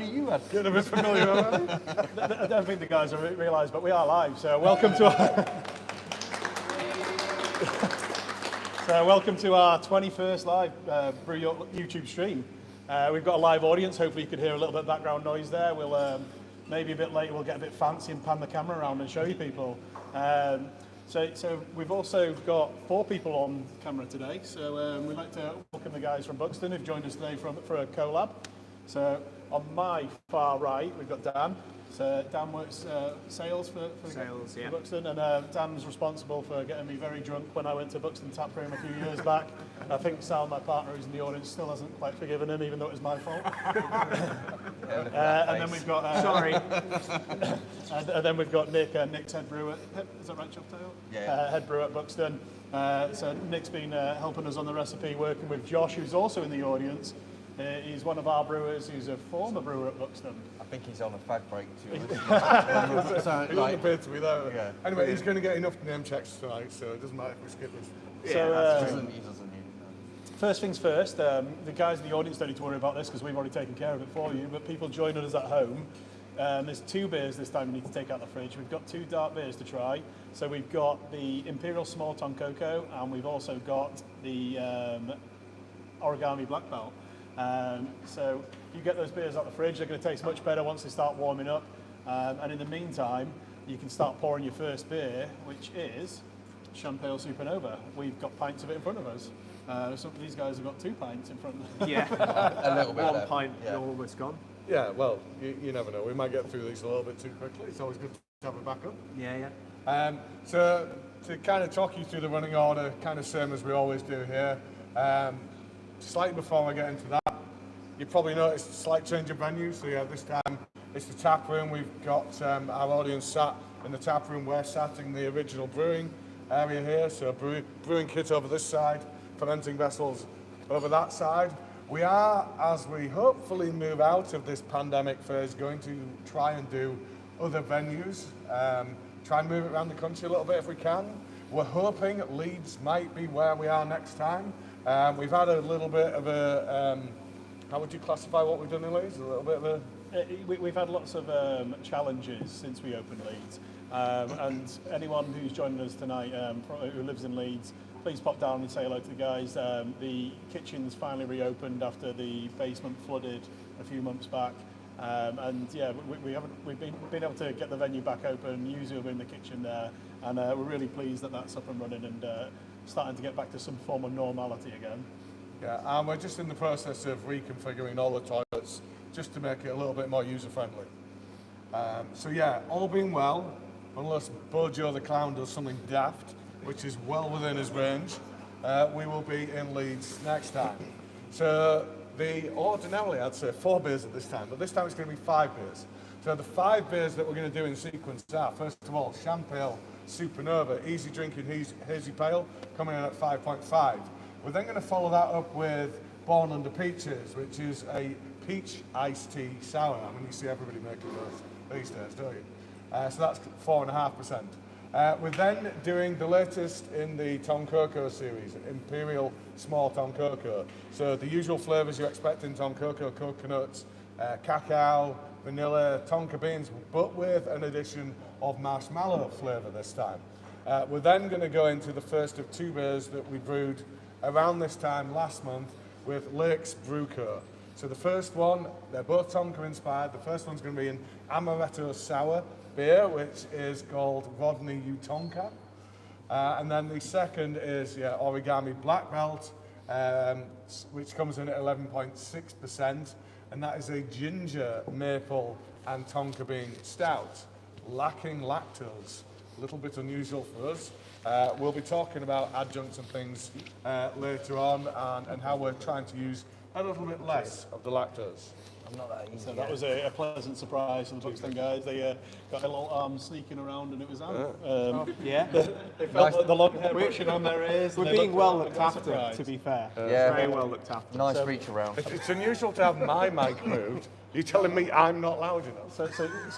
only you had. Getting a bit familiar already? I don't think the guys have realised, but we are live. So welcome to our welcome to our 21st live Brew YouTube stream. We've got a live audience. Hopefully you could hear a little bit of background noise there. We'll maybe a bit later we'll get a bit fancy and pan the camera around and show you people. So we've also got 4 people on camera today. So we'd like to welcome the guys from Buxton who've joined us today for a collab. So on my far right we've got Dan. So Dan works sales for Buxton, and Dan's responsible for getting me very drunk when I went to Buxton Tap Room a few years back. I think Sal, my partner who's in the audience, still hasn't quite forgiven him, even though it was my fault. And then we've got and then we've got Nick. Nick's head brewer. Is that right, Champale? Yeah. Head brewer at Buxton. So Nick's been helping us on the recipe, working with Josh, who's also in the audience. He's one of our brewers. He's a former brewer at Buxton. I think he's on a fag break too. He doesn't appear to be there. Yeah. Anyway, he's going to get enough name checks tonight, so it doesn't matter if we skip this. He doesn't need it. First things first, the guys in the audience don't need to worry about this because we've already taken care of it for you, but people joining us at home, there's 2 beers this time we need to take out the fridge. We've got 2 dark beers to try. So we've got the Imperial Small Tonkoko, and we've also got the Origami Black Belt. So you get those beers out the fridge, they're going to taste much better once they start warming up. And in the meantime, you can start pouring your first beer, which is Champale Supernova. We've got pints of it in front of us. Some of these guys have got 2 pints in front of them. Yeah, A little bit. 1 pint, almost gone. Yeah, well, you never know. We might get through these a little bit too quickly. It's always good to have a backup. Yeah. So to kind of talk you through the running order, kind of same as we always do here. Slightly before I get into that, you probably noticed a slight change of venue. So yeah, this time it's the tap room. We've got our audience sat in the tap room. We're sat in the original brewing area here. So brewing kit over this side, fermenting vessels over that side. We are, as we hopefully move out of this pandemic phase, going to try and do other venues. Try and move it around the country a little bit if we can. We're hoping Leeds might be where we are next time. We've had a little bit of a, how would you classify what we've done in Leeds? A little bit of a... We've had lots of challenges since we opened Leeds. And anyone who's joining us tonight who lives in Leeds, please pop down and say hello to the guys. The kitchen's finally reopened after the basement flooded a few months back. And yeah, we've been able to get the venue back open, use it in the kitchen there, and we're really pleased that that's up and running and starting to get back to some form of normality again. Yeah, and we're just in the process of reconfiguring all the toilets just to make it a little bit more user-friendly. So yeah, all being well, unless Bojo the Clown does something daft, which is well within his range, we will be in Leeds next time. So ordinarily I'd say 4 beers at this time, but this time it's going to be 5 beers. So the 5 beers that we're going to do in sequence are, first of all, Champale Supernova, easy drinking hazy pale, coming in at 5.5. We're then going to follow that up with Born Under Peaches, which is a peach iced tea sour. I mean, you see everybody making those these days, don't you? So that's 4.5%. We're then doing the latest in the Tonkoko series, Imperial Small Tonkoku. So the usual flavours you expect in Tonkoko, coconuts, cacao, vanilla, tonka beans, but with an addition of marshmallow flavour this time. We're then going to go into the first of 2 beers that we brewed around this time last month with Lakes Brew Co. So the first one, they're both Tonka inspired. The first one's going to be an Amaretto Salad beer, which is called Rodney Tonka. And then the second is Origami Black Belt, which comes in at 11.6%, and that is a ginger, maple, and tonka bean stout, lacking lactose. A little bit unusual for us. We'll be talking about adjuncts and things later on, and how we're trying to use a little bit less of the lactose. I'm not that easy. So that was a pleasant surprise for the Buxton guys. They got their little arms sneaking around and it was out. Yeah. They felt the long hair brushing on their ears. We're being well looked after, to be fair. Yeah. Very well looked after. Nice reach around. It's unusual to have my mic moved. You're telling me I'm not loud enough? So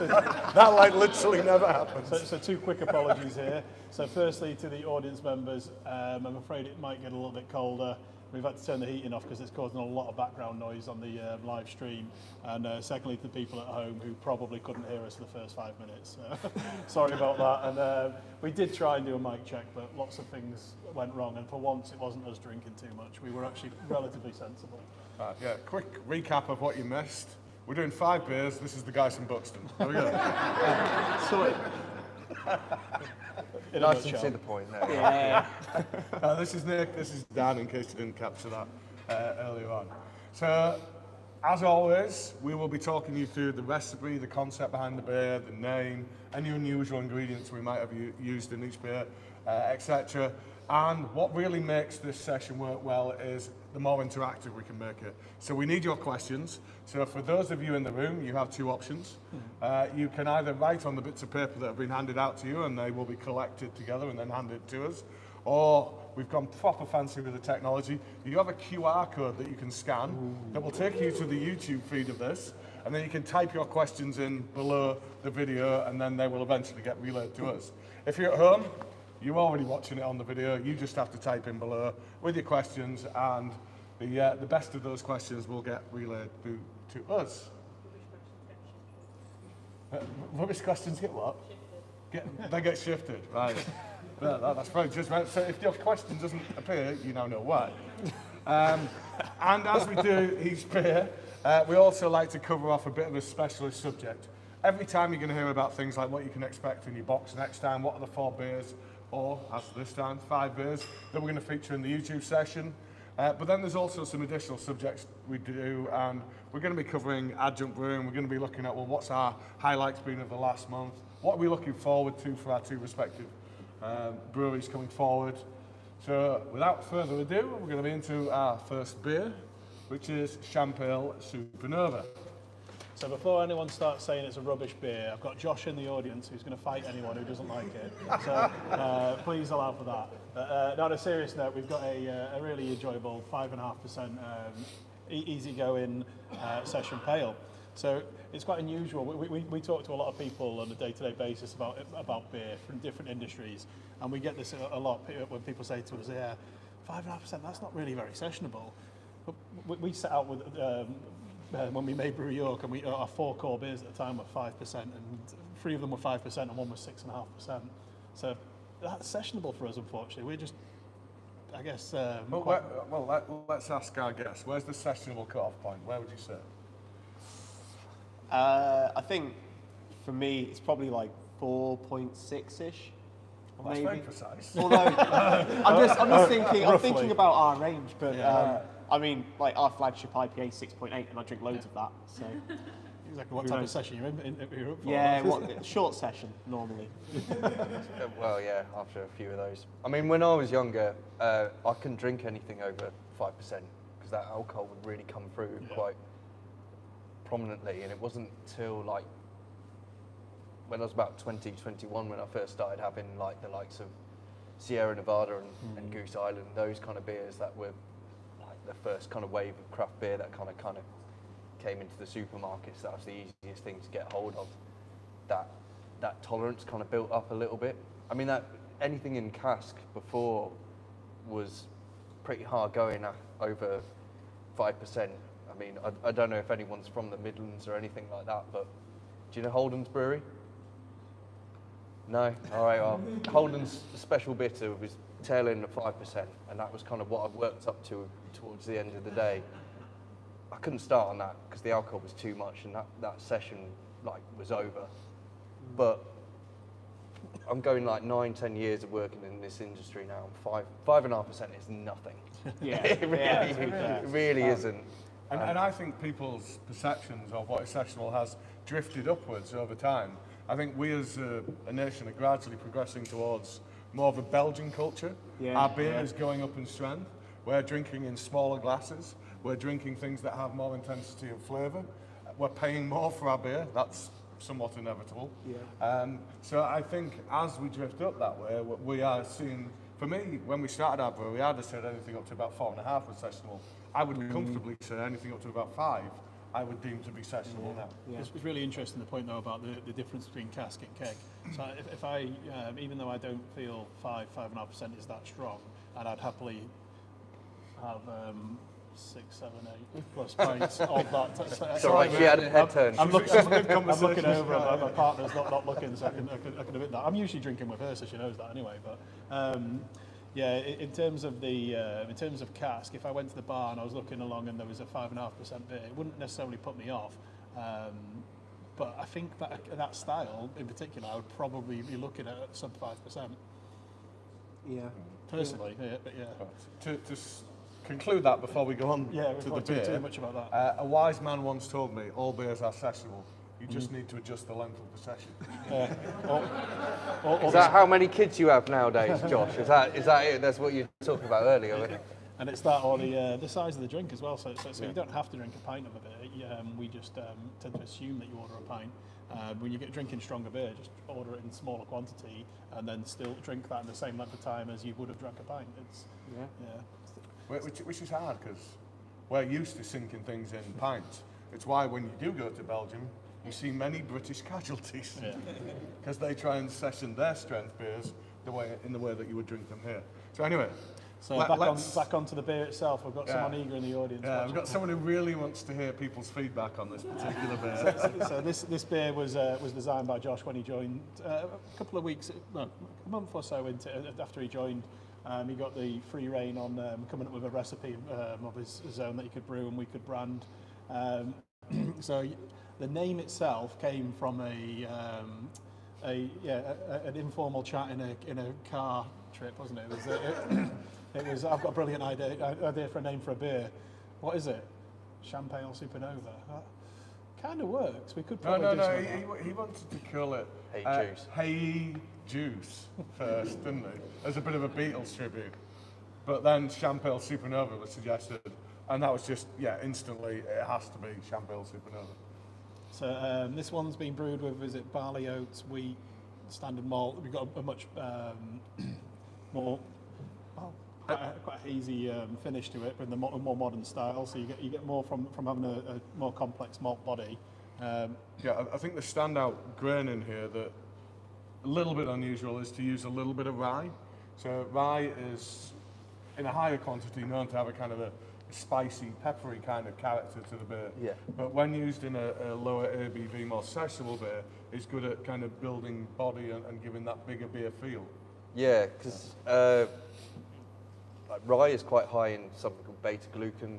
That like literally never happens. So 2 quick apologies here. So firstly to the audience members, I'm afraid it might get a little bit colder. we've had to turn the heating off because it's causing a lot of background noise on the live stream. And secondly, to the people at home who probably couldn't hear us for the first 5 minutes. Sorry about that. And we did try and do a mic check, but lots of things went wrong. And for once, it wasn't us drinking too much. We were actually relatively sensible. Yeah, quick recap of what you missed. We're doing 5 beers. This is the guys from Buxton. There we go. Nice to see the point there. Yeah. This is Nick, this is Dan, in case you didn't capture that earlier on. So, as always, we will be talking you through the recipe, the concept behind the beer, the name, any unusual ingredients we might have used in each beer, etc. And what really makes this session work well is the more interactive we can make it. So we need your questions. So for those of you in the room, you have 2 options. You can either write on the bits of paper that have been handed out to you and they will be collected together and then handed to us. Or we've gone proper fancy with the technology. You have a QR code that you can scan that will take you to the YouTube feed of this. And then you can type your questions in below the video and then they will eventually get relayed to us. If you're at home, you're already watching it on the video, you just have to type in below with your questions and the best of those questions will get relayed through to us. Rubbish questions get what? They get shifted, right. That's very just right. So if your question doesn't appear, you now know why. And as we do each beer, we also like to cover off a bit of a specialist subject. Every time you're going to hear about things like what you can expect in your box next time, what are the 4 beers, or as this time, 5 beers that we're going to feature in the YouTube session. But then there's also some additional subjects we do, and we're going to be covering Adjunct Brewing. We're going to be looking at, well, what's our highlights been of the last month? What are we looking forward to for our 2 respective breweries coming forward? So without further ado, we're going to be into our first beer, which is Champale Supernova. So before anyone starts saying it's a rubbish beer, I've got Josh in the audience who's going to fight anyone who doesn't like it. So please allow for that. Now on a serious note, we've got a really enjoyable 5.5% easygoing session pale. So it's quite unusual. We talk to a lot of people on a day-to-day basis about beer from different industries, and we get this a lot when people say to us, yeah, 5.5%, that's not really very sessionable. But we set out with when we made Brew York, and our 4 core beers at the time were 5%, and 3 of them were 5%, and 1 was 6.5%. So that's sessionable for us, unfortunately. We're just, I guess. Let's ask our guest. Where's the sessionable cut-off point? Where would you say? I think for me, it's probably like 4.6-ish. Well, that's very precise. Although I'm just thinking, I'm thinking about our range, but Yeah. I mean, like our flagship IPA is 6.8, and I drink loads of that. So Exactly what type of session you're up for. yeah, short session normally. Well, yeah, after a few of those. I mean, when I was younger, I couldn't drink anything over 5% because that alcohol would really come through quite prominently, and it wasn't till like when I was about 20, 21 when I first started having like the likes of Sierra Nevada and Goose Island, those kind of beers that were like the first kind of wave of craft beer that kind of came into the supermarkets. That was the easiest thing to get hold of. That tolerance kind of built up a little bit. I mean, that anything in cask before was pretty hard going at over 5%. I mean, I don't know if anyone's from the Midlands or anything like that, but do you know Holden's Brewery? No? All right, well, Holden's special bitter was tail end of 5%, and that was kind of what I worked up to towards the end of the day. I couldn't start on that because the alcohol was too much, and that session like was over. But I'm going like 9-10 years of working in this industry now. 5.5% is nothing. Yeah, it really isn't. And I think people's perceptions of what is sessionable has drifted upwards over time. I think we as a nation are gradually progressing towards more of a Belgian culture. Yeah, Our beer is going up in strength. We're drinking in smaller glasses. We're drinking things that have more intensity of flavour. We're paying more for our beer. That's somewhat inevitable. Yeah. So I think as we drift up that way, we are seeing, for me, when we started our brewery, I'd have said anything up to about 4.5 was sessionable. I would comfortably say anything up to about 5, I would deem to be sessionable now. Yeah. It's really interesting, the point though about the difference between cask and keg. So if I, even though I don't feel 5.5% is that strong, and I'd happily have 6, 7, 8 plus pints of that. Sorry, she had a head turn. I'm looking over at my partner's not looking, so I can admit that. I'm usually drinking with her, so she knows that anyway. But yeah, in terms of cask, if I went to the bar and I was looking along and there was a 5.5% beer, it wouldn't necessarily put me off. But I think that style in particular, I would probably be looking at sub 5%. Yeah. Personally, yeah, but yeah. To conclude that before we go on Yeah, to the we've talked beer, too much about that. a wise man once told me all beers are sessionable. You just need to adjust the length of the session. Is that how many kids you have nowadays, Josh? Is that it? That's what you were talking about earlier, wasn't it? And it's that or the size of the drink as well. So you don't have to drink a pint of a beer. We just tend to assume that you order a pint. When you get drinking stronger beer, just order it in smaller quantity and then still drink that in the same length of time as you would have drunk a pint. It's Which is hard because we're used to sinking things in pints. It's why when you do go to Belgium, you see many British casualties because they try and session their strength beers in the way that you would drink them here. So anyway. So back onto the beer itself. We've got someone eager in the audience. Yeah, we've got someone who really wants to hear people's feedback on this particular beer. So this beer was designed by Josh when he joined a couple of weeks, no, a month or so after he joined. He got the free rein on coming up with a recipe of his own that he could brew and we could brand. So the name itself came from an informal chat in a car trip, wasn't it? It was. I've got a brilliant idea for a name for a beer. What is it? Champale Supernova. Kind of works. We could probably do something. He wanted to call it Juice. Hey Juice first, didn't he? As a bit of a Beatles tribute. But then Champale Supernova was suggested, and that was just instantly it has to be Champale Supernova. So this one's been brewed with barley, oats, wheat, standard malt. We've got a much more. Quite a hazy finish to it, with the more modern style. So you get more from having a more complex malt body. I think the standout grain in here that a little bit unusual is to use a little bit of rye. So rye is in a higher quantity known to have a kind of a spicy, peppery kind of character to the beer. Yeah. But when used in a lower ABV, more sessionable beer, it's good at kind of building body and giving that bigger beer feel. Yeah, because rye is quite high in something called beta-glucan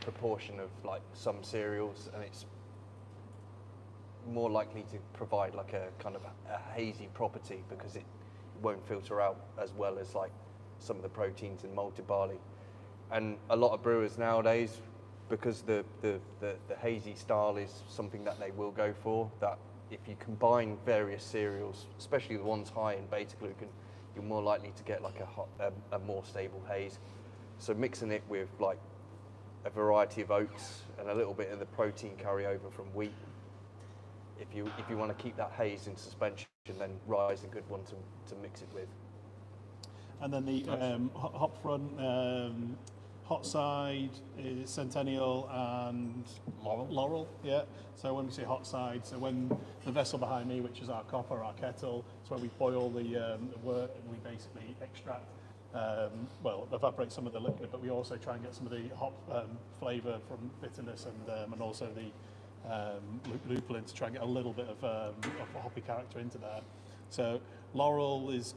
proportion of like some cereals, and it's more likely to provide like a kind of a hazy property because it won't filter out as well as like some of the proteins in malted barley. And a lot of brewers nowadays, because the hazy style is something that they will go for, that if you combine various cereals, especially the ones high in beta-glucan, you're more likely to get like a more stable haze. So mixing it with like a variety of oats and a little bit of the protein carryover from wheat, if you want to keep that haze in suspension, then rye is a good one to mix it with. And then the hop front, hot side is Centennial and Laurel. Yeah. So when we say hot side, so when the vessel behind me, which is our copper, our kettle, it's where we boil the wort and we basically extract, evaporate some of the liquid, but we also try and get some of the hop flavour from bitterness and also the lupulin to try and get a little bit of a hoppy character into there. So Laurel isn't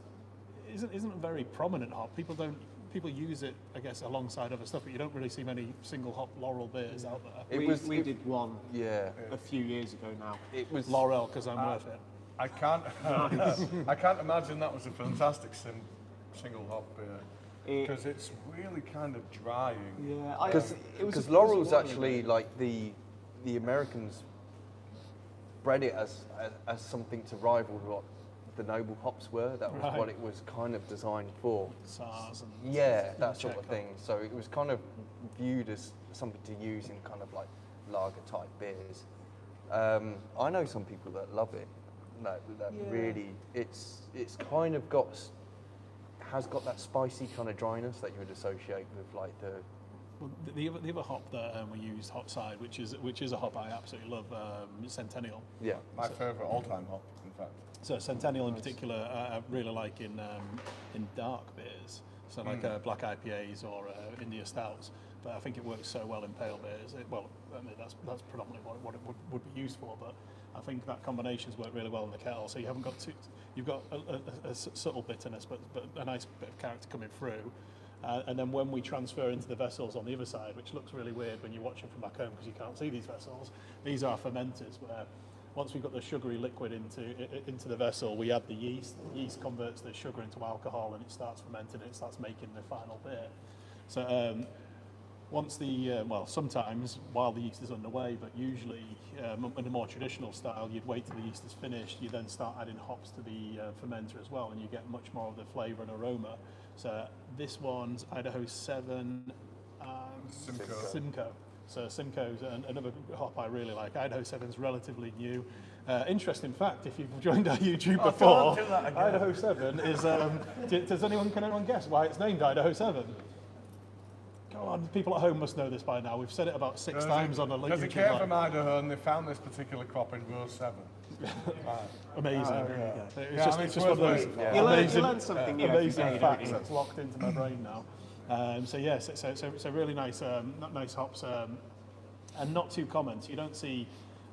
a very prominent hop. People use it, I guess, alongside other stuff, but you don't really see many single hop Laurel beers out there. We did one a few years ago now. It was Laurel, because I'm worth it. I can't imagine that was a fantastic single hop beer because it's really kind of drying. Yeah, because Laurel's actually like the Americans bred it as something to rival what the noble hops were. That was what it was kind of designed for. SARS and that sort of thing. So it was kind of viewed as something to use in kind of like lager type beers. I know some people that love it. Really, it's kind of has got that spicy kind of dryness that you would associate with like the. Well, the other hop that we used, hot side, which is a hop I absolutely love, Centennial. Yeah, my favourite all-time hop, in fact. So Centennial in particular, I really like in dark beers. so like black IPAs or India Stouts. But I think it works so well in pale beers. Well, I mean, that's predominantly what it would be used for, but I think that combinations work really well in the kettle. So you haven't got you've got a subtle bitterness, but a nice bit of character coming through. And then when we transfer into the vessels on the other side, which looks really weird when you're watching from back home because you can't see these vessels, these are fermenters where once we've got the sugary liquid into the vessel, we add the yeast. The yeast converts the sugar into alcohol and it starts fermenting and it starts making the final beer. So once well, sometimes while the yeast is underway, but usually in a more traditional style, you'd wait till the yeast is finished, you then start adding hops to the fermenter as well, and you get much more of the flavour and aroma. So this one's Idaho 7 Simcoe. So Simcoe's another hop I really like. Idaho 7's relatively new. Interesting fact, if you've joined our YouTube before, Idaho 7 is, can anyone guess why it's named Idaho 7? Go on, people at home must know this by now. We've said it about 6 times on the YouTube. Because it came from Idaho and they found this particular crop in row 7. Amazing. It's just one of those you learn something new amazing facts that's locked into my brain now. So yes, so really nice, nice hops, and not too common. So you don't see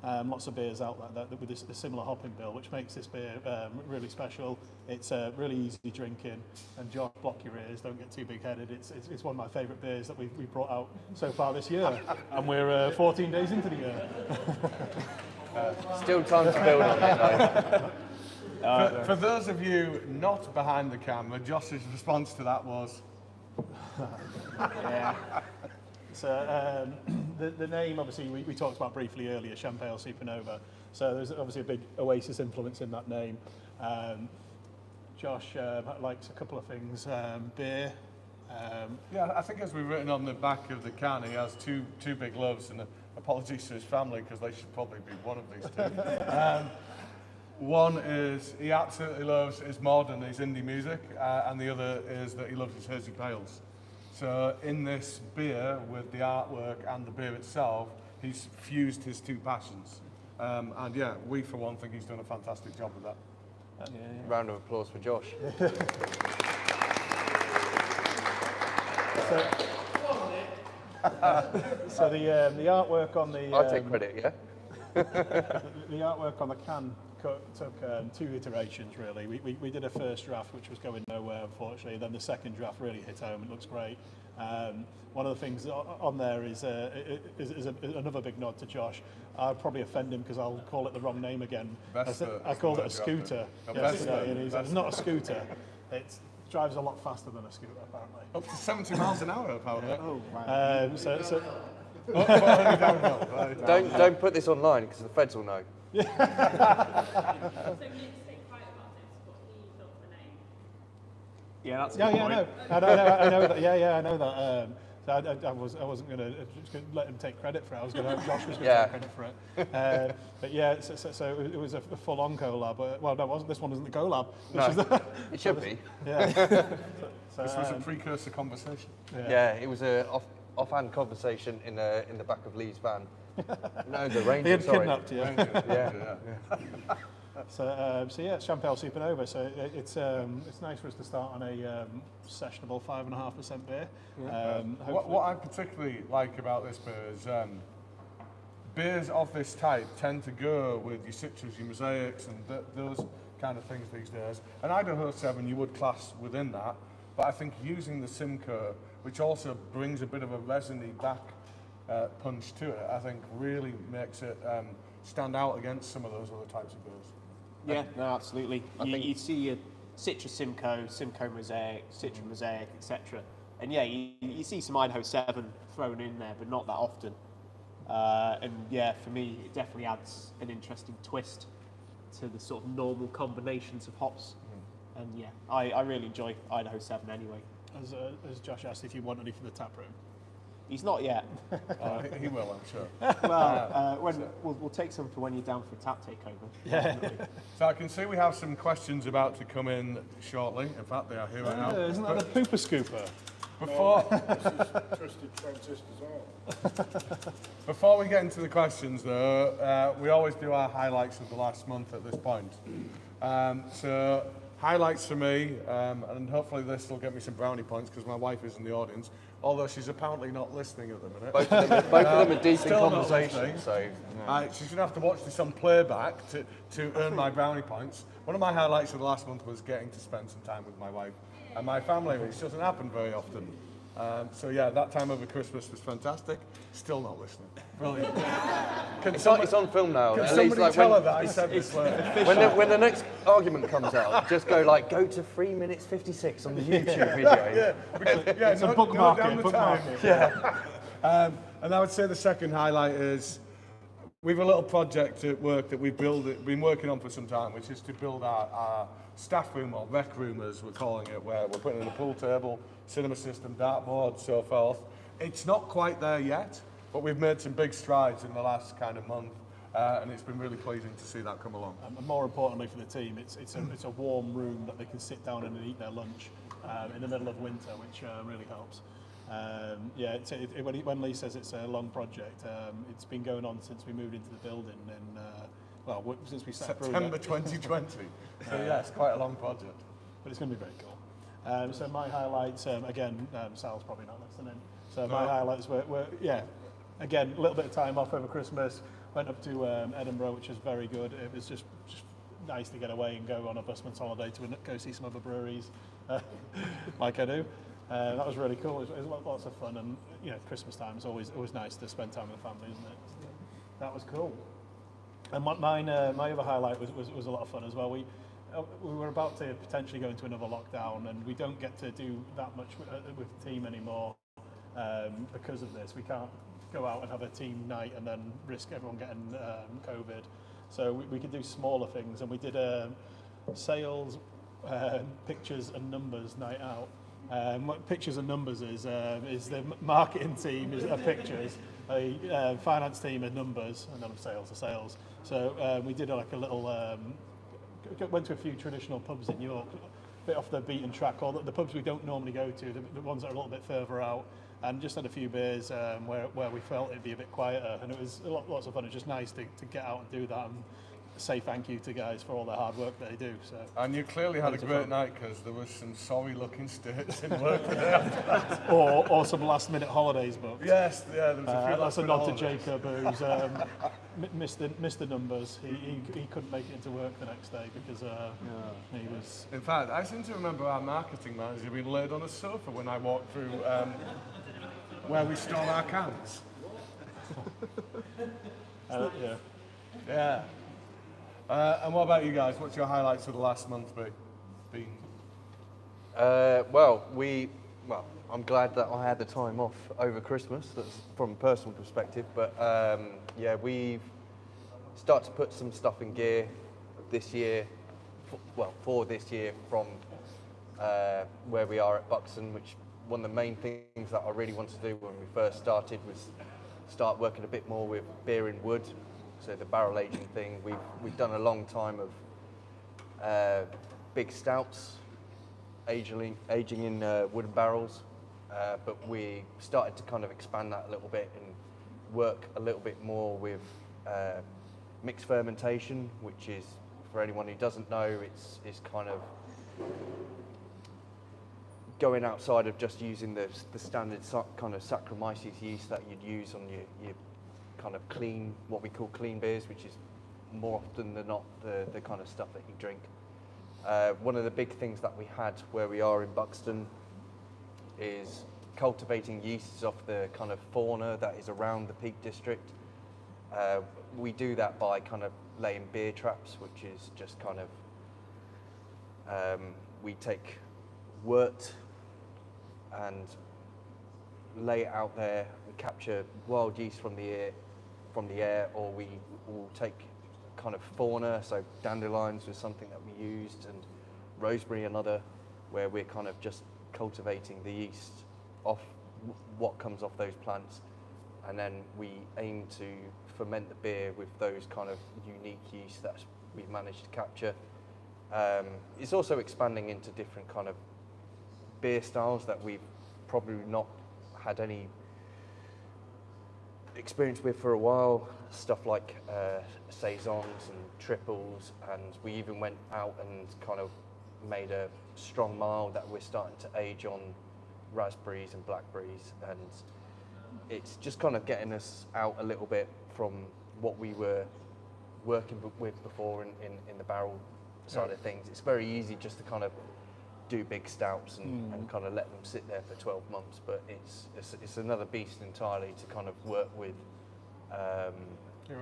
lots of beers out like that with a similar hopping bill, which makes this beer really special. It's really easy drinking, and Josh, block your ears, don't get too big-headed. It's one of my favourite beers that we've brought out so far this year, and we're 14 days into the year. Still time to build on it though. For those of you not behind the camera, Josh's response to that was... Yeah. So the name, obviously, we talked about briefly earlier, Champale Supernova. So there's obviously a big Oasis influence in that name. Josh likes a couple of things, beer. Yeah, I think as we've written on the back of the can, he has two big loves, and apologies to his family because they should probably be one of these two. One is he absolutely loves his mod and his indie music, and the other is that he loves his hazy pales. So in this beer, with the artwork and the beer itself, he's fused his two passions. And yeah, we for one think he's done a fantastic job with that. Round of applause for Josh. So the artwork on the... I'll take credit, yeah? The artwork on the can took 2 iterations, really. We did a first draft, which was going nowhere, unfortunately. Then the second draft really hit home. It looks great. One of the things on there is another big nod to Josh. I'll probably offend him because I'll call it the wrong name again. I called it a scooter yesterday, and it's not a scooter. It drives a lot faster than a scooter, apparently. Up to 70 miles an hour, apparently. Oh, wow. Don't put this online because the feds will know. So Nick's stayed quiet about this, but he thought the name. Yeah, that's a Yeah, good yeah, point. I know that. Yeah, I know that. So I wasn't going to let him take credit for it. I was going to. Josh was going to take credit for it. But yeah, so it was a full-on collab. Well, no, it wasn't. This one isn't the collab. No, it should be. Yeah. This was a precursor conversation. Yeah, it was a offhand conversation in the back of Lee's van. No, the Ranger. He had sorry. kidnapped you. Yeah. So yeah, it's Champale Supernova. So it's nice for us to start on a sessionable 5.5% beer. What I particularly like about this beer is beers of this type tend to go with your citrus, your mosaics, and those kind of things these days. And Idaho 7 you would class within that, but I think using the Simcoe, which also brings a bit of a resiny back punch to it, I think really makes it stand out against some of those other types of beers. Yeah, no, absolutely. You see your citrus Simcoe, Simcoe mosaic, citra mosaic, etc. And yeah, you see some Idaho 7 thrown in there, but not that often. And yeah, for me, it definitely adds an interesting twist to the sort of normal combinations of hops. And yeah, I really enjoy Idaho 7 anyway. As Josh asked if you want any for the tap room. He's not yet. He will, I'm sure. Well, we'll take some for when you're down for a tap takeover. Yeah. So I can see we have some questions about to come in shortly. In fact, they are here right now. Isn't that a pooper scooper? Before we get into the questions, though, we always do our highlights of the last month at this point. So highlights for me, and hopefully this will get me some brownie points because my wife is in the audience, although she's apparently not listening at the minute. Both of them are deep in Still not conversation, listening. so... She's going to have to watch this on playback to earn my brownie points. One of my highlights of the last month was getting to spend some time with my wife and my family, which doesn't happen very often. So yeah, that time over Christmas was fantastic. Still not listening. Brilliant. It's on film now. Can At somebody least, like, tell her that I said this word? when the next argument comes out, just go to 3 minutes 56 on the YouTube video. Note down the bookmark time. it. Yeah. And I would say the second highlight is we have a little project at work that we've been working on for some time, which is to build our staff room, or rec room as we're calling it, where we're putting in a pool table, cinema system, dartboard, so forth. It's not quite there yet, but we've made some big strides in the last kind of month, and it's been really pleasing to see that come along. And more importantly for the team, it's a warm room that they can sit down in and eat their lunch in the middle of winter, which really helps. When Lee says it's a long project, it's been going on since we moved into the building since we started September 2020. So yeah, it's quite a long project. But it's going to be very cool. So my highlights, Sal's probably not listening. So my highlights were again, a little bit of time off over Christmas. Went up to Edinburgh, which was very good. It was just nice to get away and go on a busman's holiday to go see some other breweries, like I do. That was really cool. It was lots of fun, and Christmas time is always nice to spend time with the family, isn't it? That was cool. And my other highlight was a lot of fun as well. We were about to potentially go into another lockdown, and we don't get to do that much with the team anymore because of this. We can't go out and have a team night and then risk everyone getting COVID. So we could do smaller things, and we did a sales, pictures and numbers night out. What pictures and numbers is the marketing team is pictures, a finance team are numbers, and then sales are sales. So we did like a little, went to a few traditional pubs in York, a bit off the beaten track, or the pubs we don't normally go to, the ones that are a little bit further out, and just had a few beers where we felt it'd be a bit quieter, and it was lots of fun. It was just nice to get out and do that and say thank you to guys for all the hard work they do. So. And you clearly had a great night because there was some sorry-looking states in work today after that. or some last-minute holidays booked. Yes, yeah, there was a few that's a nod to holidays. Jacob, who's missed the numbers. He couldn't make it into work the next day because he was. In fact, I seem to remember our marketing manager being laid on a sofa when I walked through where we store our cans. Yeah. Yeah. And what about you guys? What's your highlights of the last month been? I'm glad that I had the time off over Christmas. That's from a personal perspective, but we've started to put some stuff in gear this year. For this year from where we are at Buxton, which one of the main things that I really wanted to do when we first started was start working a bit more with beer in wood. So the barrel aging thing, we've done a long time of big stouts, aging in wooden barrels, but we started to kind of expand that a little bit and work a little bit more with mixed fermentation, which is, for anyone who doesn't know, it's kind of going outside of just using the standard kind of Saccharomyces yeast that you'd use on your kind of clean, what we call clean beers, which is more often than not the kind of stuff that you drink. One of the big things that we had where we are in Buxton is cultivating yeasts off the kind of fauna that is around the Peak District. We do that by kind of laying beer traps, which is just kind of, we take wort and lay it out there and capture wild yeast from the air, or we will take kind of fauna, so dandelions was something that we used, and rosemary another, where we're kind of just cultivating the yeast off what comes off those plants, and then we aim to ferment the beer with those kind of unique yeasts that we've managed to capture. It's also expanding into different kind of beer styles that we've probably not had any experience with for a while, stuff like saisons and triples, and we even went out and kind of made a strong mild that we're starting to age on raspberries and blackberries, and it's just kind of getting us out a little bit from what we were working with before in the barrel side of things. It's very easy just to kind of do big stouts and kind of let them sit there for 12 months, but it's another beast entirely to kind of work with. Yeah,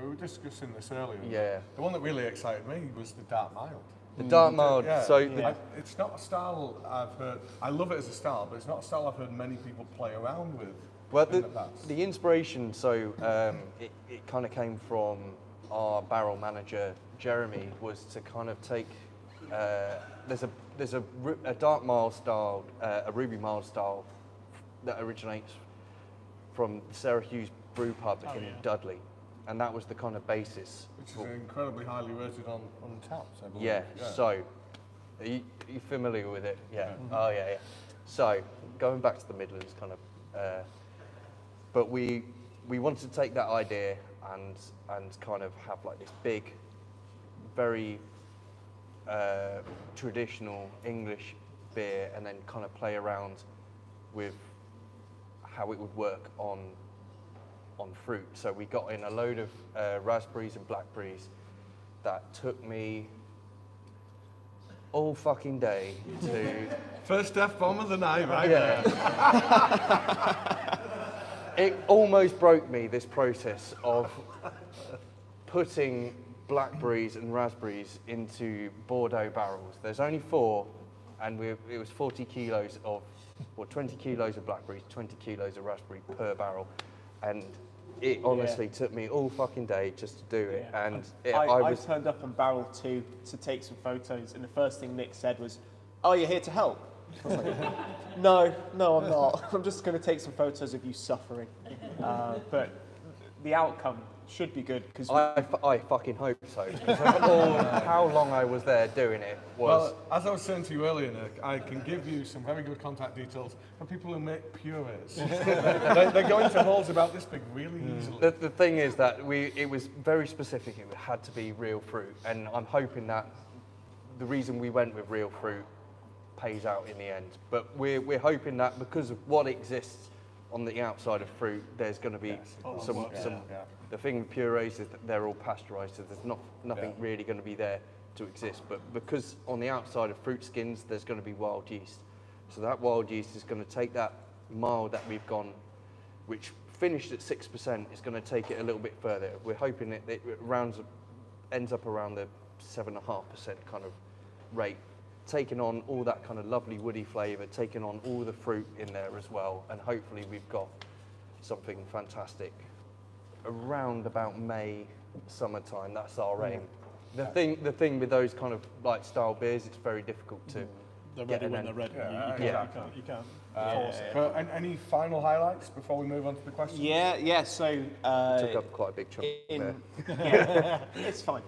we were discussing this earlier. Yeah. The one that really excited me was the dark mild. The dark mild. Yeah. So It's not a style I've heard. I love it as a style, but it's not a style I've heard many people play around with. well, in the past. the inspiration. So it kind of came from our barrel manager Jeremy. Was to kind of take. There's a dark mild style, a ruby mild style that originates from Sarah Hughes Brew Pub in Dudley, and that was the kind of basis. Which is incredibly highly rated on taps, I believe. Yeah. So, are you familiar with it? Yeah. Oh yeah. So, going back to the Midlands, kind of, but we wanted to take that idea and kind of have like this big, very traditional English beer, and then kind of play around with how it would work on fruit. So we got in a load of raspberries and blackberries that took me all fucking day to... First F-bomb of the night, right? Yeah. It almost broke me, this process of putting blackberries and raspberries into Bordeaux barrels. There's only 4, and it was 40 kilos of, or 20 kilos of blackberries, 20 kilos of raspberry per barrel. And it honestly took me all fucking day just to do it. Yeah. And I turned up on barrel 2 to take some photos, and the first thing Nick said was, "Oh, you're here to help?" I was like, no, I'm not. I'm just going to take some photos of you suffering. But the outcome should be good because I fucking hope so. Because of how long I was there doing it was. Well, as I was saying to you earlier, Nick, I can give you some very good contact details for people who make purees. they go into holes about this big really easily. The thing is that it was very specific. It had to be real fruit, and I'm hoping that the reason we went with real fruit pays out in the end. But we're hoping that because of what exists on the outside of fruit, there's going to be some. The thing with purees is that they're all pasteurised, so there's nothing really going to be there to exist. But because on the outside of fruit skins, there's going to be wild yeast. So that wild yeast is going to take that mild that we've gone, which finished at 6%, is going to take it a little bit further. We're hoping it ends up around the 7.5% kind of rate, taking on all that kind of lovely woody flavour, taking on all the fruit in there as well, and hopefully we've got something fantastic around about May, summertime. That's our aim. The thing with those kind of like style beers, it's very difficult to They're get ready an when end. they're ready. Yeah, You can't force it. But any final highlights before we move on to the questions? yeah. So Took up quite a big chunk there. It's fine.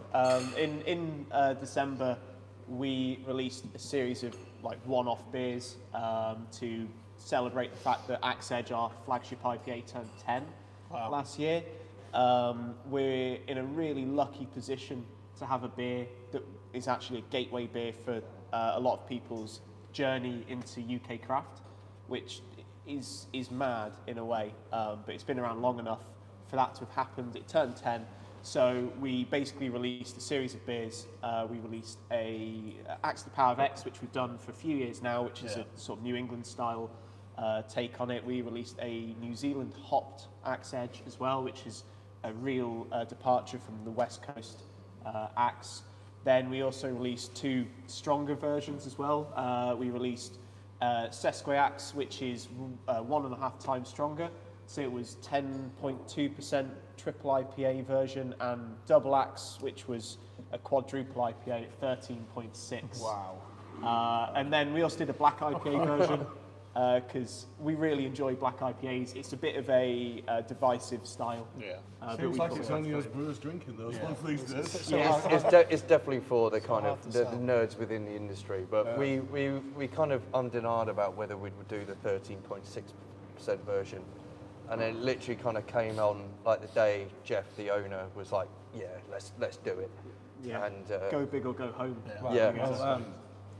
In December, we released a series of like one-off beers to celebrate the fact that Axe Edge, our flagship IPA, turned 10 last year. We're in a really lucky position to have a beer that is actually a gateway beer for a lot of people's journey into UK craft, which is mad in a way, but it's been around long enough for that to have happened. It turned 10, so we basically released a series of beers. We released a Axe the Power of X, which we've done for a few years now, which is a sort of New England style take on it. We released a New Zealand hopped Axe Edge as well, which is a real departure from the West Coast Axe. Then we also released 2 stronger versions as well. We released Sesquiaxe, which is 1.5 times stronger. So it was 10.2% triple IPA version, and Double Axe, which was a quadruple IPA at 13.6. Wow. And then we also did a black IPA version because we really enjoy black IPAs. It's a bit of a divisive style. Yeah. Seems like it's only us brewers drinking those ones these days. It's definitely for the kind of the nerds within the industry, but we kind of undenied about whether we would do the 13.6% version, and it literally kind of came on like the day Jeff, the owner, was like, "Yeah, let's do it." Yeah. And go big or go home. yeah.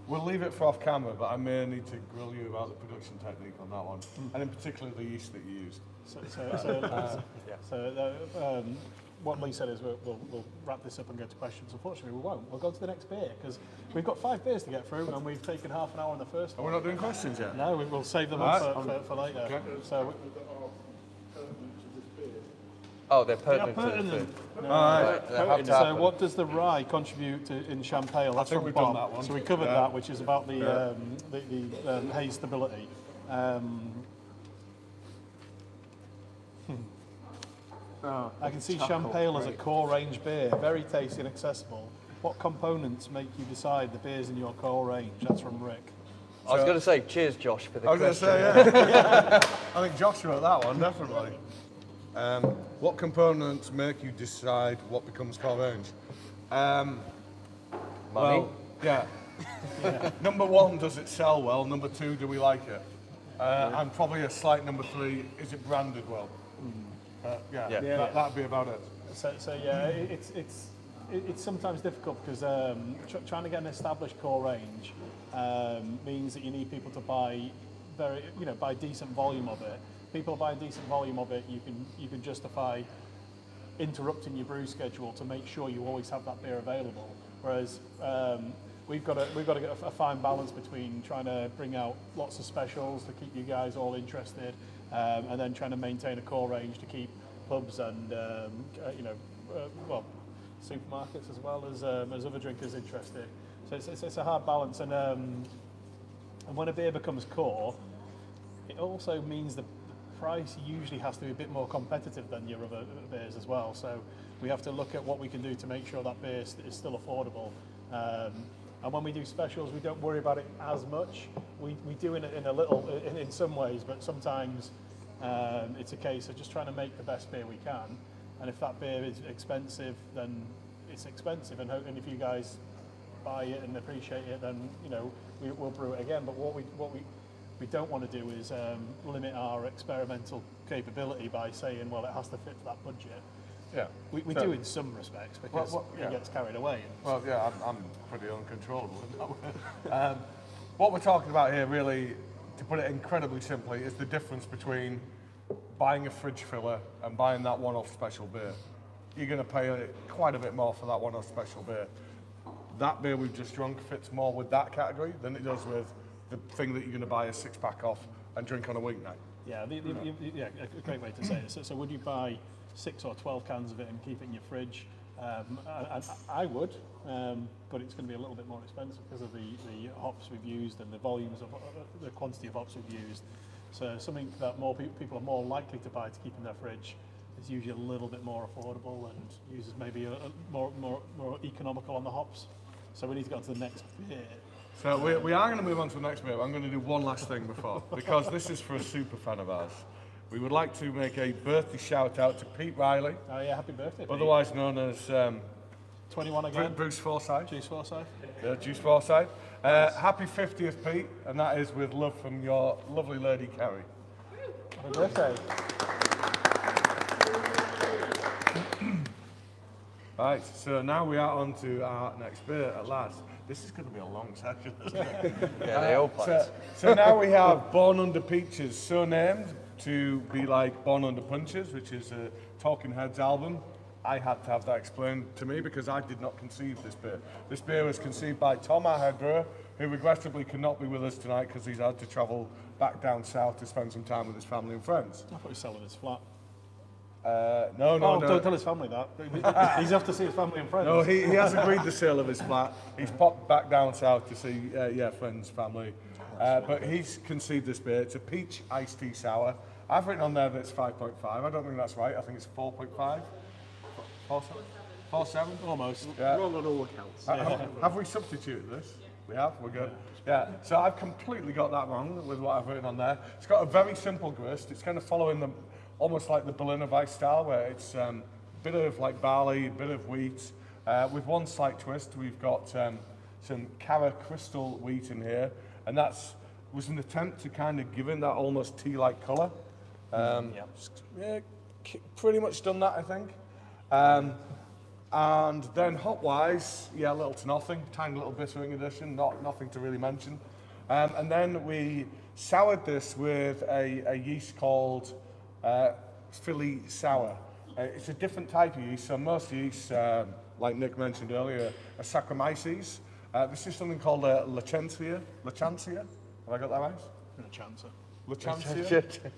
Well, We'll leave it for off camera, but I may need to grill you about the production technique on that one, and in particular the yeast that you used. What Lee said is we'll wrap this up and go to questions. Unfortunately, we won't. We'll go to the next beer because we've got 5 beers to get through, and we've taken half an hour on the first Are one. we not doing questions yet? No, we'll save them up for later. Okay. So, Oh, they're yeah, pertinent to pertinent. the food. No. Right, they have to So happen. what does the rye contribute to in Champale? That's think from we've done Bob. that one. So we covered Yeah. that, which is about the haze stability. I can see Champale as a core range beer, very tasty and accessible. What components make you decide the beers in your core range? That's from Rick. I was going to say, cheers, Josh, for the I was going to question. say, yeah. I think Josh wrote that one, definitely. What components make you decide what becomes core range? Money. Well, yeah. Number 1, does it sell well? Number 2, do we like it? And probably a slight number 3, is it branded well? That'd be about it. So yeah, it's sometimes difficult because trying to get an established core range means that you need people to buy buy decent volume of it. People buying decent volume of it, you can justify interrupting your brew schedule to make sure you always have that beer available. Whereas we've got to get a fine balance between trying to bring out lots of specials to keep you guys all interested, and then trying to maintain a core range to keep pubs and supermarkets as well as other drinkers interested. So it's a hard balance, and when a beer becomes core, it also means the price usually has to be a bit more competitive than your other beers as well. So we have to look at what we can do to make sure that beer is still affordable. And when we do specials, we don't worry about it as much. We do in some ways, but sometimes it's a case of just trying to make the best beer we can. And if that beer is expensive, then it's expensive. And if you guys buy it and appreciate it, then we'll brew it again. But what we don't want to do is limit our experimental capability by saying, well, it has to fit for that budget. Yeah. We do in some respects because it gets carried away. Well, yeah, I'm pretty uncontrollable in that way. What we're talking about here, really, to put it incredibly simply, is the difference between buying a fridge filler and buying that one-off special beer. You're going to pay quite a bit more for that one-off special beer. That beer we've just drunk fits more with that category than it does with the thing that you're going to buy a 6-pack off and drink on a weeknight. Yeah, a great way to say it. So would you buy 6 or 12 cans of it and keep it in your fridge? I would, but it's going to be a little bit more expensive because of the hops we've used and the volumes of the quantity of hops we've used. So something that more people are more likely to buy to keep in their fridge is usually a little bit more affordable and uses maybe a more economical on the hops. So we need to go on to the next beer. So we are going to move on to the next beer, but I'm going to do one last thing before, because this is for a super fan of ours. We would like to make a birthday shout out to Pete Riley, Oh yeah, happy birthday, Pete. otherwise known as 21 again. Bruce Forsyth. Juice Forsyth. Yeah, Juice Forsyth. Happy 50th, Pete, and that is with love from your lovely lady, Kerry. Happy birthday. Right, so now we are on to our next beer at last. This is going to be a long session, isn't it? Yeah, they all play. So now we have Born Under Peaches, so named to be like Born Under Punches, which is a Talking Heads album. I had to have that explained to me because I did not conceive this beer. This beer was conceived by Tom, our head brewer, who regrettably cannot be with us tonight because he's had to travel back down south to spend some time with his family and friends. I thought he was selling his flat. No. Don't tell his family that. He's off to see his family and friends. No, he has agreed the sale of his flat. He's popped back down south to see, friends, family. But he's conceived this beer. It's a peach iced tea sour. I've written on there that it's 5.5. I don't think that's right. I think it's 4.5. 4.7? Almost. Yeah. Wrong on all accounts. Have we substituted this? We have? We're good. Yeah, so I've completely got that wrong with what I've written on there. It's got a very simple grist. It's kind of following the, almost like the Berliner Weiss style, where it's a bit of like barley, a bit of wheat. With one slight twist, we've got some Cara crystal wheat in here, and was an attempt to kind of give it that almost tea-like colour. Pretty much done that, I think. And then hop-wise, yeah, little to nothing, tiny little bittering addition, nothing to really mention. And then we soured this with a yeast called Philly Sour. It's a different type of yeast, so most yeasts, like Nick mentioned earlier, are Saccharomyces. This is something called Lachancia. Have I got that right? Lachancia.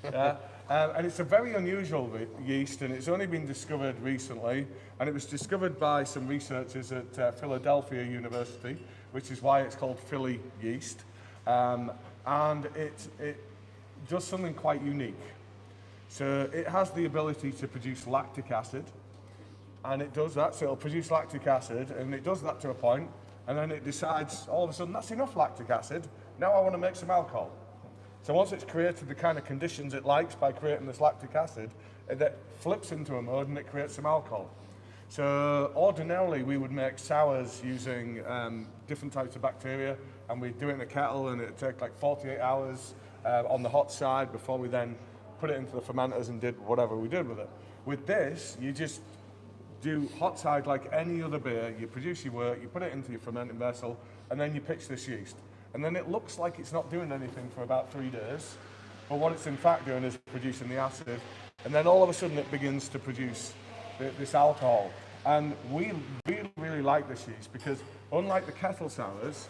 Yeah. And it's a very unusual yeast, and it's only been discovered recently, and it was discovered by some researchers at Philadelphia University, which is why it's called Philly yeast. And it does something quite unique. So it has the ability to produce lactic acid, and it does that, so it'll produce lactic acid, and it does that to a point, and then it decides all of a sudden that's enough lactic acid, now I want to make some alcohol. So once it's created the kind of conditions it likes by creating this lactic acid, it flips into a mode and it creates some alcohol. So ordinarily we would make sours using different types of bacteria, and we'd do it in a kettle, and it'd take like 48 hours on the hot side before we then put it into the fermenters and did whatever we did with it. With this, you just do hot side like any other beer. You produce your wort, you put it into your fermenting vessel, and then you pitch this yeast. And then it looks like it's not doing anything for about 3 days, but what it's in fact doing is producing the acid, and then all of a sudden it begins to produce this alcohol. And we really, really like this yeast because unlike the kettle sours,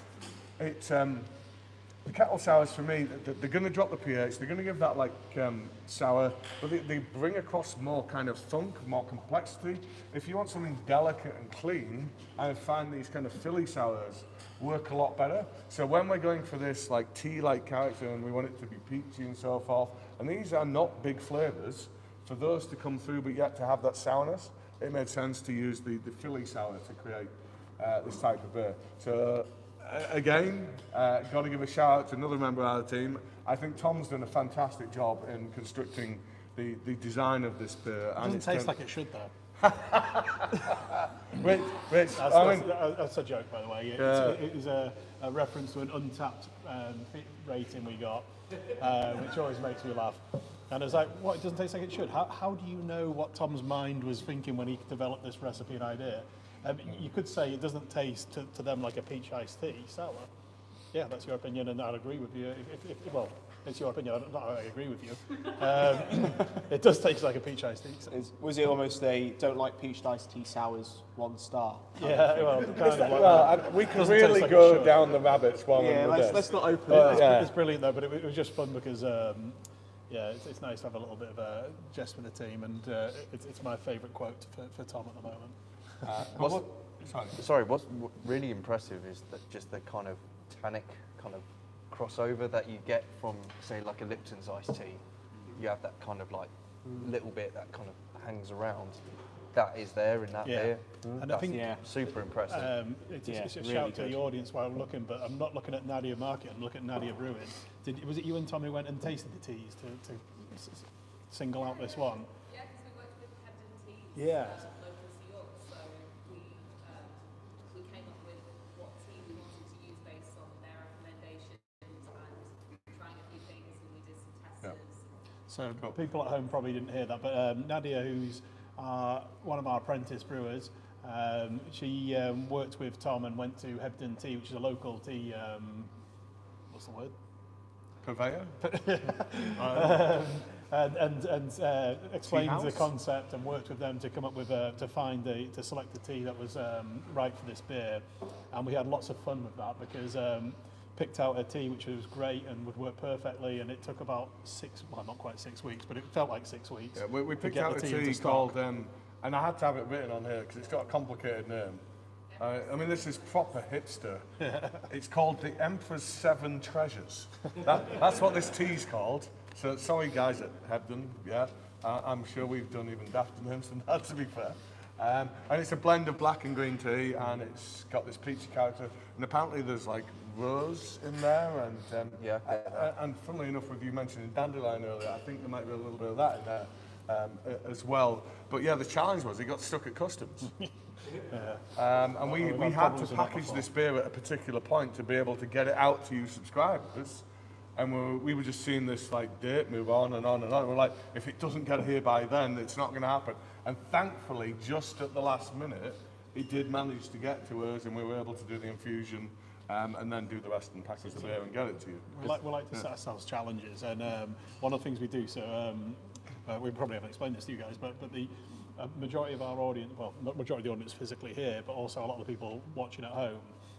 the kettle sours for me, they're going to drop the pH, they're going to give that like sour, but they bring across more kind of thunk, more complexity. If you want something delicate and clean, I find these kind of Philly sours work a lot better. So when we're going for this like tea-like character and we want it to be peachy and so forth, and these are not big flavors, for those to come through but yet to have that sourness, it made sense to use the Philly sour to create this type of beer. So again, got to give a shout out to another member of our team. I think Tom's done a fantastic job in constructing the design of this beer. It doesn't taste like it should though. Rich, that's a joke, by the way. It is a reference to an Untapped rating we got, which always makes me laugh. And I was like, what, it doesn't taste like it should? How do you know what Tom's mind was thinking when he developed this recipe and idea? You could say it doesn't taste to them like a peach iced tea sour. Yeah, that's your opinion, and I'd agree with you. Well, it's your opinion, I agree with you. It does taste like a peach iced tea. Was it almost a don't like peach iced tea sours 1 star? Yeah, well, kind of like we can really like go down the rabbits while we're let's not open it. It's brilliant though, but it was just fun because it's nice to have a little bit of a jest with the team, and it's my favourite quote for Tom at the moment. What's really impressive is that just the kind of tannic kind of crossover that you get from, say, like a Lipton's iced tea. You have that kind of like little bit that kind of hangs around. That is there in that beer. And that's I think super impressive. it's a really shout to good. the audience while I'm looking, but I'm not looking at Nadia Market, I'm looking at Nadia Brewing. Was it you and Tom who went and tasted the teas to single out this one? Yeah, because we worked with Hebden Teas, Yeah. local to York, so we came up with what tea we wanted to use based on their recommendations and trying a few things, and we did some testers. So people at home probably didn't hear that, but Nadia, who's one of our apprentice brewers, she worked with Tom and went to Hebden Tea, which is a local tea, what's the word? Purveyor? and explained the concept and worked with them to come up with to select the tea that was right for this beer, and we had lots of fun with that because picked out a tea which was great and would work perfectly, and it took about not quite 6 weeks, but it felt like 6 weeks. Yeah, we picked out a tea called, and I had to have it written on here because it's got a complicated name. I mean, this is proper hipster. It's called the Emperor's 7 Treasures. That's what this tea's called. So sorry guys at Hebden, I'm sure we've done even dafter names than that, to be fair. And it's a blend of black and green tea, and it's got this peachy character. And apparently there's like rose in there, and and funnily enough, with you mentioning dandelion earlier, I think there might be a little bit of that in there as well. But yeah, the challenge was it got stuck at customs. And we had to package this beer at a particular point to be able to get it out to you subscribers. And we were just seeing this like date move on and on and on. We're like, if it doesn't get here by then, it's not going to happen. And thankfully, just at the last minute, it did manage to get to us, and we were able to do the infusion and then do the rest and package the beer and get it to you. We like to set ourselves challenges, and one of the things we do, so we probably haven't explained this to you guys, but the majority of our audience, well, not majority of the audience physically here, but also a lot of the people watching at home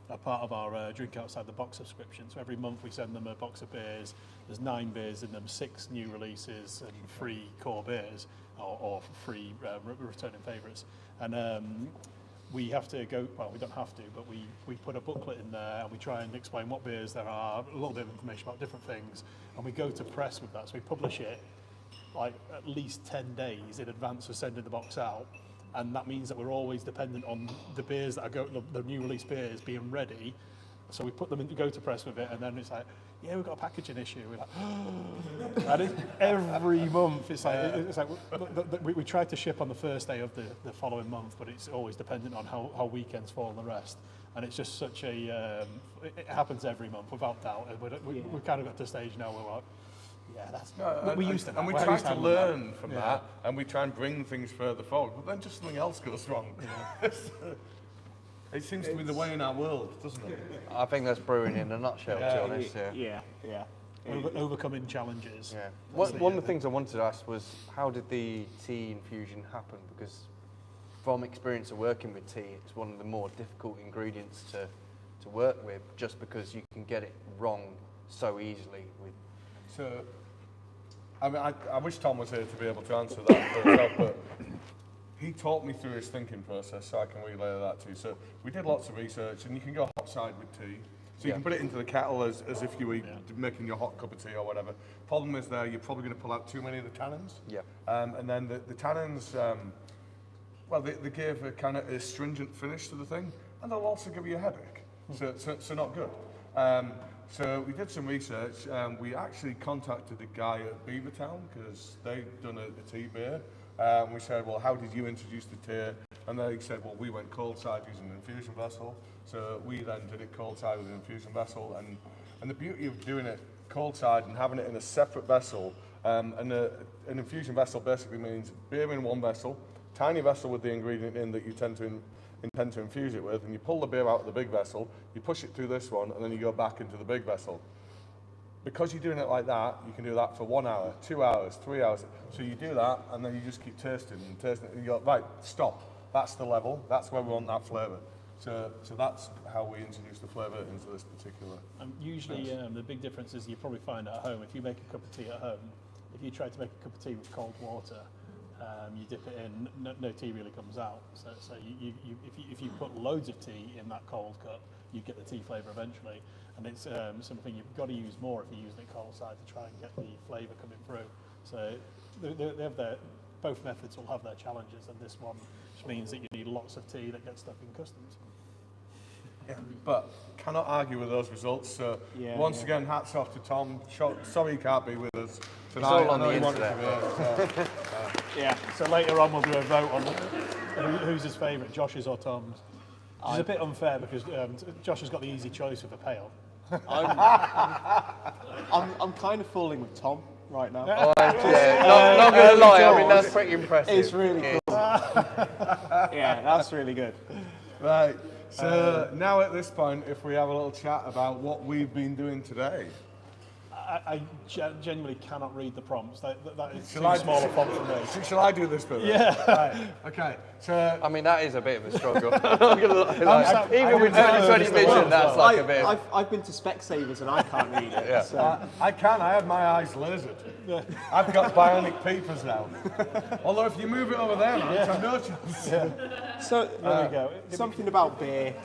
are part of our Drink Outside the Box subscription. So every month we send them a box of beers. There's 9 beers in them, 6 new releases and 3 core beers, or 3 returning favourites. And we have to go, well, we don't have to, but we put a booklet in there and we try and explain what beers there are, a little bit of information about different things, and we go to press with that. So we publish it like at least 10 days in advance of sending the box out. And that means that we're always dependent on the beers that are the new release beers being ready. So we put them into go to press with it, and then it's like, yeah, we've got a packaging issue. We're like, and every month it's like we try to ship on the first day of the following month, but it's always dependent on how weekends fall and the rest. And it's just such a it happens every month without doubt. And we kind of got to the stage now where we're like, yeah, that's we used to. And we try to learn from that, and we try and bring things further forward. But then just something else goes wrong. Yeah. It seems to be the way in our world, doesn't it? I think that's brewing in a nutshell, to be honest. Yeah. Overcoming challenges. Yeah. One of the things I wanted to ask was, how did the tea infusion happen? Because from experience of working with tea, it's one of the more difficult ingredients to work with, just because you can get it wrong so easily. So, I mean, I wish Tom was here to be able to answer that for himself, but he taught me through his thinking process, so I can relay that to you. So we did lots of research, and you can go hot side with tea. So you can put it into the kettle as if you were making your hot cup of tea or whatever. Problem is there, you're probably going to pull out too many of the tannins. Yeah. And then the tannins, well, they give a kind of astringent finish to the thing, and they'll also give you a headache. So not good. So we did some research. We actually contacted a guy at Beavertown because they'd done a tea beer. We said, well, how did you introduce the tea? And they said, well, we went cold side using an infusion vessel. So we then did it cold side with an infusion vessel. And the beauty of doing it cold side and having it in a separate vessel, and an infusion vessel basically means beer in one vessel, tiny vessel with the ingredient in that you intend to infuse it with, and you pull the beer out of the big vessel, you push it through this one, and then you go back into the big vessel. Because you're doing it like that, you can do that for 1 hour, 2 hours, 3 hours. So you do that, and then you just keep tasting, and you go, right, stop. That's the level. That's where we want that flavour. So that's how we introduce the flavour into this particular. Usually, the big difference is you probably find at home, if you make a cup of tea at home, if you try to make a cup of tea with cold water, you dip it in, no tea really comes out. So if you put loads of tea in that cold cup, you get the tea flavour eventually. And it's something you've got to use more if you're using it cold side to try and get the flavour coming through. So they have both methods will have their challenges, and this one just means that you need lots of tea that gets stuck in customs. Yeah, but cannot argue with those results. So once again, hats off to Tom. Sorry he can't be with us tonight. It's all on I know the he wanted internet. to be here, So later on we'll do a vote on who's his favourite, Josh's or Tom's. It's a bit unfair because Josh has got the easy choice with a pail. I'm kind of falling with Tom right now. Not going to lie, I mean, that's pretty impressive. It's really cool. Yeah, that's really good. Right. So now at this point, if we have a little chat about what we've been doing today. I genuinely cannot read the prompts. That is too I small a font for me. Shall I do this bit? Yeah. Right. Okay. So I mean, that is a bit of a struggle. I'm not gonna lie, even with 2020 vision, that's like a bit. I've been to Specsavers and I can't read it. Yeah. So. I can. I have my eyes lasered. I've got bionic peepers now. Although if you move it over there, man, I've no chance. So There we go. something about beer.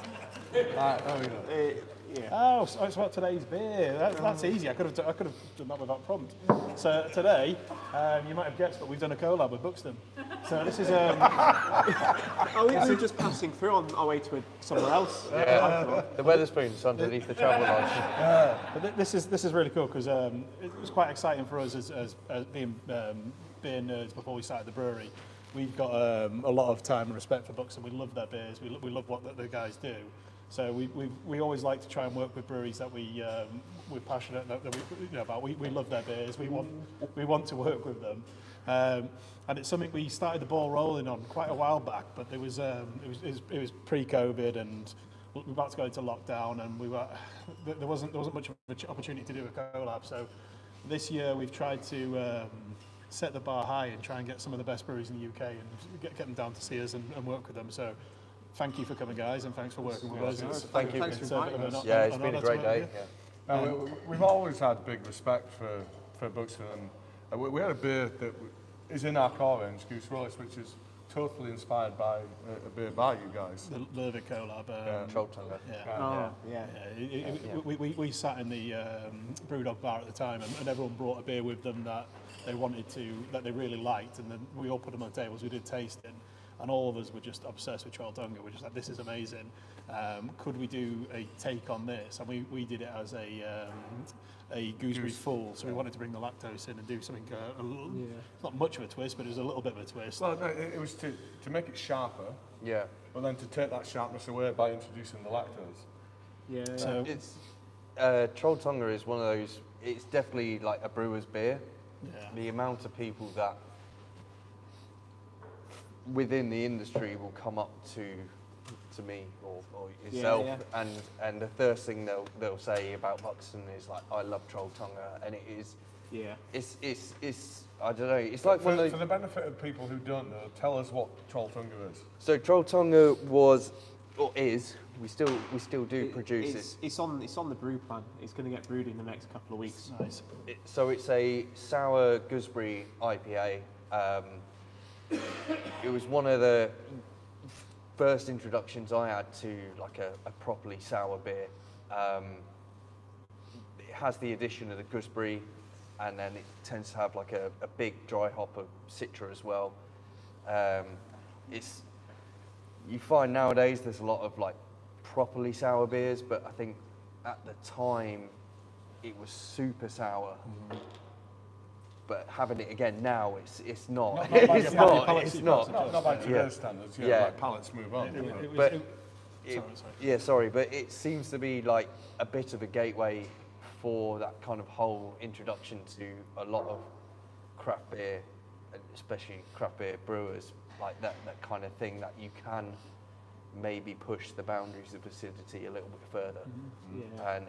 Right, there we go. Oh, so it's about today's beer. That's easy. I could have done that without prompt. So today, you might have guessed, but we've done a collab with Buxton. So this is We were just passing through on our way to somewhere else. The Weatherspoons underneath the travel lodge. But this is really cool because it was quite exciting for us as being beer nerds before we started the brewery. We've got a lot of time and respect for Buxton. We love their beers. We love what the guys do. So we always like to try and work with breweries that we're passionate about. We love their beers. We want to work with them, and it's something we started the ball rolling on quite a while back. But it was pre-COVID, and we were about to go into lockdown, and there wasn't much of an opportunity to do a collab. So this year we've tried to set the bar high and try and get some of the best breweries in the UK and get them down to see us and work with them. So thank you for coming, guys, and thanks for working with us. Thank you. Thanks for inviting us. Yeah, it's been a great day. We've always had big respect for Buxton, and we had a beer that is in our car range, Gooseberry, which is totally inspired by a beer by you guys. The Lurvik collab. Troll Tonga. We sat in the Brewdog bar at the time, and everyone brought a beer with them that they really liked, and then we all put them on the tables. We did tasting, and all of us were just obsessed with Troll Tonga. We're just like, this is amazing. Could we do a take on this? And we did it as a gooseberry full, so we wanted to bring the lactose in and do something not much of a twist, but it was a little bit of a twist. Well, no, it was to make it sharper, Yeah. but then to take that sharpness away by introducing the lactose. Yeah. So It's Troll Tonga is one of those. It's definitely like a brewer's beer. yeah. The amount of people that within the industry will come up to me or yourself, Yeah. and the first thing they'll say about Buxton is like, I love Troll Tonga, and it is. Yeah. It's I don't know. It's like one of those. For the benefit of people who don't know, tell us what Troll Tonga is. So Troll Tonga was or is. We still do produce it. It's on the brew plan. It's going to get brewed in the next couple of weeks. Nice. So it's a sour gooseberry IPA. It was one of the first introductions I had to like a properly sour beer. It has the addition of the gooseberry, and then it tends to have like a big dry hop of citra as well. You find nowadays there's a lot of like properly sour beers, but I think at the time it was super sour. But having it again now, it's not. It's not. Not by today's standards, like pallets move on. But it seems to be like a bit of a gateway for that kind of whole introduction to a lot of craft beer, and especially craft beer brewers, like that kind of thing that you can maybe push the boundaries of acidity a little bit further. Yeah. And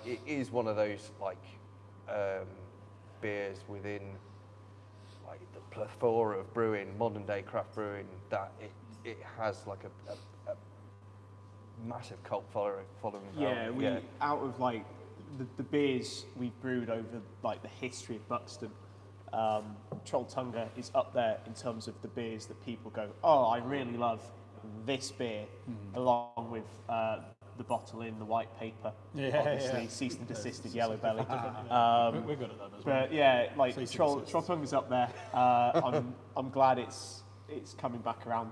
it is one of those like beers within like the plethora of brewing, modern day craft brewing, that it has like a massive cult following. Yeah, out of like the beers we've brewed over like the history of Buxton, Troll Tonga is up there in terms of the beers that people go, oh, I really love this beer, along with the bottle in the white paper, obviously cease and desisted yellow belly. We're good at that as well. But yeah, like Troll Tonga's up there. I'm glad it's coming back around.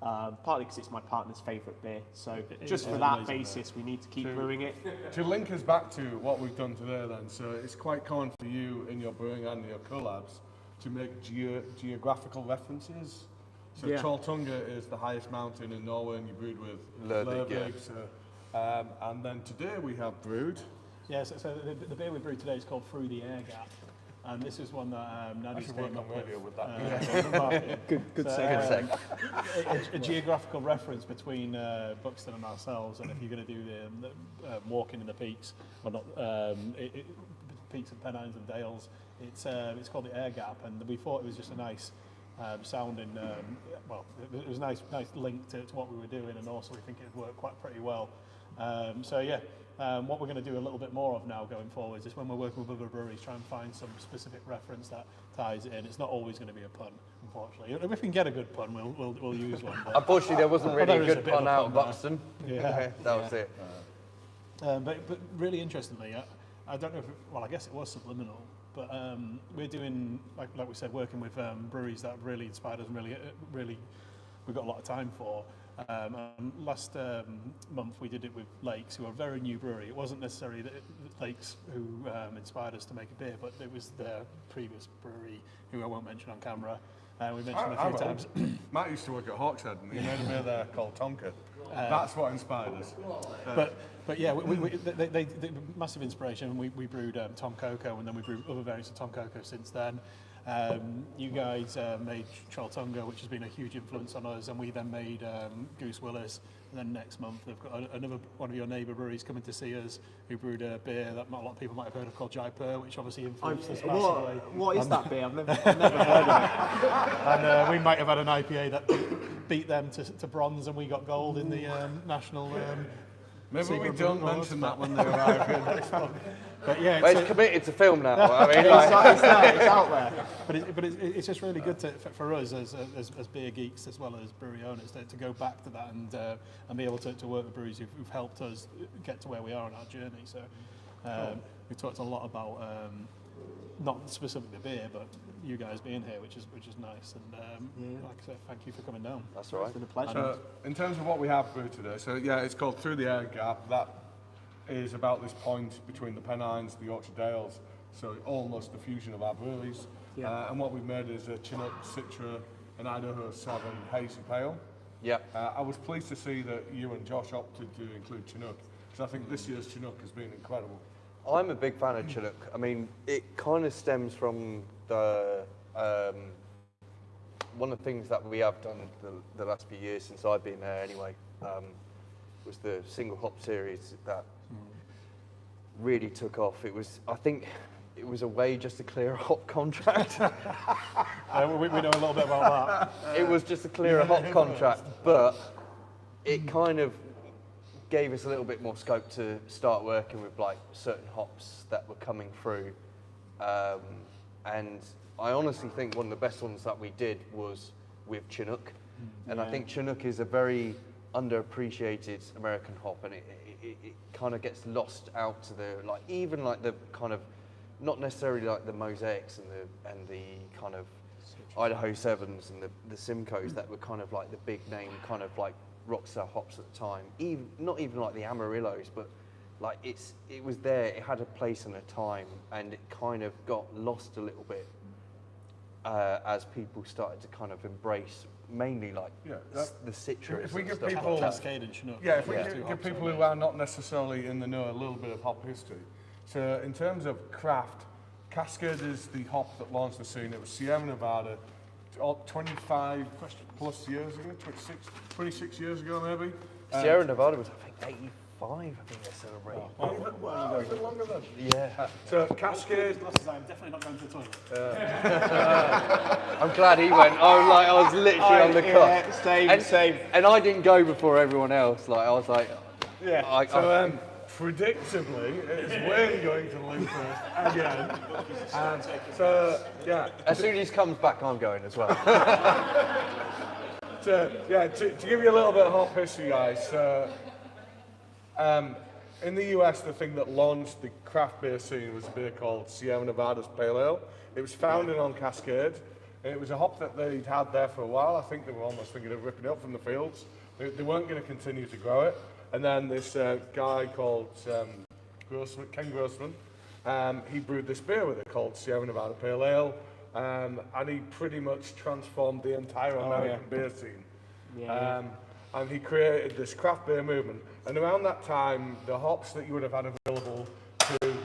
Partly because it's my partner's favourite beer, so just for that basis, we need to keep brewing it. To link us back to what we've done today then, so it's quite common for you in your brewing and your collabs to make geographical references. So Troll Tonga is the highest mountain in Norway, and you brewed with Lurvik. And then today we have brewed. Yeah, so the beer we brewed today is called Through the Air Gap. And this is one that Nadi's came up with. That. Good segue. A geographical reference between Buxton and ourselves, and if you're going to do the walking in the peaks, or not, peaks and Pennines and Dales, it's called the Air Gap, and we thought it was just a nice sounding, it was a nice link to what we were doing, and also we think it worked quite pretty well. What we're going to do a little bit more of now going forward is when we're working with other breweries, try and find some specific reference that ties it in. It's not always going to be a pun, unfortunately. If we can get a good pun, we'll use one. But unfortunately, there wasn't really there a is good a bit of pun a out pun of there. Buxton. Yeah. That was it. But really interestingly, I don't know I guess it was subliminal, but we're doing, like we said, working with breweries that really inspired us and really we've got a lot of time for. Last month we did it with Lakes, who are a very new brewery. It wasn't necessarily Lakes who inspired us to make a beer, but it was their previous brewery, who I won't mention on camera. We mentioned a few times. Matt used to work at Hawkshead, and he made a beer there called Tonka. That's what inspired us. But yeah, they massive inspiration. We brewed Tonkoko, and then we brewed other variants of Tonkoko since then. You guys made Tonga, which has been a huge influence on us, and we then made Goose Willis. And then next month, they've got another one of your neighbour breweries coming to see us, who brewed a beer that not a lot of people might have heard of called Jaipur, which obviously influenced us massively. What is that beer? I've never heard of it. And we might have had an IPA that beat them to bronze, and we got gold in the national. Maybe we don't mention that when they arrive here next month. But yeah, Well, it's committed to film now. I mean, It's out there. but it's just really good for us as beer geeks as well as brewery owners to go back to that and be able to work with breweries who've helped us get to where we are on our journey. So we talked a lot about not specifically the beer, but you guys being here, which is nice. And like I said, thank you for coming down. that's all right. It's been a pleasure. So, in terms of what we have brewed today, so yeah, it's called Through the Air Gap. That is about this point between the Pennines, the Yorkshire Dales, so almost the fusion of our breweries. And what we've made is a Chinook, Citra, and Idaho 7 hazy pale. Yeah. I was pleased to see that you and Josh opted to include Chinook, because I think this year's Chinook has been incredible. I'm a big fan of Chinook. I mean, it kind of stems from the one of the things that we have done the last few years since I've been there anyway, was the single hop series that really took off. I think it was a way just to clear a hop contract. We know a little bit about that. It was just to clear a hop contract, but it kind of gave us a little bit more scope to start working with like certain hops that were coming through. And I honestly think one of the best ones that we did was with Chinook. And I think Chinook is a very underappreciated American hop, and it kind of gets lost out to the, like, even like the kind of, not necessarily like the Mosaics and the kind of Idaho 7s and the Simcoes that were kind of like the big name kind of like rockstar hops at the time. Not even like the Amarillos, but like it was there, it had a place and a time, and it kind of got lost a little bit as people started to kind of embrace mainly like the citrus. If we and give stuff people, like that. Cascade and Chinook. yeah, if we give people who are not necessarily in the know a little bit of hop history. So in terms of craft, Cascade is the hop that launched the scene. It was Sierra Nevada 25 plus years ago, 26 years ago maybe. Sierra Nevada was, I think, 85, I think they celebrated. Even longer than. Yeah. So Cascade, I'm definitely not going to the toilet. I'm glad he went. I was literally on the cuff. Same. And I didn't go before everyone else. Like, I was like, yeah. Predictably, it's Wayne going to lose first again. So, yeah. as soon as he comes back, I'm going as well. So, yeah, to give you a little bit of hop history, guys. In the US, the thing that launched the craft beer scene was a beer called Sierra Nevada's Pale Ale. It was founded on Cascade, and it was a hop that they'd had there for a while. I think they were almost thinking of ripping it up from the fields. They weren't going to continue to grow it. And then this guy called Ken Grossman, he brewed this beer with it called Sierra Nevada Pale Ale, and he pretty much transformed the entire American beer scene. And he created this craft beer movement. And around that time, the hops that you would have had available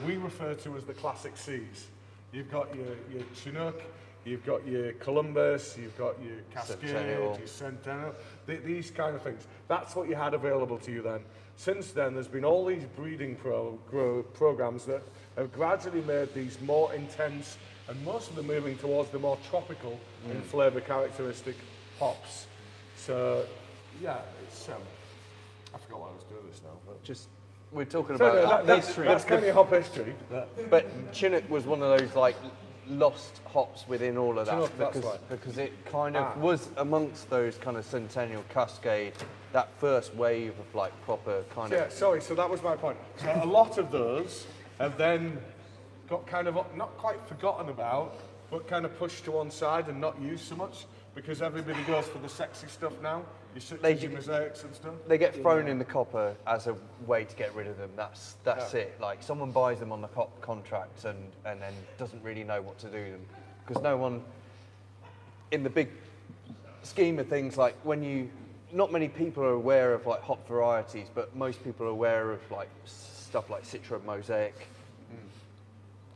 we refer to as the classic C's. You've got your Chinook, you've got your Columbus, you've got your Cascade, Centennial. your Centennial, these kind of things. That's what you had available to you then. Since then, there's been all these breeding programs that have gradually made these more intense, and most of them moving towards the more tropical and flavour characteristic hops. So, yeah, it's I forgot why I was doing this now. But We're talking so, about that's kind of hop history. But Chinook was one of those like lost hops within all of that, Chinook, that's right. because it kind of was amongst those kind of Centennial, Cascade, that first wave of like proper kind Yeah, of. sorry, so that was my point. So a lot of those have then got kind of not quite forgotten about, but kind of pushed to one side and not used so much, because everybody goes for the sexy stuff now. You see your mosaics and stuff. They get thrown in the copper as a way to get rid of them. That's it. Like someone buys them on the hop contract and then doesn't really know what to do with them, because no one, in the big scheme of things, like when you not many people are aware of like hop varieties, but most people are aware of like stuff like Citra Mosaic,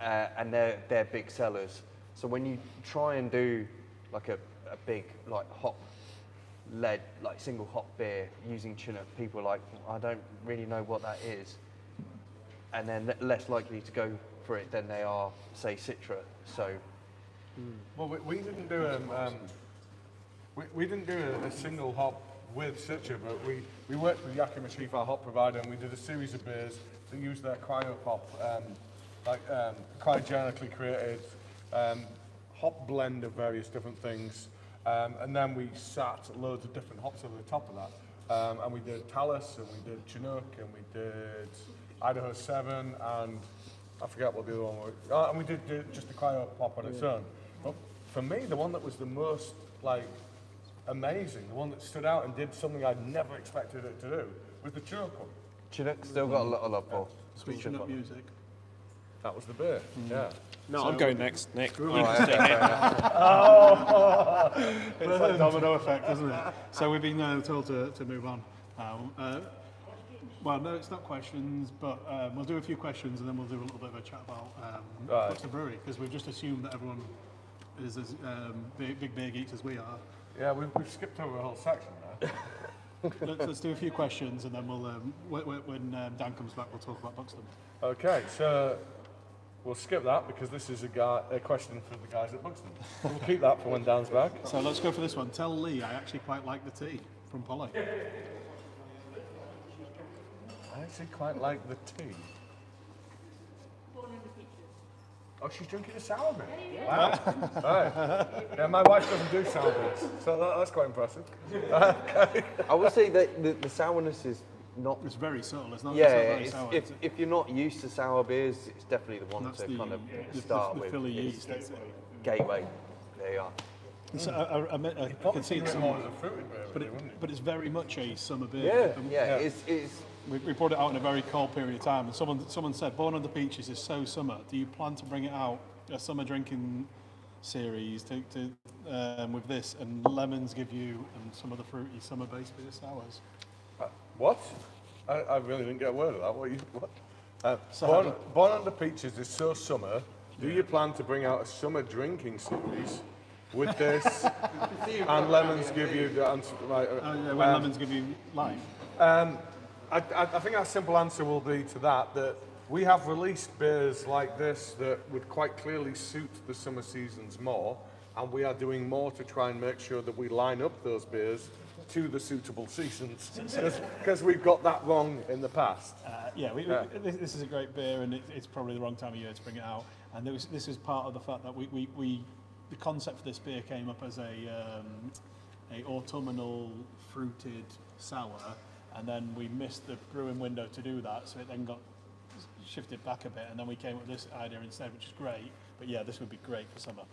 and they're big sellers. So when you try and do like a big like hop-led like single hop beer using Chinook, people are like, I don't really know what that is, and then less likely to go for it than they are say Citra. So. Well, we didn't do we didn't do a single hop with Citra, but we worked with Yakima Chief, our hop provider, and we did a series of beers that used their cryopop, cryogenically created hop blend of various different things, and then we sat loads of different hops over the top of that, and we did Talus, and we did Chinook, and we did Idaho 7, and I forget what the other one was, and we did just the cryopop on its own. But for me, the one that was the most like amazing, the one that stood out and did something I'd never expected it to do, was the Chinook one. Chinook still got a lot of love for. Sweet Chinook music. That was the beer, yeah. No, I'm going next, Nick. It's like domino effect, isn't it? So we've been told to move on. Well, no, it's not questions, but we'll do a few questions and then we'll do a little bit of a chat about Buxton Brewery, because we've just assumed that everyone is as big beer geeks as we are. Yeah, we've skipped over a whole section there. Let's do a few questions and then we'll, when Dan comes back, we'll talk about Buxton. Okay, so we'll skip that because this is a question for the guys at Buxton. We'll keep that for when Dan's back. So let's go for this one. Tell Lee I actually quite like the tea from Polly. I actually quite like the tea. Oh, she's drinking a sour beer. Wow. Right. Yeah, my wife doesn't do sour beers, so that's quite impressive. Okay. I would say that the sourness is not. It's very subtle. It's not. Yeah, it's not very sour, if is it? you're not used to sour beers, it's definitely the one That's to the, kind of the start the with. Philly It's yeast. That's it. gateway. There you are. So I can see it's more as a fruited beer, but really, wouldn't it? but it's very much a summer beer. Yeah, And it's we brought it out in a very cold period of time, and someone said, "Born on the Peaches is so summer. Do you plan to bring it out a summer drinking series with this and lemons give you and some of the fruity summer-based beer sours?" What? I really didn't get a word of that. What? So Born on the Peaches is so summer. Do you plan to bring out a summer drinking series with this and lemons give you the answer? when lemons give you life. I think our simple answer will be to that we have released beers like this that would quite clearly suit the summer seasons more, and we are doing more to try and make sure that we line up those beers to the suitable seasons, because we've got that wrong in the past. This is a great beer, and it's probably the wrong time of year to bring it out. And this is part of the fact that the concept for this beer came up as a autumnal fruited sour, and then we missed the brewing window to do that, so it then got shifted back a bit, and then we came up with this idea instead, which is great. But yeah, this would be great for summer.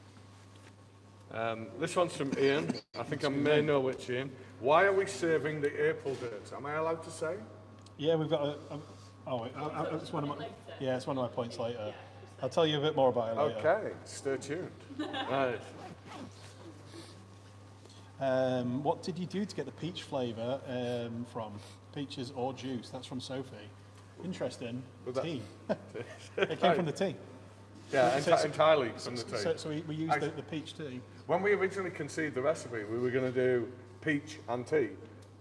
This one's from Ian. I think I may know which Ian. Why are we saving the April dates? Am I allowed to say? Yeah, we've got it's one of my it's one of my points later. I'll tell you a bit more about it later. Okay, stay tuned. Right. What did you do to get the peach flavour from? Peaches or juice? That's from Sophie. Interesting. Tea. It came from the tea. Yeah, entirely from the tea. So we used the peach tea. When we originally conceived the recipe, we were going to do peach and tea.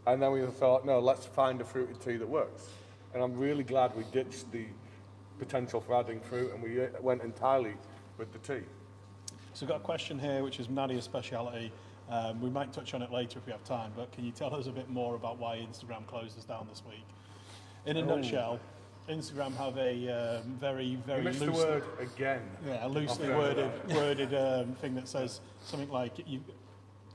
And then we thought, no, let's find a fruited tea that works. And I'm really glad we ditched the potential for adding fruit and we went entirely with the tea. So we've got a question here, which is Nadia's speciality. We might touch on it later if we have time, but can you tell us a bit more about why Instagram closed us down this week? In a nutshell, Instagram have a very, very You missed the loosely, word again. yeah, a loosely Okay. worded thing that says something like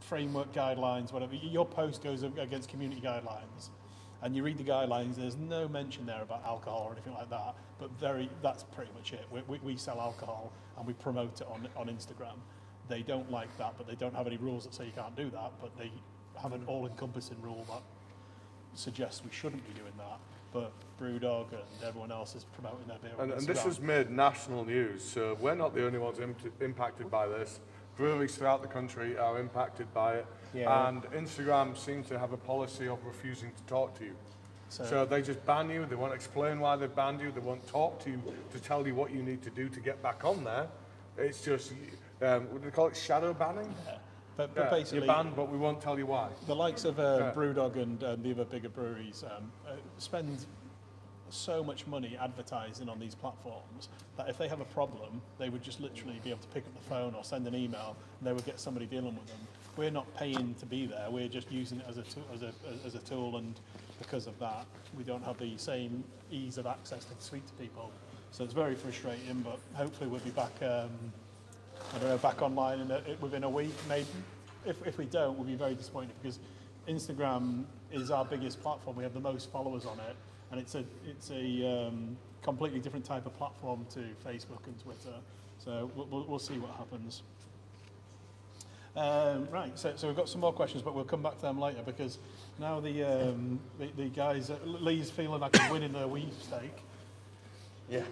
framework guidelines, whatever. Your post goes against community guidelines, and you read the guidelines. There's no mention there about alcohol or anything like that. But that's pretty much it. We sell alcohol and we promote it on Instagram. They don't like that, but they don't have any rules that say you can't do that. But they have an all-encompassing rule that suggests we shouldn't be doing that. But Brewdog and everyone else is promoting their beer on And Instagram. this has made national news, so we're not the only ones impacted by this. breweries throughout the country are impacted by it. Yeah. And Instagram seems to have a policy of refusing to talk to you. So they just ban you. They won't explain why they banned you. They won't talk to you to tell you what you need to do to get back on there. It's just, what do they call it, shadow banning? Yeah. But Yeah, basically, you're banned, but we won't tell you why. the likes of Brewdog and the other bigger breweries spend so much money advertising on these platforms that if they have a problem, they would just literally be able to pick up the phone or send an email, and they would get somebody dealing with them. We're not paying to be there. We're just using it as a tool, and because of that, we don't have the same ease of access to speak to people. So it's very frustrating, but hopefully we'll be back. I don't know, back online within a week, maybe. If we don't, we'll be very disappointed because Instagram is our biggest platform. We have the most followers on it, and it's a completely different type of platform to Facebook and Twitter. So we'll see what happens. Right, so we've got some more questions, but we'll come back to them later because now the guys, Lee's feeling like he's winning the sweepstake. Yeah.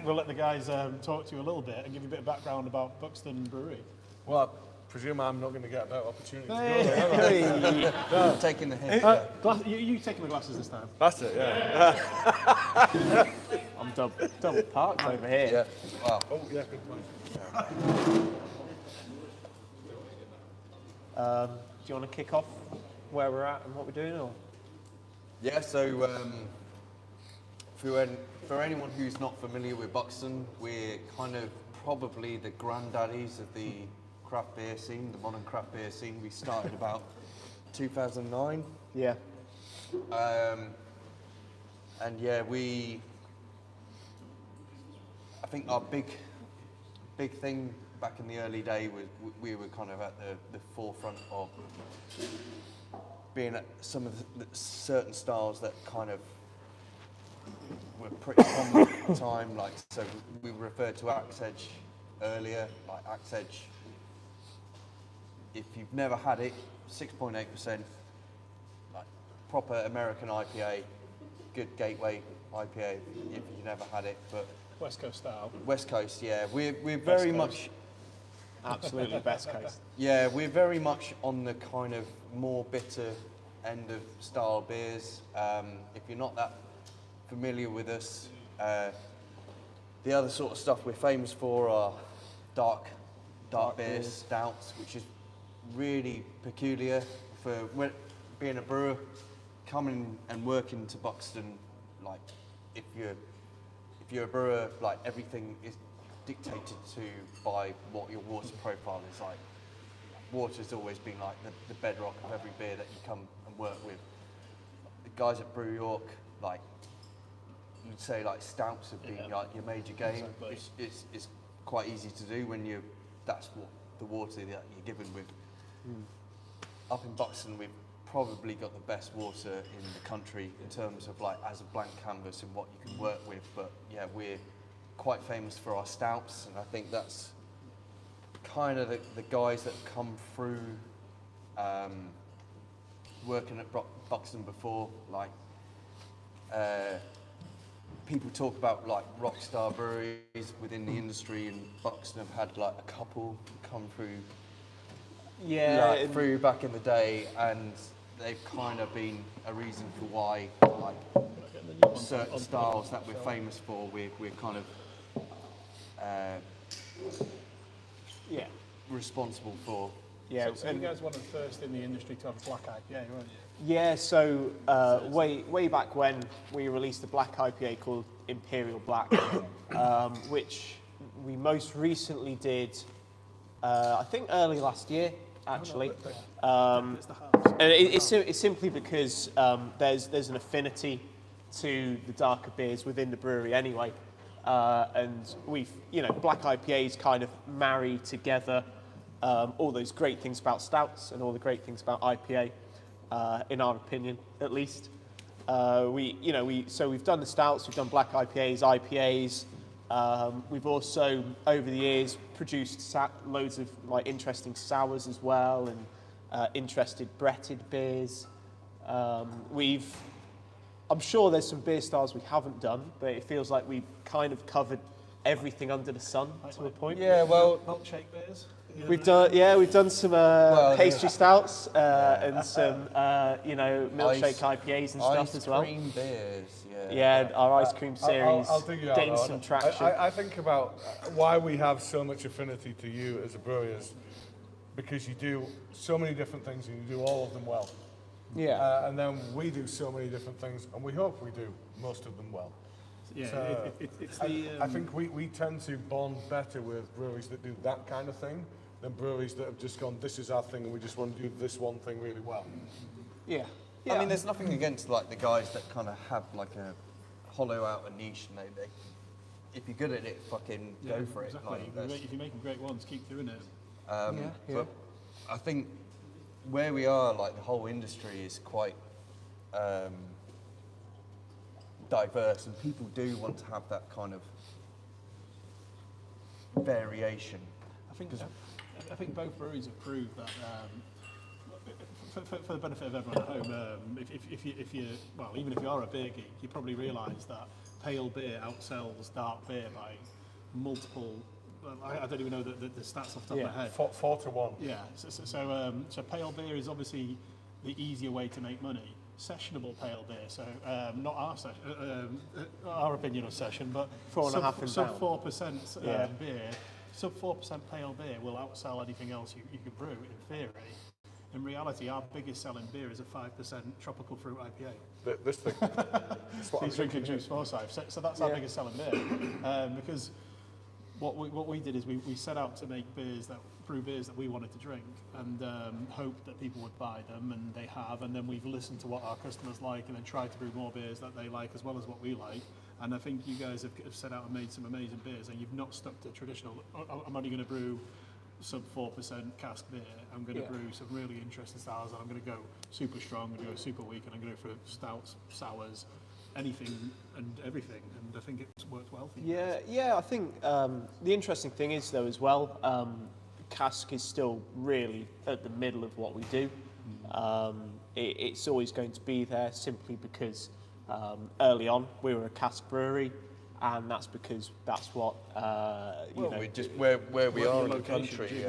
We'll let the guys talk to you a little bit and give you a bit of background about Buxton Brewery. Well, I presume I'm not going to get that opportunity to go there. I'm taking the hint. You taking the glasses this time? That's it, yeah. I'm double parked over here. Yeah. Wow. Oh, yeah, good point. Do you want to kick off where we're at and what we're doing? Or? Yeah, so for anyone who's not familiar with Buxton, we're kind of probably the granddaddies of the craft beer scene, the modern craft beer scene. We started about 2009. Yeah. And yeah, I think our big thing back in the early day was we were kind of at the forefront of being at some of the certain styles that kind of were pretty common at the time. Like, so we referred to Axe Edge earlier, like Axe Edge. If you've never had it, 6.8%, like proper American IPA, good gateway IPA if you've never had it. But West Coast style. West Coast, yeah, we're very Coast. much. Absolutely best case. Yeah, we're very much on the kind of more bitter end of style beers. If you're not that familiar with us, the other sort of stuff we're famous for are dark beers, stouts, which is really peculiar for being a brewer. Coming and working to Buxton, like if you're a brewer, like everything is dictated to by what your water profile is like. Water's always been like the bedrock of every beer that you come and work with. The guys at Brew York, like you'd say, like stouts have been like your major game. Exactly. It's quite easy to do when that's what the water that you're given with. Up in Buxton, we've probably got the best water in the country in terms of like as a blank canvas and what you can work with. But yeah, we're quite famous for our stouts, and I think that's kind of the guys that come through working at Buxton before, like people talk about like rock star breweries within the industry, and Buxton have had like a couple come through through back in the day, and they've kind of been a reason for why like certain styles that we're famous for, we're kind of responsible for. Yeah, So you guys were one of the first in the industry to have a black IPA, weren't you? Yeah, so way back when we released a black IPA called Imperial Black, which we most recently did, I think early last year, actually. And it's simply because there's an affinity to the darker beers within the brewery anyway. And black IPAs kind of marry together all those great things about stouts and all the great things about IPA, in our opinion, at least. So we've done the stouts, we've done black IPAs, we've also, over the years, produced loads of like interesting sours as well, and interesting Bretted beers. I'm sure there's some beer styles we haven't done, but it feels like we've kind of covered everything under the sun to a point. Yeah, well, Milkshake beers. We've done some pastry stouts and some milkshake IPAs and stuff as well. Ice cream beers, Yeah, our ice cream series I'll dig you out, getting though. some traction. I think about why we have so much affinity to you as a brewery is because you do so many different things and you do all of them well. Yeah. And then we do so many different things, and we hope we do most of them well. Yeah, So it's the. I think we tend to bond better with breweries that do that kind of thing than breweries that have just gone, this is our thing, and we just want to do this one thing really well. Yeah. I mean, there's nothing against like the guys that kind of have like a hollow out a niche. Maybe if you're good at it, fucking go for it. Exactly. Like, If you're making great ones, keep doing it. But I think where we are, like the whole industry is quite diverse, and people do want to have that kind of variation. I think both breweries have proved that. For the benefit of everyone at home, if you even if you are a beer geek, you probably realise that pale beer outsells dark beer by multiple. I don't even know the stats off the top of my head. 4 to 1. Yeah. So pale beer is obviously the easier way to make money. Sessionable pale beer, so not our opinion of session, but 4.5 and sub down. 4% beer, sub 4% pale beer will outsell anything else you can brew in theory. In reality, our biggest selling beer is a 5% tropical fruit IPA. This thing. That's what I'm He's drinking drinking. juice Forsyth. So that's our biggest selling beer. Because what we did is we set out to make brew beers that we wanted to drink, and hoped that people would buy them, and they have. And then we've listened to what our customers like, and then tried to brew more beers that they like as well as what we like. And I think you guys have set out and made some amazing beers, and you've not stuck to traditional. I'm only going to brew sub 4% cask beer. I'm going to brew some really interesting styles, and I'm going to go super strong, I'm going to go super weak, and I'm going to go for stouts, sours, anything and everything. And I think it's worked well for you. Yeah. I think the interesting thing is though as well, cask is still really at the middle of what we do. It's always going to be there simply because early on we were a cask brewery. And that's because that's what we're just where we are in the country.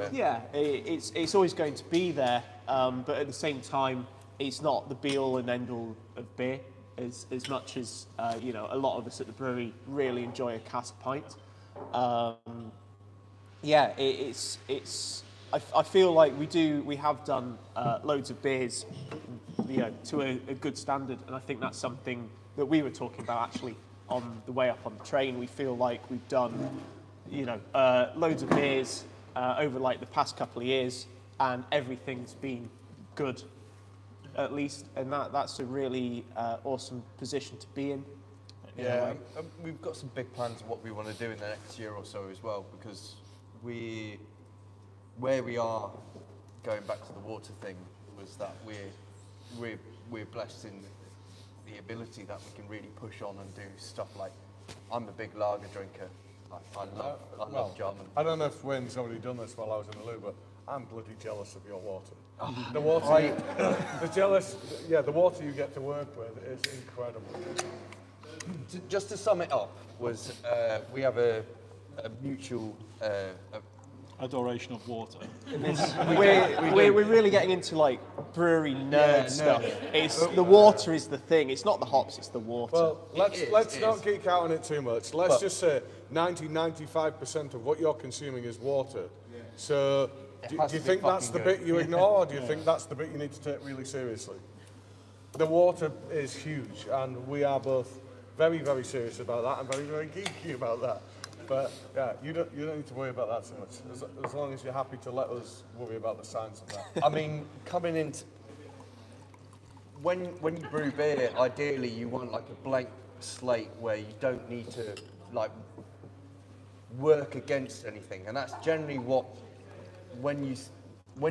It's always going to be there, but at the same time, it's not the be all and end all of beer. As much as a lot of us at the brewery really enjoy a cask pint. I feel like we have done loads of beers, to a good standard, and I think that's something that we were talking about actually. On the way up on the train, we feel like we've done, loads of beers over like the past couple of years, and everything's been good, at least, and that's a really awesome position to be in. Yeah, we've got some big plans of what we want to do in the next year or so as well, because where we are, going back to the water thing, was that we're blessed in the ability that we can really push on and do stuff like, I'm a big lager drinker. I love German. I don't know if Wayne's already done this while I was in the loo, but I'm bloody jealous of your water. The water, the water you get to work with is incredible. Just to sum it up, we have a mutual Adoration of water. We're really getting into like brewery nerd stuff. It's the water is the thing. It's not the hops. It's the water. Well, let's not geek out on it too much. Let's just say 95% of what you're consuming is water. So do you think that's the bit you ignore, or do you think that's the bit you need to take really seriously? The water is huge, and we are both very, very serious about that and very, very geeky about that. But yeah, you don't need to worry about that so much, as long as you're happy to let us worry about the science of that. I mean, coming into when you brew beer, ideally you want like a blank slate where you don't need to like work against anything, and that's generally what when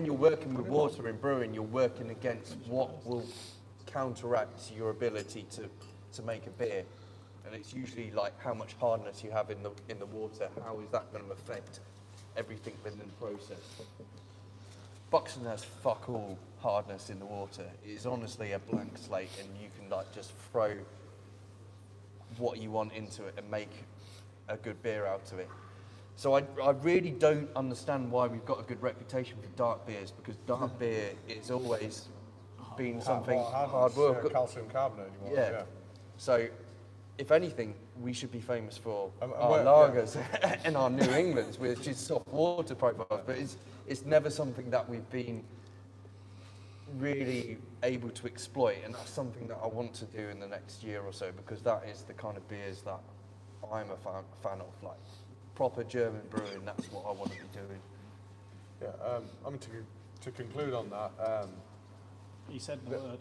you're working with water in brewing, you're working against what will counteract your ability to make a beer. And it's usually like how much hardness you have in the water. How is that going to affect everything within the process? Buxton has fuck all hardness in the water. It is honestly a blank slate, and you can like just throw what you want into it and make a good beer out of it. So I really don't understand why we've got a good reputation for dark beers, because dark beer is always been something hard work. Calcium carbonate. Yeah. So, if anything, we should be famous for And our where- lagers and our New Englands, which is soft water profiles. But it's never something that we've been really able to exploit, and that's something that I want to do in the next year or so, because that is the kind of beers that I'm a fan of, like proper German brewing. That's what I want to be doing. Yeah, I mean, to conclude on that, He said the word.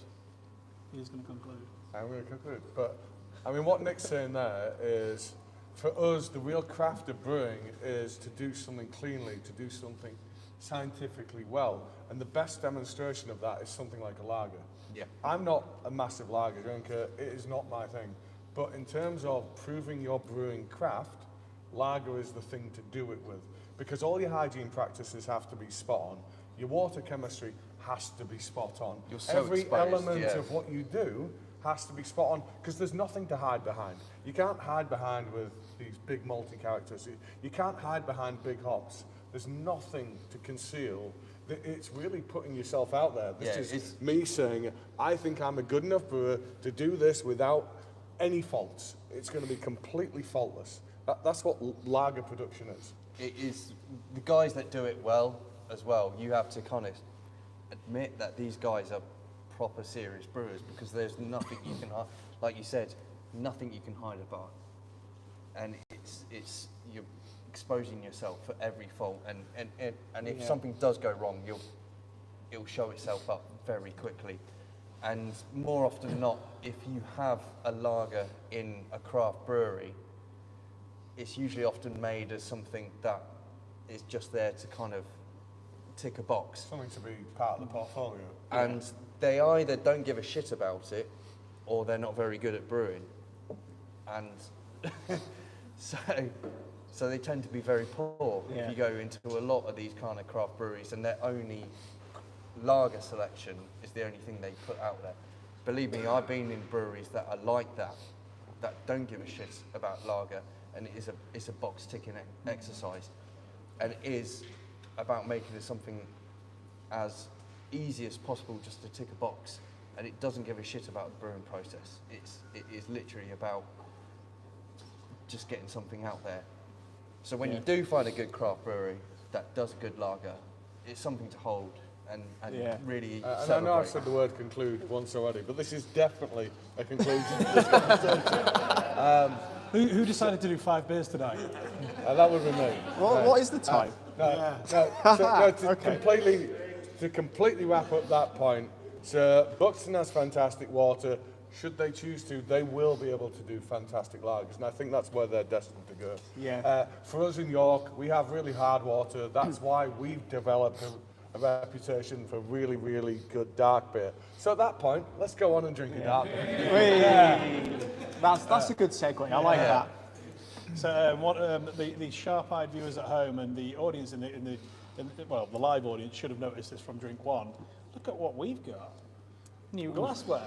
He's going to conclude. I'm going to conclude. But, I mean, what Nick's saying there is, for us, the real craft of brewing is to do something cleanly, to do something scientifically well. And the best demonstration of that is something like a lager. Yeah. I'm not a massive lager drinker. It is not my thing. But in terms of proving your brewing craft, lager is the thing to do it with. Because all your hygiene practices have to be spot on. Your water chemistry has to be spot on. You're so Every exposed, element yeah. of what you do has to be spot on, because there's nothing to hide behind. You can't hide behind with these big multi-characters. You can't hide behind big hops. There's nothing to conceal. It's really putting yourself out there. This is me saying, I think I'm a good enough brewer to do this without any faults. It's going to be completely faultless. That's what lager production is. It is the guys that do it well as well. You have to kind of admit that these guys are proper serious brewers, because there's nothing you can, like you said, nothing you can hide about. And it's you're exposing yourself for every fault, and if something does go wrong, it'll show itself up very quickly. And more often than not, if you have a lager in a craft brewery, it's usually often made as something that is just there to kind of tick a box. Something to be part of the portfolio. And they either don't give a shit about it, or they're not very good at brewing. And so they tend to be very poor. Yeah. If you go into a lot of these kind of craft breweries, and their only lager selection is the only thing they put out there. Believe me, I've been in breweries that are like that don't give a shit about lager, and it's a box ticking exercise, and it is about making it something as easy as possible, just to tick a box, and it doesn't give a shit about the brewing process. It is literally about just getting something out there. So when you do find a good craft brewery that does a good lager, it's something to hold and really And I celebrate. know I've said the word conclude once already, but this is definitely a conclusion. Who decided to do 5 beers today? That would be me. What is the time? To completely wrap up that point, so Buxton has fantastic water. Should they choose to, they will be able to do fantastic lagers, and I think that's where they're destined to go. Yeah. For us in York, we have really hard water. That's why we've developed a reputation for really, really good dark beer. So at that point, let's go on and drink a dark beer. That's a good segue. I like that. So the sharp-eyed viewers at home and the audience the live audience should have noticed this from drink 1. Look at what we've got. New glassware.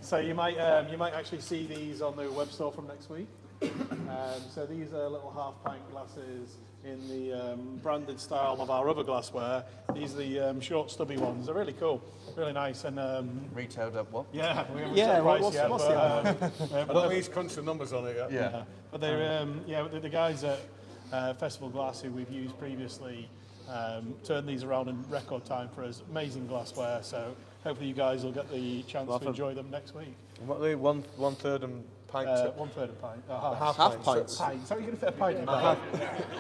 So you might actually see these on the web store from next week. So these are little half-pint glasses in the branded style of our other glassware. These are the short, stubby ones. They're really cool, really nice, and Retailed at what? yeah, we haven't Yeah, set price what's yet, the I don't think he's crunched the numbers on it yet. Yeah. but they're the guys at Festival Glass who we've used previously turned these around in record time for us. Amazing glassware. So hopefully you guys will get the chance to enjoy them next week. What are they, one third and pint? 1/3 a pint. half pints. Pint. So you're going to fit a pint in there?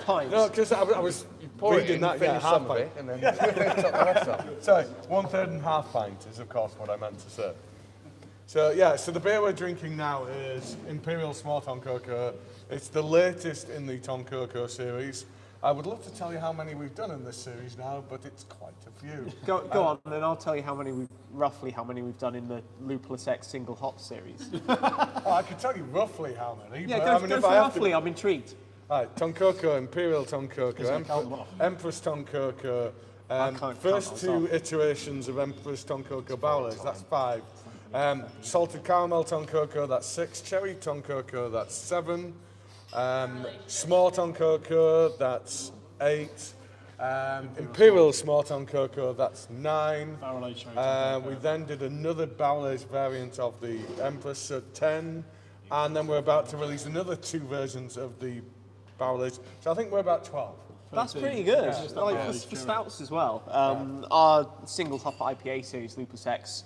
Pints. No, because I was Pour it reading in, that, finish half some of pint. it, and then top the rest up. Sorry, 1/3 and half pint is of course what I meant to say. So yeah, so the beer we're drinking now is Imperial Small Tonkoku. It's the latest in the Tonkoko series. I would love to tell you how many we've done in this series now, but it's quite a few. Go on, and I'll tell you roughly how many we've done in the Lupulus X single hop series. Oh, I could tell you roughly how many. Yeah, but go for roughly. I'm intrigued. Right, Tonkoko, Imperial Tonkoku, count them off. Empress Tonkoku, can't count first 2 myself. iterations of Empress Tonkoku Bowlers, that's 5. Salted Caramel Tonkoku, that's 6. Cherry Tonkoko, that's 7. Small Tonkoko, that's 8. Imperial Small Tonkoku, that's 9. Barrel-aged cherry We Tonkoku. then did another barrel-aged variant of the Empress, so 10. And then we're about to release another 2 versions of the barrel-aged. So I think we're about 12. That's pretty good. Yeah. Like Yeah. for stouts as well. Our single hop IPA series, Lupus X.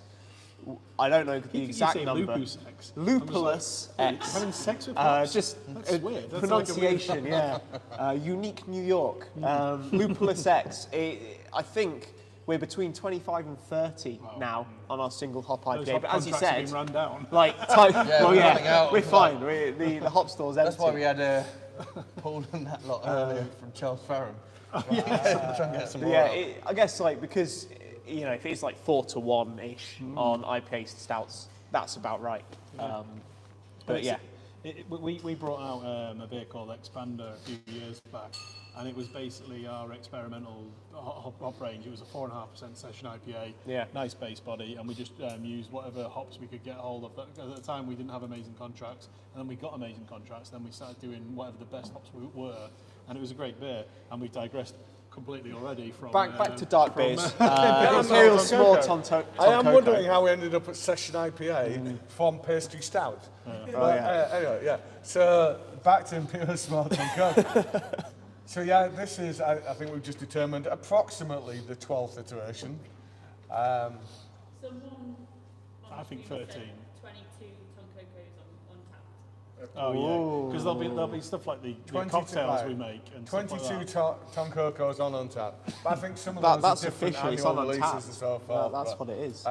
I don't know the exact number. Lupus X. Lupulus X. Having sex with hops? Just That's weird. That's pronunciation, yeah. Unique New York. Lupulus X. I think we're between 25 and 30 now on our single hop Those IPA. hop But as you contracts have said, been run down. like, Yeah, well, we're running out. we're fine. The hop store's empty. That's why we had Paul and that lot earlier from Charles Farron. Try and get some more Yeah, out. I guess like because you know if it's like 4 to 1-ish on IPAs to stouts, that's about right. But yeah, We brought out a beer called Expander a few years back, and it was basically our experimental hop range. It was a 4.5% session IPA, Yeah. nice base body, and we just used whatever hops we could get hold of. At the time, we didn't have amazing contracts, and then we got amazing contracts. Then we started doing whatever the best hops were, and it was a great beer. And we digressed completely already from back to dark beers. Imperial Imperial Small Tonkoku. Tonko. I am wondering how we ended up at Session IPA from Pastry Stout. Anyway, yeah. So back to Imperial Small Tonkoku. So yeah, this is, I think we've just determined, approximately the 12th iteration. So one I think 13. 22 Tonkokos on tap. Oh yeah, because there'll be stuff like the 22 cocktails right. we make and stuff 22 like that. Tonkokos on Untap. But I think some of those That's are different official. It's annual on releases Untapped. and so forth. That's what it is.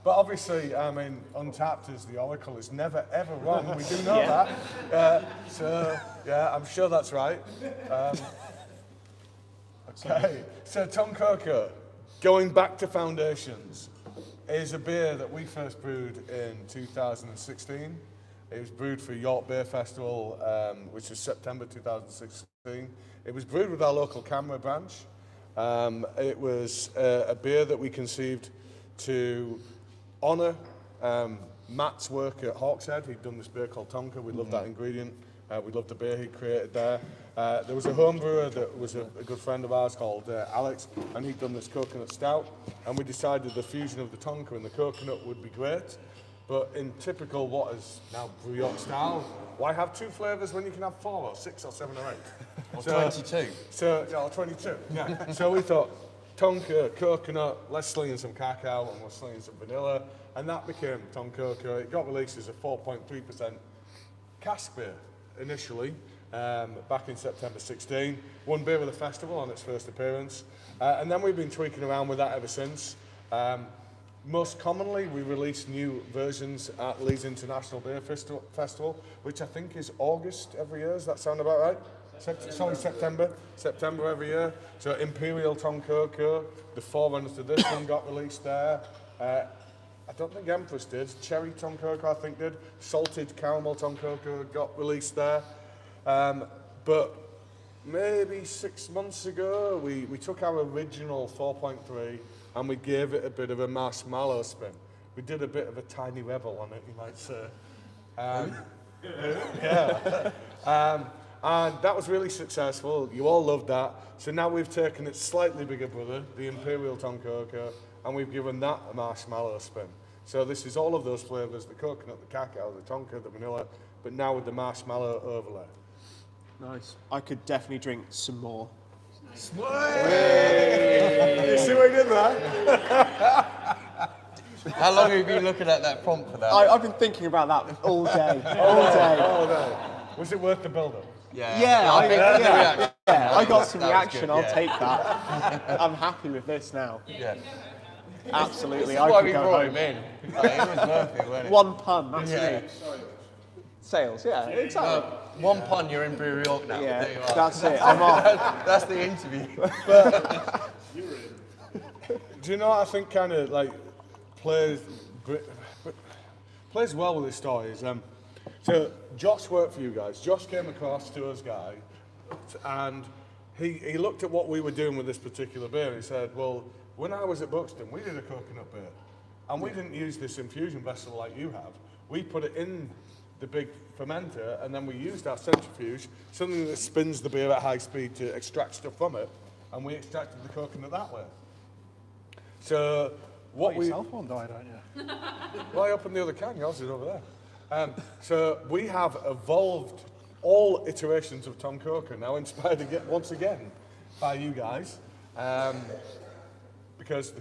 But obviously, I mean, Untapped is the oracle. It's never ever wrong. We do know Yeah. that. So yeah, I'm sure that's right. Okay, so Tonkoko, going back to foundations, is a beer that we first brewed in 2016. It was brewed for York Beer Festival, which was September 2016. It was brewed with our local Camera branch. It was a beer that we conceived to honour Matt's work at Hawkshead. He'd done this beer called Tonka. We loved that ingredient. We loved the beer he created there. There was a home brewer that was a good friend of ours called Alex, and he'd done this coconut stout. And we decided the fusion of the Tonka and the coconut would be great. But in typical what is now Brew York style, why have 2 flavours when you can have 4 or 6 or 7 or 8? Or 22. So, yeah, or 22. Yeah. So we thought, Tonka, coconut, let's sling in some cacao and we'll sling in some vanilla. And that became Tonkoko. It got released as a 4.3% cask beer initially, back in September 16. Won beer of the festival on its first appearance. And then we've been tweaking around with that ever since. Most commonly, we release new versions at Leeds International Beer Festival, which I think is August every year. Does that sound about right? September. September every year. So Imperial Tonkoku, the forerunner to this one, got released there. I don't think Empress did. Cherry Tonkoku, I think, did. Salted Caramel Tonkoku got released there. But maybe 6 months ago, we took our original 4.3 and we gave it a bit of a marshmallow spin. We did a bit of a tiny rebel on it, you might say. And that was really successful. You all loved that. So now we've taken its slightly bigger brother, the Imperial Tonkoku, and we've given that a marshmallow spin. So this is all of those flavours, the coconut, the cacao, the tonka, the vanilla, but now with the marshmallow overlay. Nice. I could definitely drink some more. You see what he did there? How long have you been looking at that prompt for that? I've been thinking about that all day. All day. Oh no. Was it worth the build-up? Yeah, I think the reaction. I got some That was reaction. good, I'll yeah. take that. I'm happy with this now. Yeah. Absolutely. That's why I we could go brought home. him in. Like, it was worth it, wasn't it? 1 pun. That's Yeah. me. Sales. Yeah. Exactly. 1 pun, you're in Brew York now. Yeah. There you are. That's it. I'm off. That's the interview. Do you know what I think kind of like plays well with this story is, so Josh worked for you guys. Josh came across to us, guy, and he looked at what we were doing with this particular beer and he said, well, when I was at Buxton, we did a coconut beer and we didn't use this infusion vessel like you have. We put it in the big fermenter, and then we used our centrifuge, something that spins the beer at high speed to extract stuff from it, and we extracted the coconut that way. So what Your cell phone died, aren't you? well, I opened the other can, yours is over there. So we have evolved all iterations of Tonkoko, now inspired again, once again by you guys, because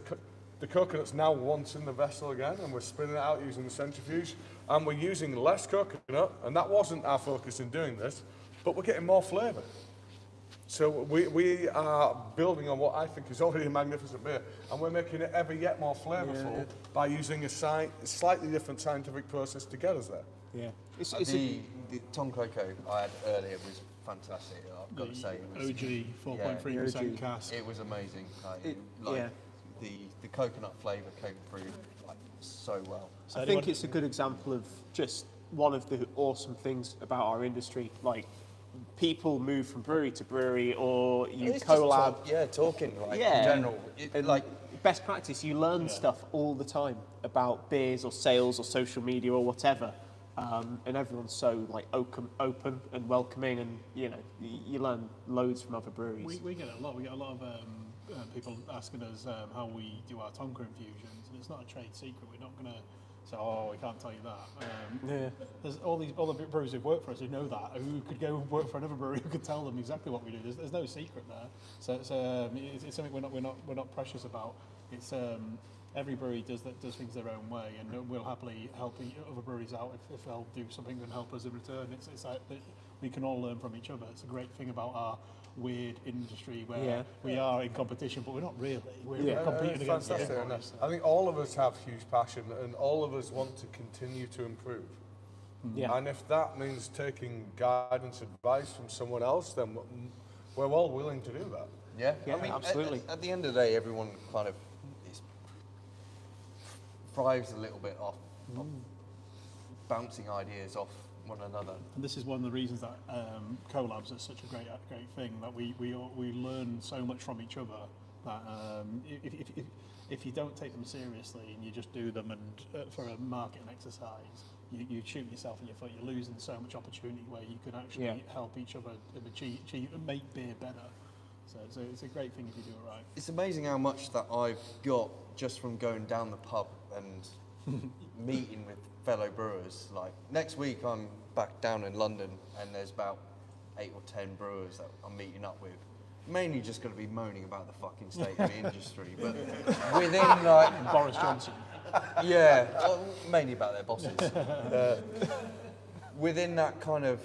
the coconut's now once in the vessel again, and we're spinning it out using the centrifuge, and we're using less coconut, and that wasn't our focus in doing this, but we're getting more flavour. So we are building on what I think is already a magnificent beer, and we're making it ever yet more flavourful by using a slightly different scientific process to get us there. Yeah. The Tonkoko I had earlier was fantastic. I've got to say, it was OG 4.3% cask. It was amazing. Yeah. The coconut flavour came through like so well. I think it's a good example of just one of the awesome things about our industry. Like, people move from brewery to brewery, or you It's just collab. talking like Yeah. in general. Like best practice, you learn stuff all the time about beers or sales or social media or whatever, and everyone's so like open and welcoming, and you know you learn loads from other breweries. We get it a lot. We get a lot of people asking us how we do our Tonka infusions, and it's not a trade secret. We're not going to say, "Oh, we can't tell you that." There's all these other brewers who've worked for us who know that, who could go work for another brewery who could tell them exactly what we do. There's no secret there. So it's something we're not precious about. It's every brewery does things their own way, and we'll happily help other breweries out if they'll do something and help us in return. It's like that we can all learn from each other. It's a great thing about our weird industry where we are in competition, but we're not really. We're competing against fantastic. everyone. I think all of us have huge passion, and all of us want to continue to improve. Yeah. And if that means taking guidance, advice from someone else, then we're all willing to do that. Yeah, Yeah, I mean, absolutely. At the end of the day, everyone kind of thrives a little bit off bouncing ideas off one another. And this is one of the reasons that collabs are such a great thing, that we learn so much from each other, that if you don't take them seriously and you just do them and for a marketing exercise, you shoot yourself in your foot. You're losing so much opportunity where you can actually help each other and achieve and make beer better. So it's a great thing if you do it right. It's amazing how much that I've got just from going down the pub and meeting with fellow brewers. Like next week I'm back down in London, and there's about 8 or 10 brewers that I'm meeting up with. Mainly just going to be moaning about the fucking state of the industry, but within like Boris Johnson. yeah, well, mainly about their bosses. Within that kind of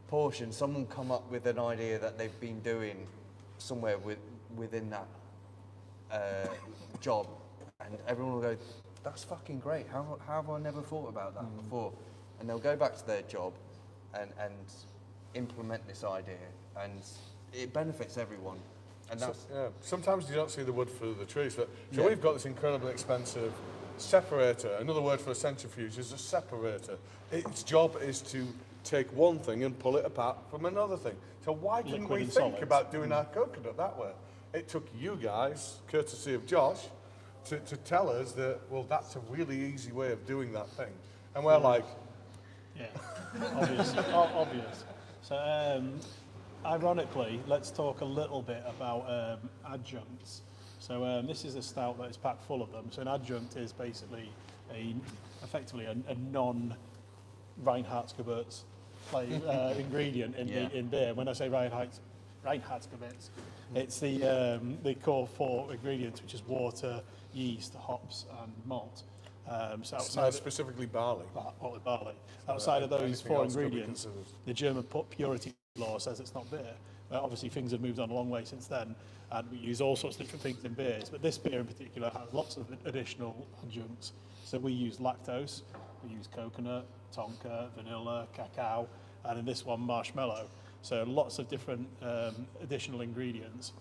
portion, someone come up with an idea that they've been doing somewhere within that job, and everyone will go, "That's fucking great. How have I never thought about that before?" And they'll go back to their job and implement this idea, and it benefits everyron. And that's Sometimes you don't see the wood for the trees. So we've got this incredibly expensive separator. Another word for a centrifuge is a separator. Its job is to take one thing and pull it apart from another thing. So why didn't Liquid we and think solids. about doing our coconut that way? It took you guys, courtesy of Josh, to tell us that, well, that's a really easy way of doing that thing. And we're like, Yeah, obvious. So, ironically, let's talk a little bit about adjuncts. So this is a stout that is packed full of them. So an adjunct is basically effectively a non-Reinheitsgebirge ingredient in beer. When I say Reinheitsgebirge, it's the core 4 ingredients, which is water, yeast, hops, and malt. So outside specifically barley. barley. Outside of those anything 4 else could be ingredients, considered. the German purity law says it's not beer. Obviously, things have moved on a long way since then, and we use all sorts of different things in beers. But this beer in particular has lots of additional adjuncts. So we use lactose, we use coconut, tonka, vanilla, cacao, and in this one, marshmallow. So lots of different additional ingredients.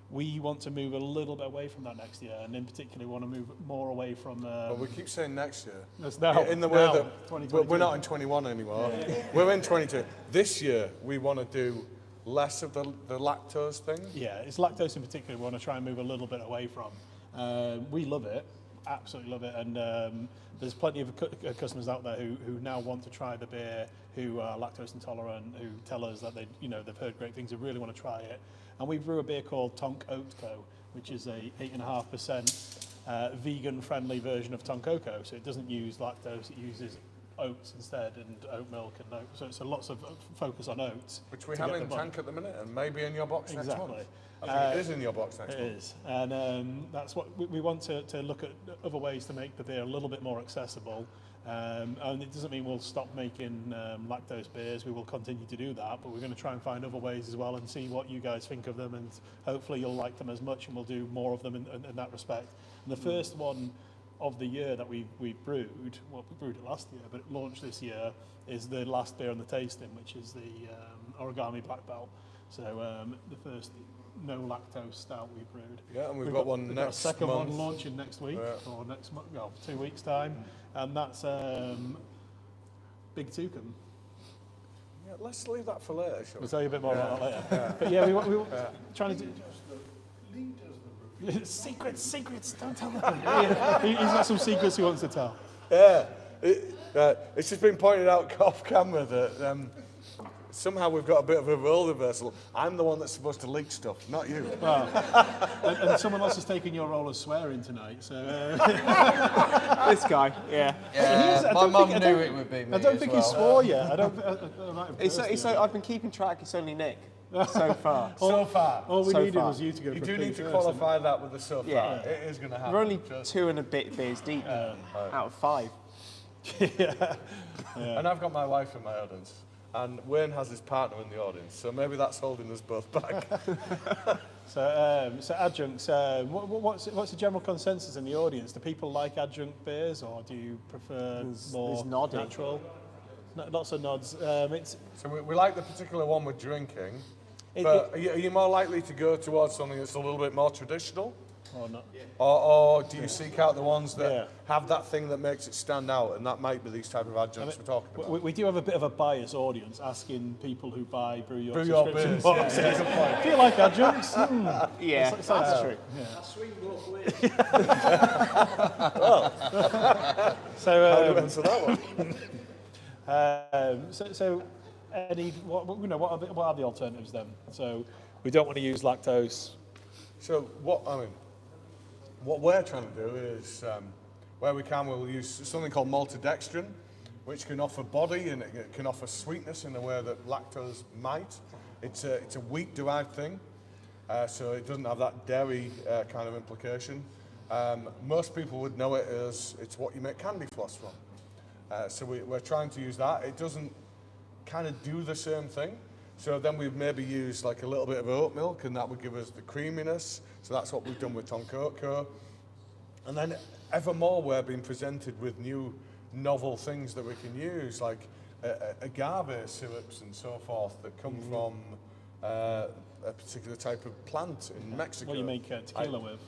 We want to move a little bit away from that next year, and in particular, want to move more away from. Well, we keep saying next year. That's now. In the way now, that 2022. we're not in 21 anymore. We're in 22. This year, we want to do less of the lactose thing. Yeah, it's lactose in particular we want to try and move a little bit away from. We love it. absolutely love it. And there's plenty of customers out there who now want to try the beer, who are lactose intolerant, who tell us that they've heard great things, who really want to try it. And we brew a beer called Tonk Oatco, which is a 8.5% vegan-friendly version of Tonkoko. So it doesn't use lactose; it uses oats instead, and oat milk and oat. So it's lots of focus on oats. Which we have in tank at the minute, and maybe in your box next month. Exactly. I think it is in your box next month. It is, and that's what we want to look at other ways to make the beer a little bit more accessible. And it doesn't mean we'll stop making lactose beers. We will continue to do that, but we're going to try and find other ways as well and see what you guys think of them, and hopefully you'll like them as much, and we'll do more of them in that respect. And the first one of the year that we brewed, well, we brewed it last year, but it launched this year, is the last beer on the tasting, which is the Origami Black Belt. So the first no lactose stout we brewed. Yeah, and we've got one we've next got a second month. one launching next week, or next month, well, 2 weeks time, and that's Big Toucan. Yeah, let's leave that for later, shall we? We'll tell you a bit more about that later. But yeah, we were trying to do... Secrets, don't tell them. Yeah, he's got some secrets he wants to tell. Yeah, it's just been pointed out off camera that somehow we've got a bit of a role reversal. I'm the one that's supposed to leak stuff, not you. Well, and someone else has taken your role as swearing tonight, so... This guy, yeah. My mum knew it would be me. I don't think he swore yet. I might have It's I've been keeping track. It's only Nick so far. So far. All we So needed far. was you to go You for do a need pee to first, qualify that with the so far. Yeah. It is going to happen. We're only 2 and a bit beers deep out of 5. And I've got my wife in my audience. And Wayne has his partner in the audience, so maybe that's holding us both back. So adjuncts, what's the general consensus in the audience? Do people like adjunct beers, or do you prefer more there's nodding. natural? Lots of nods. So we like the particular one we're drinking, but are you more likely to go towards something that's a little bit more traditional? Or not? Or do you seek out the ones that have that thing that makes it stand out, and that might be these type of adjuncts we're talking about? We do have a bit of a biased audience, asking people who buy Brew Your subscription beers. boxes. Yeah, good point. Do you like adjuncts? Yeah, That's true. Yeah. Swing both ways. How do we answer that one? So what are the alternatives then? So we don't want to use lactose. So what we're trying to do is, where we can, we'll use something called maltodextrin, which can offer body and it can offer sweetness in a way that lactose might. It's a wheat-derived thing, so it doesn't have that dairy kind of implication. Most people would know it as it's what you make candy floss from. So we're trying to use that. It doesn't kind of do the same thing. So then we've maybe used like a little bit of oat milk, and that would give us the creaminess. So that's what we've done with Tonk Oatco. And then evermore we're being presented with new novel things that we can use, like agave syrups and so forth that come from a particular type of plant in Mexico. What you make tequila with.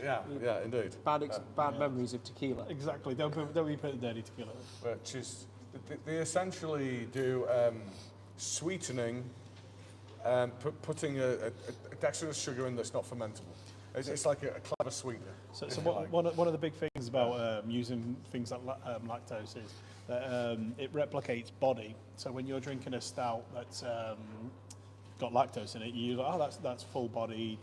Yeah, indeed. Bad memories of tequila. Exactly. Don't be putting dirty tequila with. Which is, they essentially do sweetening, putting a dextrose sugar in that's not fermentable. It's like a clever sweetener. So one of the big things about using things like lactose is that it replicates body. So when you're drinking a stout that's got lactose in it, you're like, oh, that's full bodied.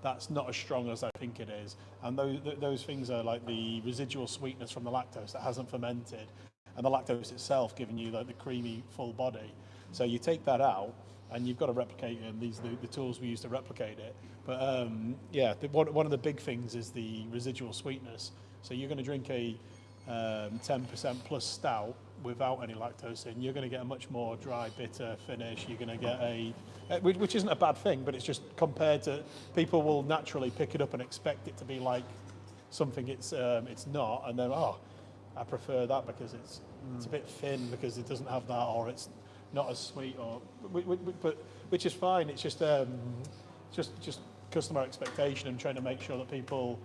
That's not as strong as I think it is. And those things are like the residual sweetness from the lactose that hasn't fermented, and the lactose itself giving you like the creamy full body. So you take that out, and you've got to replicate it, and these are the tools we use to replicate it. But one of the big things is the residual sweetness. So you're going to drink a 10% plus stout without any lactose in, you're going to get a much more dry, bitter finish. You're going to get which isn't a bad thing, but it's just compared to, people will naturally pick it up and expect it to be like something it's not, and then, I prefer that because it's a bit thin because it doesn't have that, or it's not as sweet, or but which is fine. It's just customer expectation and trying to make sure that people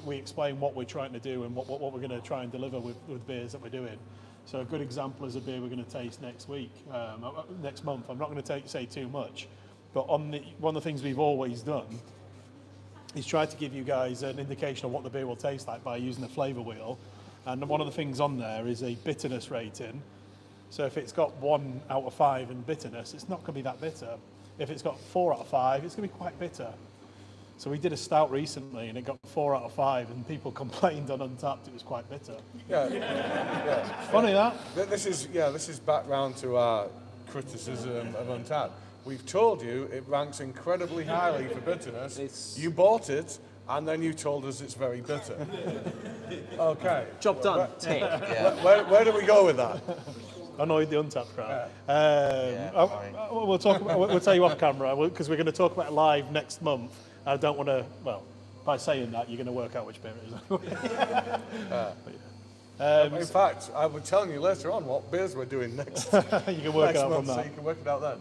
we explain what we're trying to do and what we're going to try and deliver with beers that we're doing. So a good example is a beer we're going to taste next month. I'm not going to say too much, but one of the things we've always done he's tried to give you guys an indication of what the beer will taste like by using the flavour wheel. And one of the things on there is a bitterness rating. So if it's got 1 out of 5 in bitterness, it's not going to be that bitter. If it's got 4 out of 5, it's going to be quite bitter. So we did a stout recently and it got 4 out of 5 and people complained on Untapped it was quite bitter. Yeah. Funny that. This is back round to our criticism of Untapped. We've told you it ranks incredibly highly for bitterness. You bought it, and then you told us it's very bitter. Okay. Job done. Tick. Where do we go with that? Annoyed the Untapped crowd. We'll talk. We'll tell you off camera because we're going to talk about it live next month. I don't want to. Well, by saying that, you're going to work out which beer it is. In fact, I was telling you later on what beers we're doing next. You can work next out month, from so that. you can work it out then.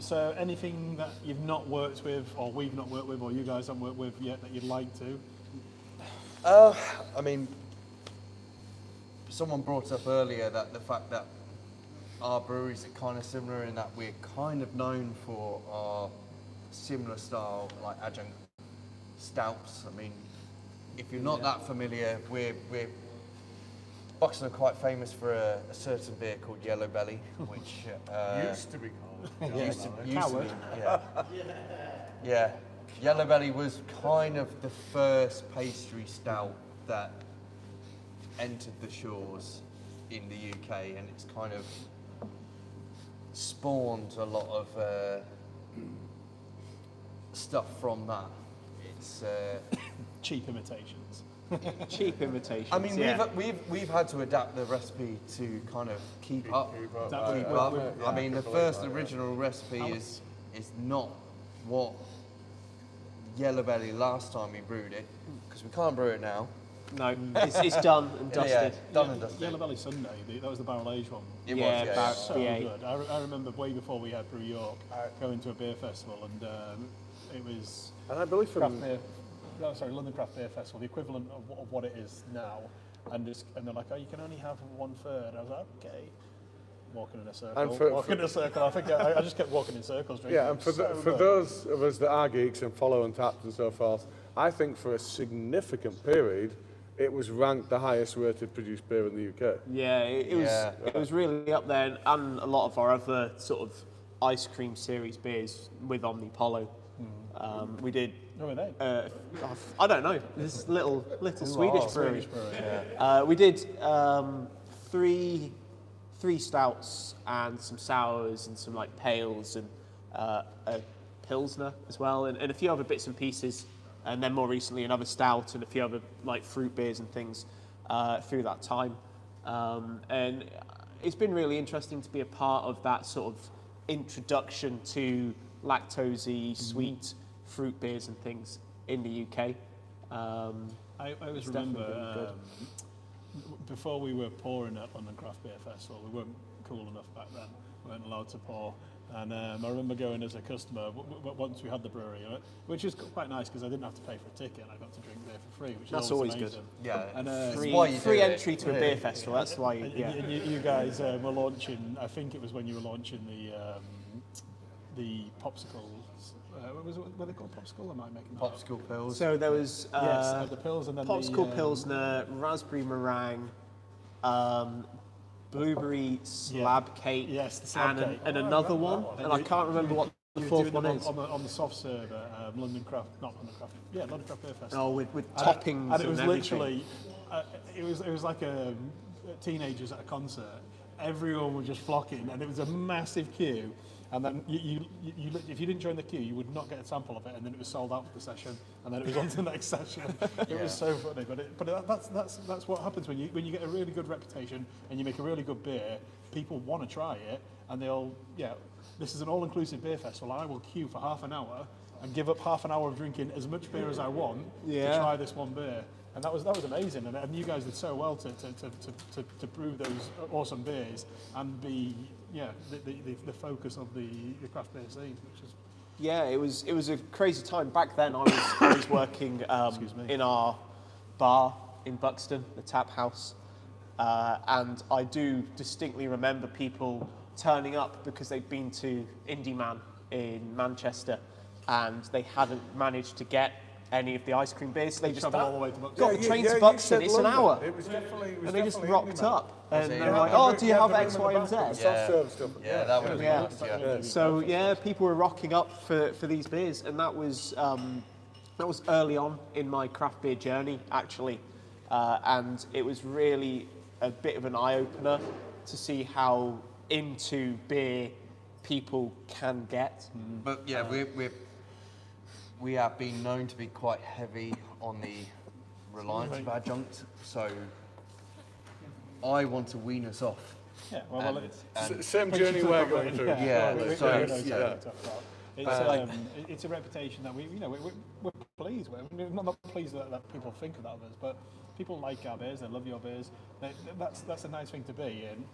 So anything that you've not worked with, or we've not worked with, or you guys haven't worked with yet that you'd like to? I mean, someone brought up earlier that the fact that our breweries are kind of similar in that we're kind of known for our similar style, like adjunct stouts. I mean, if you're not that familiar, we're Buxton are quite famous for a certain beer called Yellow Belly, which Used to be called. used to be, yeah. Yellow Belly was kind of the first pastry stout that entered the shores in the UK, and it's kind of spawned a lot of stuff from that. It's Cheap imitations. Cheap imitations. I mean, yeah. we've had to adapt the recipe to kind of keep up. Adapt Keep up. I mean, the first original recipe is not what Yellow Belly last time we brewed it, because we can't brew it now. No, it's done and dusted. Yeah, done and dusted. Yellow Belly Sunday, that was the barrel aged one. It Yeah, was, yeah. about- So Yeah. good. I remember way before we had Brew York, going to a beer festival, and it was And I believe London Craft Beer Festival, the equivalent of what it is now. And they're like, oh, you can only have 1/3. I was like, okay. Walking in a circle. Walking in a circle. I think I just kept walking in circles. Yeah, and for those of us that are geeks and follow Untapped and so forth, I think for a significant period, it was ranked the highest rated produced beer in the UK. Yeah, it was really up there, and a lot of our other sort of ice cream series beers with Omnipollo. We did. Who are they? I don't know. This little Swedish brewery. Swedish brewery, yeah. We did three stouts and some sours and some like pales and a pilsner as well, and a few other bits and pieces. And then more recently another stout and a few other like fruit beers and things through that time. And it's been really interesting to be a part of that sort of introduction to lactose-y, sweet fruit beers and things in the UK. I always definitely remember before we were pouring at London Craft Beer Festival, we weren't cool enough back then. We weren't allowed to pour. And I remember going as a customer once we had the brewery, which is quite nice because I didn't have to pay for a ticket and I got to drink beer for free, which That's is always always amazing. good. Yeah, And Free entry to a beer festival. That's why. You guys were launching. I think it was when you were launching the popsicles. Were they called popsicle? Or am I making that up? Popsicle pills. So there was Yes, the pills and then popsicle pilsner, raspberry meringue, blueberry slab cake, Yes, the slab and, cake. and another one, and I can't remember what the fourth one is. on the soft serve at London Craft Beer Festival. Oh, with toppings and it was everything. literally, it was like teenagers at a concert. Everyone was just flocking, and it was a massive queue. And then you if you didn't join the queue, you would not get a sample of it, and then it was sold out for the session, and then it was on to the next session. It was so funny, but that's what happens when you get a really good reputation and you make a really good beer. People want to try it, and this is an all-inclusive beer festival. I will queue for half an hour and give up half an hour of drinking as much beer as I want to try this one beer. And that was amazing, and you guys did so well to brew those awesome beers and be the focus of the craft beer scene, which is it was a crazy time back then. I was working in our bar in Buxton, the Tap House, and I do distinctly remember people turning up because they'd been to Indie Man in Manchester and they hadn't managed to get any of the ice cream beers. So they just Travel all the way to Buxton. got the train to Buxton. It's an hour. It was definitely. And they just rocked up. And it? they're like, oh, do you have X, Y, and Z? Soft serve stuff. Yeah, that would have been Yeah. nice. Yeah. So yeah, people were rocking up for these beers, and that was early on in my craft beer journey, actually, and it was really a bit of an eye opener to see how into beer people can get. But yeah, we have been known to be quite heavy on the reliance of adjunct, so I want to wean us off. Yeah, well, it's Same journey we're going through. It's a reputation that we're pleased with. We're not pleased that people think of that of us, but people like our beers, they love your beers. That's a nice thing to be, and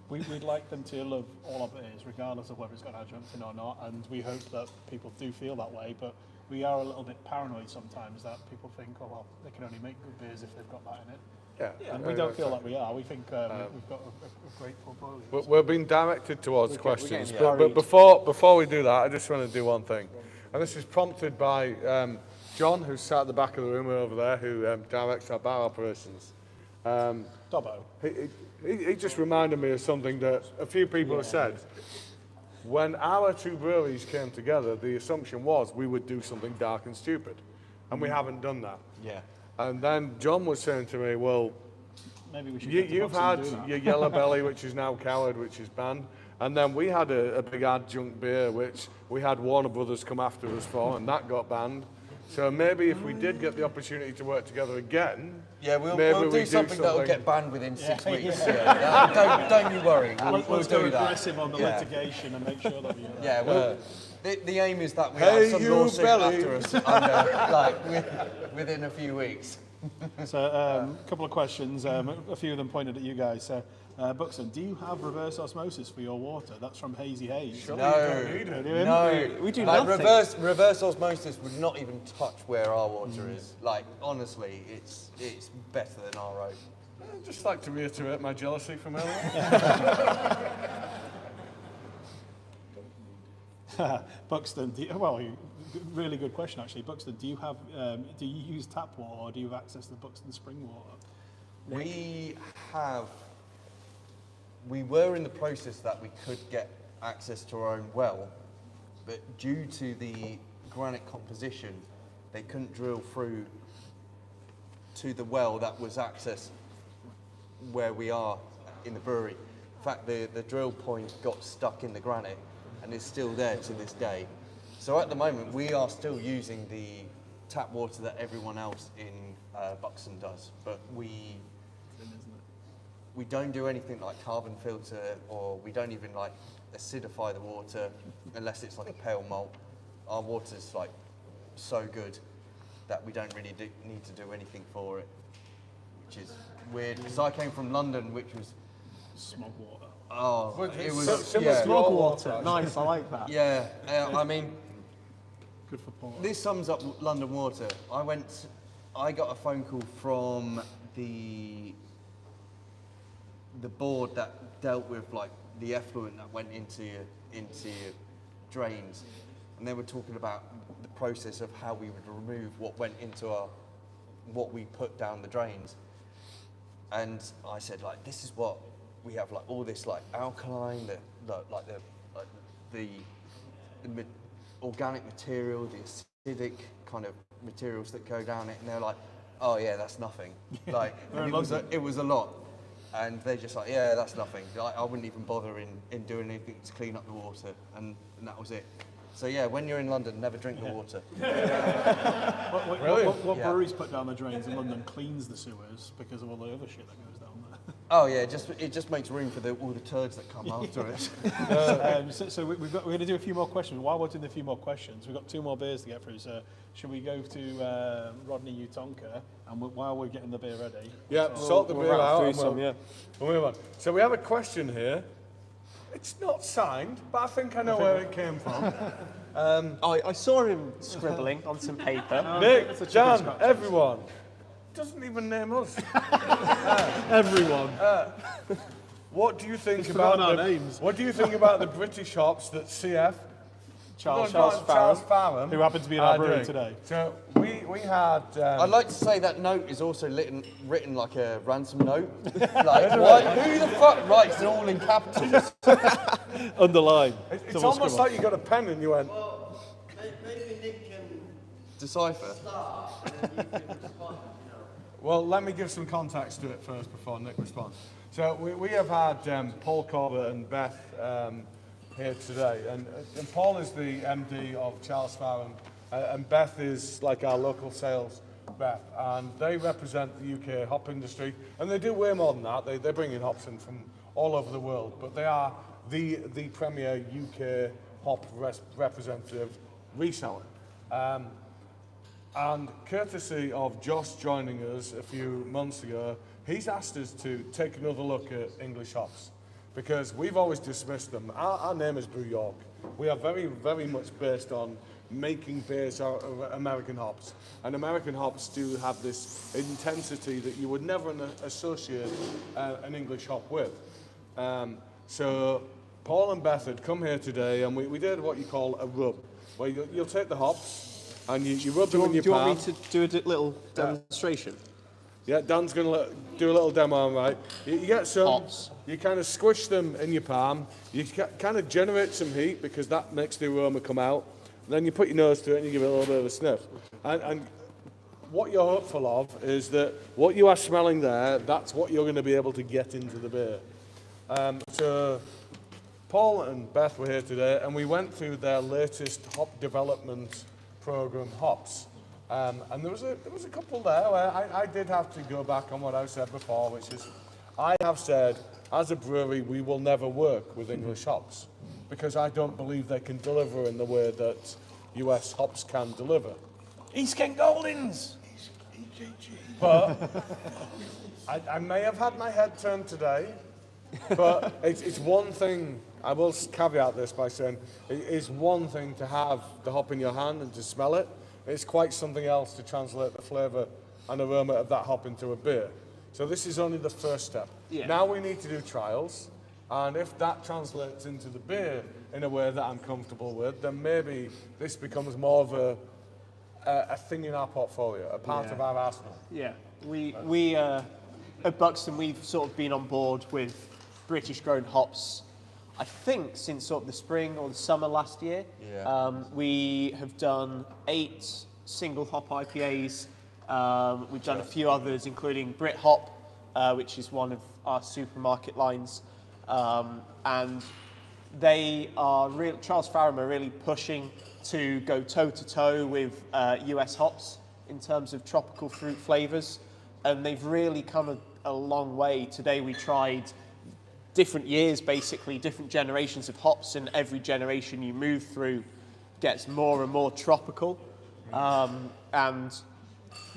we'd like them to love all our beers, regardless of whether it's got adjunct in or not, and we hope that people do feel that way, but we are a little bit paranoid sometimes that people think, oh well, they can only make good beers if they've got that in it. Yeah. And we don't feel like we are. We think we've got a great portfolio. We're being directed towards questions, getting but worried. before we do that, I just want to do one thing, and this is prompted by John, who's sat at the back of the room over there, who directs our bar operations. Dobbo. He just reminded me of something that a few people have said. When our two breweries came together, the assumption was we would do something dark and stupid, and we haven't done that. Yeah. And then John was saying to me, well, Maybe we should. you've had your Yellow Belly, which is now Coward, which is banned, and then we had a big adjunct beer, which we had Warner Brothers come after us for, and that got banned. So maybe if we did get the opportunity to work together again, Yeah, we'll maybe do something that'll get banned within 6 weeks. Yeah. Don't you worry. We'll Let's go do that. aggressive on the litigation and make sure that we. Yeah, the aim is that we Hey, have some you lawsuit belly. after us under, within a few weeks. So a couple of questions. A few of them pointed at you guys. So Buxton, do you have reverse osmosis for your water? That's from Hazy Haze. No, We do like nothing. reverse osmosis would not even touch where our water is. Like honestly, it's better than our own. I'd just like to reiterate my jealousy from earlier. Buxton, really good question actually. Buxton, do you use tap water or do you have access to the Buxton spring water? We were in the process that we could get access to our own well, but due to the granite composition, they couldn't drill through to the well that was accessed where we are in the brewery. In fact, the drill point got stuck in the granite and is still there to this day. So at the moment, we are still using the tap water that everyone else in Buxton does, but we don't do anything like carbon filter, or we don't even like acidify the water unless it's like a pale malt. Our water's like so good that we don't really need to do anything for it, which is weird because I came from London, which was Smog water. it was similar to Smog your water. Nice, I like that. yeah. I mean, Good for porter. this sums up London water. I got a phone call from the board that dealt with like the effluent that went into your drains, and they were talking about the process of how we would remove what went into what we put down the drains. And I said, like, this is what we have, like all this like alkaline, the organic material, the acidic kind of materials that go down it, and they're like, oh yeah, that's nothing. Like, and it was a lot. And they're just like, yeah, that's nothing. Like, I wouldn't even bother in doing anything to clean up the water, and that was it. So yeah, when you're in London, never drink the water. What Yeah. breweries put down the drains in London cleans the sewers because of all the other shit that goes down there. Oh yeah, it just makes room for all the turds that come after it. So we're going to do a few more questions. While we're doing a few more questions, we've got 2 more beers to get through. So should we go to Rodney, you Tonka, and while we're getting the beer ready? Yeah, sort the beer rattle out. through And some, yeah. we'll move on. So we have a question here. It's not signed, but I think I know where it came from. I saw him scribbling on some paper. Nick, Jan, everyone. Doesn't even name us. Everyone. What do you think forgotten about our names. What do you think about the British hops that CF Charles Farham, who happened to be in our brewery today. So we had. I'd like to say that note is also written like a ransom note. Like, who the fuck writes it all in capitals? Underline. It's almost like you got a pen and you went. Well, maybe Nick can Decipher. start and then you can respond. Well, let me give some context to it first before Nick responds. So we have had Paul Corbett and Beth here today, and Paul is the MD of Charles Farham, and Beth is like our local sales rep, and they represent the UK hop industry, and they do way more than that. They bring in hops in from all over the world, but they are the premier UK hop representative reseller. And courtesy of Josh joining us a few months ago, he's asked us to take another look at English hops, because we've always dismissed them. Our name is Brew York. We are very, very much based on making beers out of American hops. And American hops do have this intensity that you would never associate an English hop with. So Paul and Beth had come here today, and we did what you call a rub, where you'll take the hops, and you rub them in your palm. Do you want me to do a little demonstration? Yeah, Dan's going to do a little demo, right? You get some, Hops. you kind of squish them in your palm, you kind of generate some heat because that makes the aroma come out, and then you put your nose to it and you give it a little bit of a sniff. And what you're hopeful of is that what you are smelling there, that's what you're going to be able to get into the beer. So Paul and Beth were here today, and we went through their latest hop development program, Hops. And there was a couple there where I did have to go back on what I said before, which is I have said, as a brewery, we will never work with English hops because I don't believe they can deliver in the way that US hops can deliver. East Kent Goldings! But I may have had my head turned today, but it's one thing, I will caveat this by saying, it is one thing to have the hop in your hand and to smell it. It's quite something else to translate the flavour and aroma of that hop into a beer. So this is only the first step. Yeah. Now we need to do trials, and if that translates into the beer in a way that I'm comfortable with, then maybe this becomes more of a thing in our portfolio, a part of our arsenal. Yeah, we at Buxton, we've sort of been on board with British-grown hops, I think, since sort of the spring or the summer last year. Yeah. We have done 8 single hop IPAs. We've done a few others, including Brit Hop, which is one of our supermarket lines. And they are Charles Farham are really pushing to go toe-to-toe with US hops in terms of tropical fruit flavours. And they've really come a long way. Today we tried different years, basically, different generations of hops, and every generation you move through gets more and more tropical. And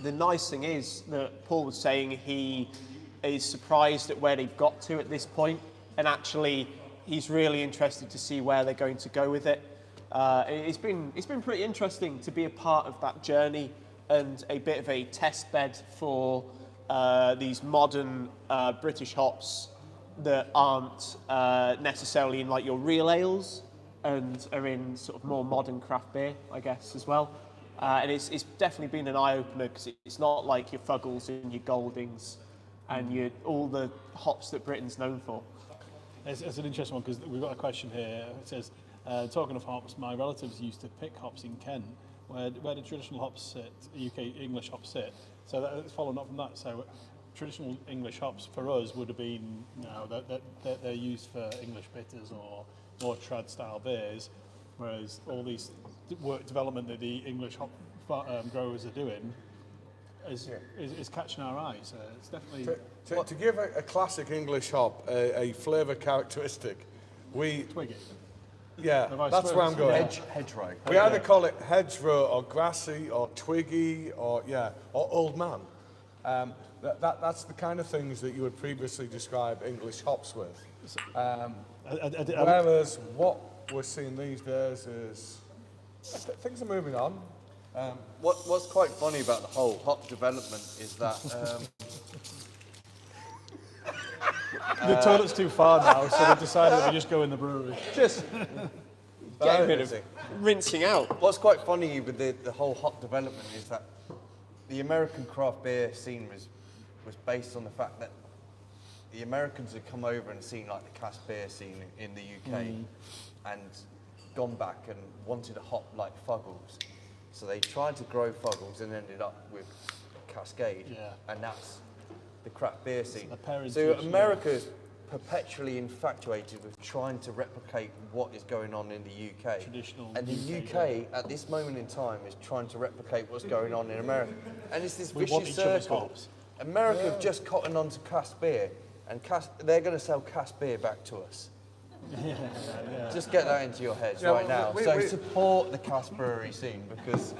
the nice thing is that Paul was saying he is surprised at where they've got to at this point, and actually he's really interested to see where they're going to go with it. It's been pretty interesting to be a part of that journey and a bit of a test bed for these modern British hops that aren't necessarily in like your real ales and are in sort of more modern craft beer, I guess, as well. And it's definitely been an eye-opener because it's not like your Fuggles and your Goldings and all the hops that Britain's known for. It's an interesting one because we've got a question here. It says, talking of hops, my relatives used to pick hops in Kent. Where do traditional hops sit, UK English hops sit? So that's following up from that. So traditional English hops for us would have been, they're used for English bitters or more trad style beers, whereas all these work development that the English hop growers are doing is catching our eye. So it's definitely To give a classic English hop a flavour characteristic, twiggy. Yeah, that's where I'm going. Hedgerow. We either call it hedgerow or grassy or twiggy or old man. That's the kind of things that you would previously describe English hops with. Whereas what we're seeing these days is things are moving on. What's quite funny about the whole hop development is that the toilet's too far now, so they decided we just go in the brewery. Just get a bit of rinsing out. What's quite funny with the whole hop development is that the American craft beer scene was based on the fact that the Americans had come over and seen like the cask beer scene in the UK and gone back and wanted a hop like Fuggles. So they tried to grow Fuggles and ended up with Cascade, and that's the craft beer scene. So America's perpetually infatuated with trying to replicate what is going on in the UK. Traditional and the UK at this moment in time is trying to replicate what's going on in America. And it's this vicious circle. America have just cottoned on to cask beer, and they're going to sell cask beer back to us. Just get that into your heads right now. So support the cask brewery scene because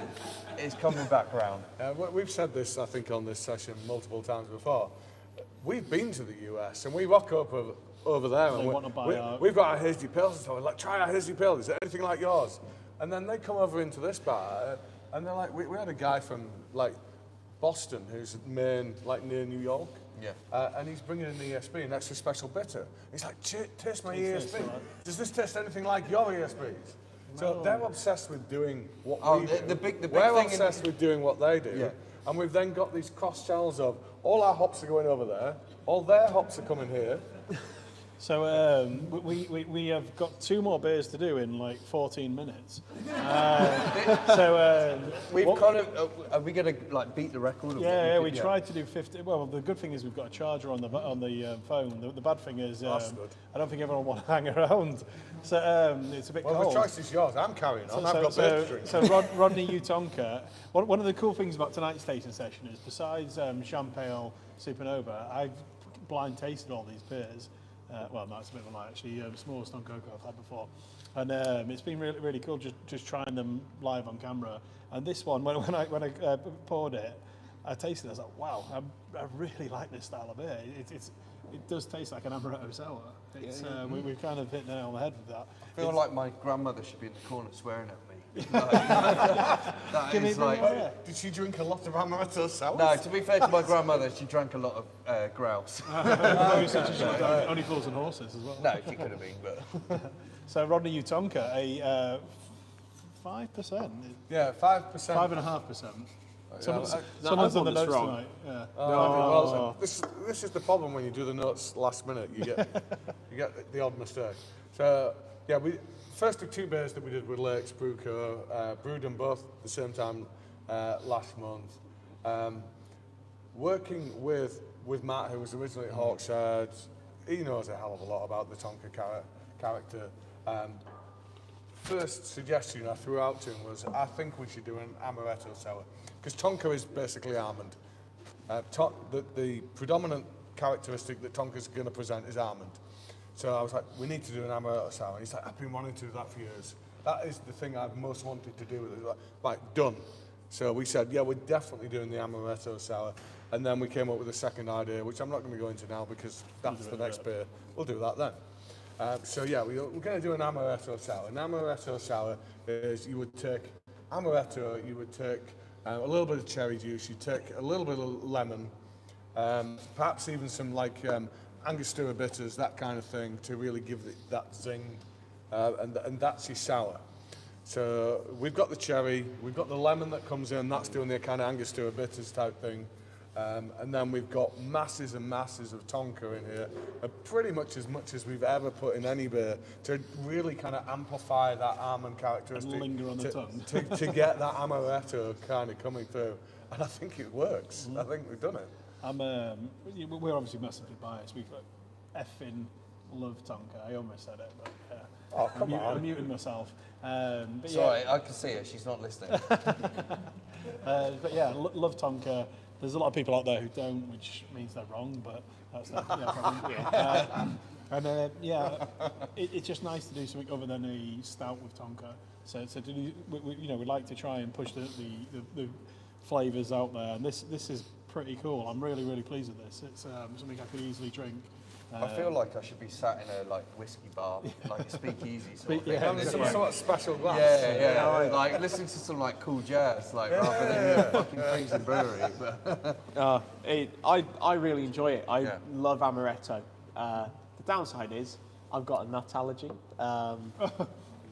it's coming back around. We've said this, I think, on this session multiple times before. We've been to the US and we rock up over there and we've got our hazy pales and so we're like, try our hazy pale, is it anything like yours? And then they come over into this bar and they're like, we had a guy from like Boston who's Maine, like near New York. And he's bringing in the ESB and that's a special bitter. He's like, taste my ESB. Does this taste anything like your ESBs? So they're obsessed with doing what we do. The big We're thing obsessed with doing what they do. And we've then got these cross channels of all our hops are going over there, all their hops are coming here. So we have got 2 more beers to do in like 14 minutes. We've kind of, are we going to like beat the record? We tried to do 50. Well, the good thing is we've got a charger on the phone. The bad thing is I don't think everyone will hang around. So it's a bit cold. Well, the choice is yours. I'm carrying on. I've got beer to drink. So Rodney, you Tonka. One of the cool things about tonight's tasting session is besides Champale Supernova, I've blind tasted all these beers. Well, no, it's a bit of a lie, actually. Smallest Tonk Oatco I've had before. And it's been really, really cool just trying them live on camera. And this one, when I poured it, I tasted it, I was like, wow, I really like this style of beer. It does taste like an Amaretto Salad. We've kind of hit the nail on the head with that. I feel like my grandmother should be in the corner swearing at me. That is like... Did she drink a lot of Amaretto Salad? No, to be fair to my grandmother, she drank a lot of grouse. Only fools and horses as well. No, she could have been, but... So Rodney, you Tonka, a 5%? Yeah, 5%. 5.5%. Someone's on the notes wrong. tonight. Well, this is the problem when you do the notes last minute. You get the odd mistake. So yeah, first 2 beers that we did with Lakes Brew Co. Brewed them both at the same time last month. Working with Matt, who was originally at Hawkshead, he knows a hell of a lot about the Tonka character. First suggestion I threw out to him was, I think we should do an Amaretto Sour. Because Tonka is basically almond. The predominant characteristic that Tonka is going to present is almond. So I was like, we need to do an Amaretto Sour. And he's like, I've been wanting to do that for years. That is the thing I've most wanted to do with it. Like, done. So we said, yeah, we're definitely doing the Amaretto Sour. And then we came up with a second idea, which I'm not going to go into now because that's the next beer. We'll do that then. So yeah, we're going to do an Amaretto Sour. An Amaretto Sour is you would take Amaretto, you would take a little bit of cherry juice, you take a little bit of lemon, perhaps even some like Angostura bitters, that kind of thing, to really give it that zing, and that's your sour. So we've got the cherry, we've got the lemon that comes in, that's doing the kind of Angostura bitters type thing. And then we've got masses and masses of Tonka in here, pretty much as we've ever put in any beer, to really kind of amplify that almond characteristic. And linger on the tongue. to get that amaretto kind of coming through. And I think it works. I think we've done it. We're obviously massively biased. We've effing love Tonka. I almost said it, but oh, come on. I'm muting myself. But sorry, I can see her. She's not listening. But yeah, love Tonka. There's a lot of people out there who don't, which means they're wrong, but that's their problem. It's just nice to do something other than a stout with Tonka. So to do, we like to try and push the flavours out there, and this is pretty cool. I'm really, really pleased with this. It's something I could easily drink. I feel like I should be sat in a whiskey bar, like a speakeasy sort of thing. Having some sort of special glass. Yeah. Like listening to some cool jazz, rather than a fucking crazy brewery. But I really enjoy it. I love amaretto. The downside is I've got a nut allergy.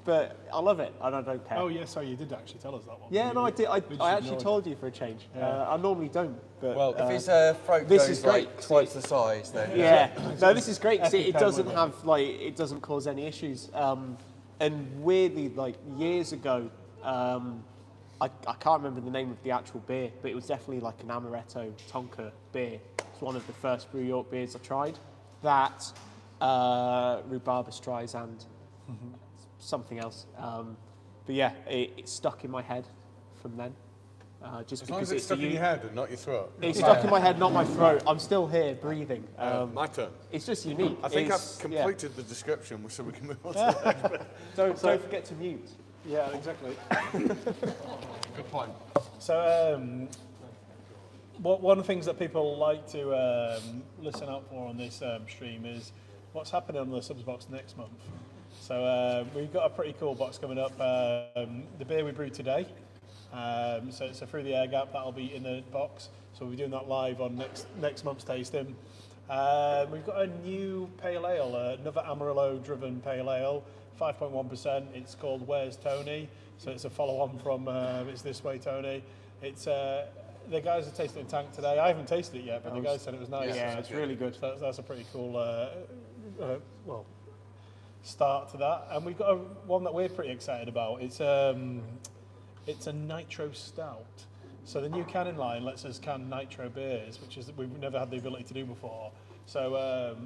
but I love it and I don't care. Oh yeah, sorry, you did actually tell us that one. Yeah, no, I did. I just actually ignored told you for a change. I normally don't, but Well, If his throat this goes is great. like twice the size, then yeah, no, this is great because it Epic doesn't pen have like it doesn't cause any issues. And weirdly, like years ago, I can't remember the name of the actual beer, but it was definitely like an Amaretto Tonka beer. It's one of the first Brew York beers I tried. That rhubarb Streisand, something else. But yeah, it stuck in my head from then. Just As long because as it's stuck in your head and not your throat. it's stuck in my head, not my throat. I'm still here breathing. My turn. It's just unique. I think It's- I've yeah. completed the description, so we can move on to the next bit. Don't forget to mute. Yeah, exactly. Good point. So, one of the things that people like to listen out for on this stream is what's happening on the subs box next month. So we've got a pretty cool box coming up. The beer we brewed today. So through the air gap, that'll be in the box. So we'll be doing that live on next month's tasting. We've got a new pale ale, another Amarillo-driven pale ale, 5.1%. It's called Where's Tony? So it's a follow-on from It's This Way, Tony. It's the guys are tasting it in tank today. I haven't tasted it yet, but the guys said it was nice. Yeah, it's really good. So that's a pretty cool, start to that. And we've got one that we're pretty excited about. It's a Nitro Stout. So the new canning line lets us can nitro beers, which is we've never had the ability to do before. So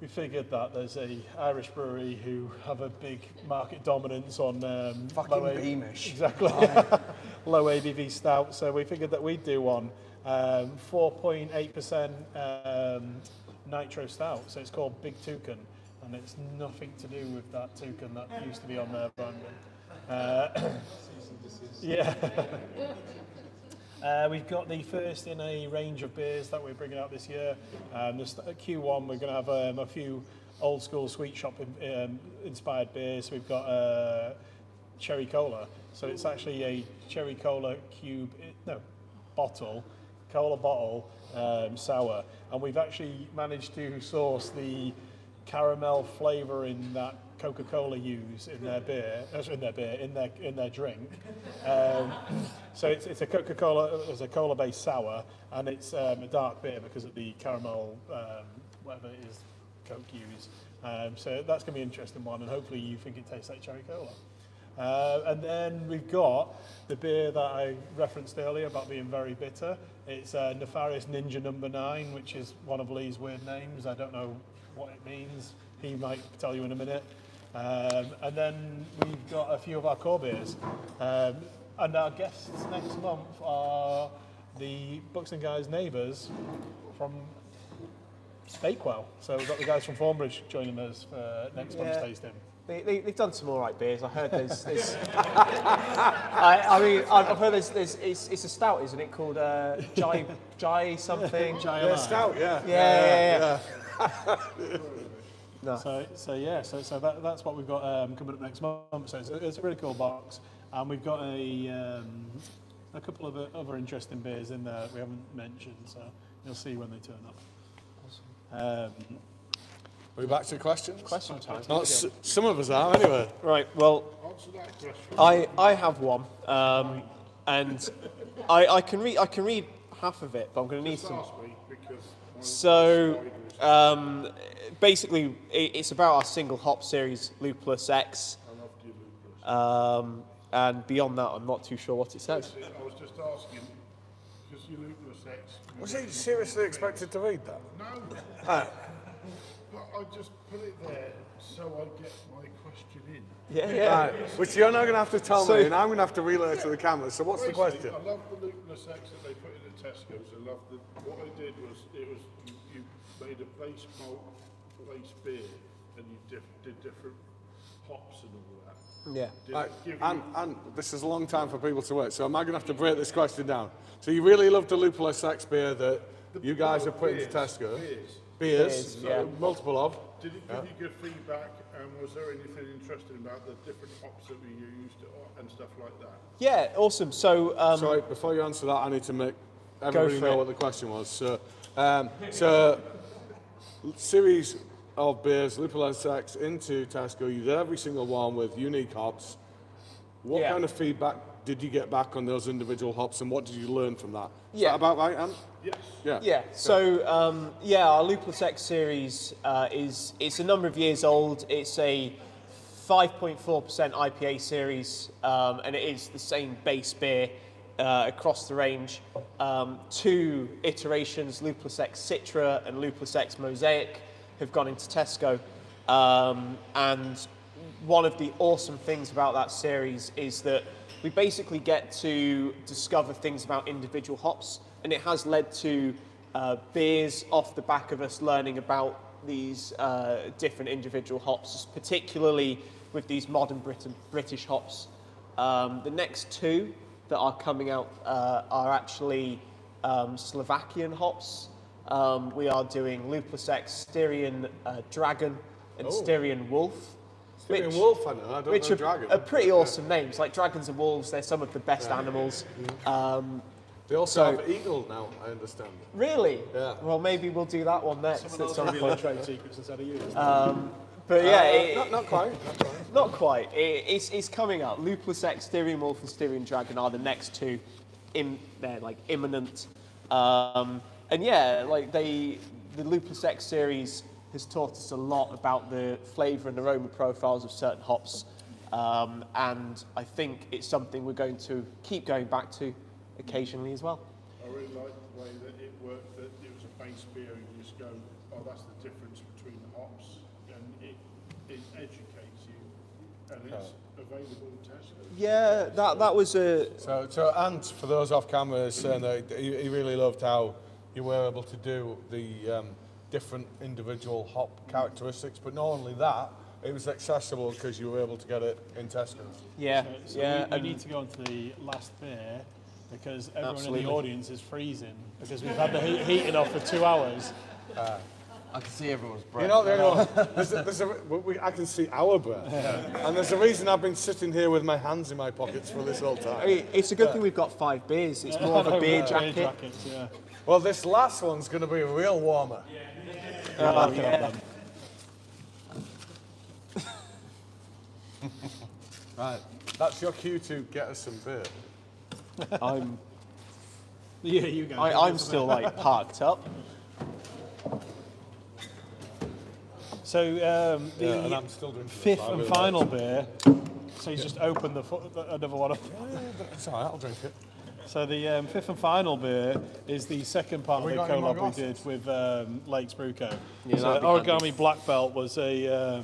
we figured that there's a Irish brewery who have a big market dominance on fucking low Beamish. Exactly. Low ABV stout. So we figured that we'd do one 4.8% nitro stout. So it's called Big Toucan, and it's nothing to do with that toucan that used to be on their branding. Yeah. We've got the first in a range of beers that we're bringing out this year. At Q1, we're going to have a few old school sweet shop inspired beers. We've got cherry cola. So it's actually a cherry cola cola bottle sour. And we've actually managed to source the caramel flavour in that Coca-Cola use in their beer, in their drink. So it's a Coca-Cola, it's a cola-based sour, and it's a dark beer because of the caramel, whatever it is, Coke use. So that's going to be an interesting one, and hopefully you think it tastes like cherry cola. And then we've got the beer that I referenced earlier about being very bitter. It's Nefarious Ninja Number 9, which is one of Lee's weird names. I don't know what it means. He might tell you in a minute. And then we've got a few of our core beers. And our guests next month are the Buxton guys' neighbours from Bakewell. So we've got the guys from Thornbridge joining us for next month's tasting. They've done some all right beers. I heard there's I've heard there's it's a stout, isn't it? Called Jai something. Yeah, stout, yeah. Yeah. No. So that's what we've got coming up next month. So it's a really cool box, and we've got a couple of other interesting beers in there that we haven't mentioned. So you'll see when they turn up. Are we back to questions? Question time. Not some of us are, anyway. Right. Well, I have one, and I can read half of it, but I'm going to need some. So basically, it's about our single hop series, Lupulus X. And beyond that, I'm not too sure what it says. I was just asking, because you Lupulus X. Was he seriously expected to read that? No. But I just put it there so I get my question in. Yeah. Right, which you're not going to have to tell me, and I'm going to have to relay it to the camera. So what's the question? I love the Lupulus X that they put in the Tesco's. I love what I did was you made a base malt, base beer, and you did different hops and all that. Yeah. Right, and this is a long time for people to wait, so am I going to have to break this question down? So you really love the Lupulus X beer that you guys have put into Tesco? Beers, yeah. Multiple of. Did it give you good feedback, and was there anything interesting about the different hops that we used and stuff like that? Yeah. Awesome. So. Sorry, before you answer that, I need to make everybody for know it. what the question was. So series of beers, Lupulus X, into Tesco. You did every single one with unique hops. What Yeah. kind of feedback did you get back on those individual hops, and what did you learn from that? Is Yeah. that about right, Anne? Yes. Yeah. Yeah. So our Lupulus X series it's a number of years old. It's a 5.4% IPA series, and it is the same base beer across the range. 2 iterations, Lupulus X Citra and Lupulus X Mosaic, have gone into Tesco. And one of the awesome things about that series is that we basically get to discover things about individual hops, and it has led to beers off the back of us learning about these different individual hops, particularly with these modern British hops. The next 2 that are coming out are actually Slovakian hops. We are doing Lupulus X Styrian Dragon and Styrian Wolf. Styrian Wolf, I know. I don't Which know Dragon. are pretty awesome names, like dragons and wolves. They're some of the best animals. They also have eagle now, I understand. Really? Yeah. Well, maybe we'll do that one next. Some of those reveal trade secrets instead of you. But yeah, Not quite. not quite. It's coming up. Lupulus X, Styrian Wolf, and Styrian Dragon are the next 2. They're like imminent. And yeah, like the Lupulus X series has taught us a lot about the flavour and aroma profiles of certain hops. And I think it's something we're going to keep going back to occasionally as well. I really like the way that it worked, that it was a base beer and you just go, oh, that's the difference between the hops, and it educates you, and it's available in Tesco. Yeah, that was a... So Ant, for those off camera, is saying that he really loved how you were able to do the different individual hop characteristics, but not only that, it was accessible because you were able to get it in Tesco. Yeah, So yeah. we need to go on to the last beer because everyone Absolutely. in the audience is freezing because we've had the heating off for 2 hours. I can see everyone's breath. You're not the only one. I can see our breath. And there's a reason I've been sitting here with my hands in my pockets for this whole time. I mean, it's a good thing we've got 5 beers. It's more of a beer jacket. Jackets, yeah. Well, this last one's going to be a real warmer. Yeah. Right. That's your cue to get us some beer. I'm Yeah, you go. I'm still like parked up. So And the I'm still drinking fifth this. I and really final like beer. So he's just opened another one up. it. It's all right, I'll drink it. So the fifth and final beer is the second part of we the got any more collab we glasses? did with Lakes Brew Co. Yeah, So that'd be Origami handy. Black Belt was a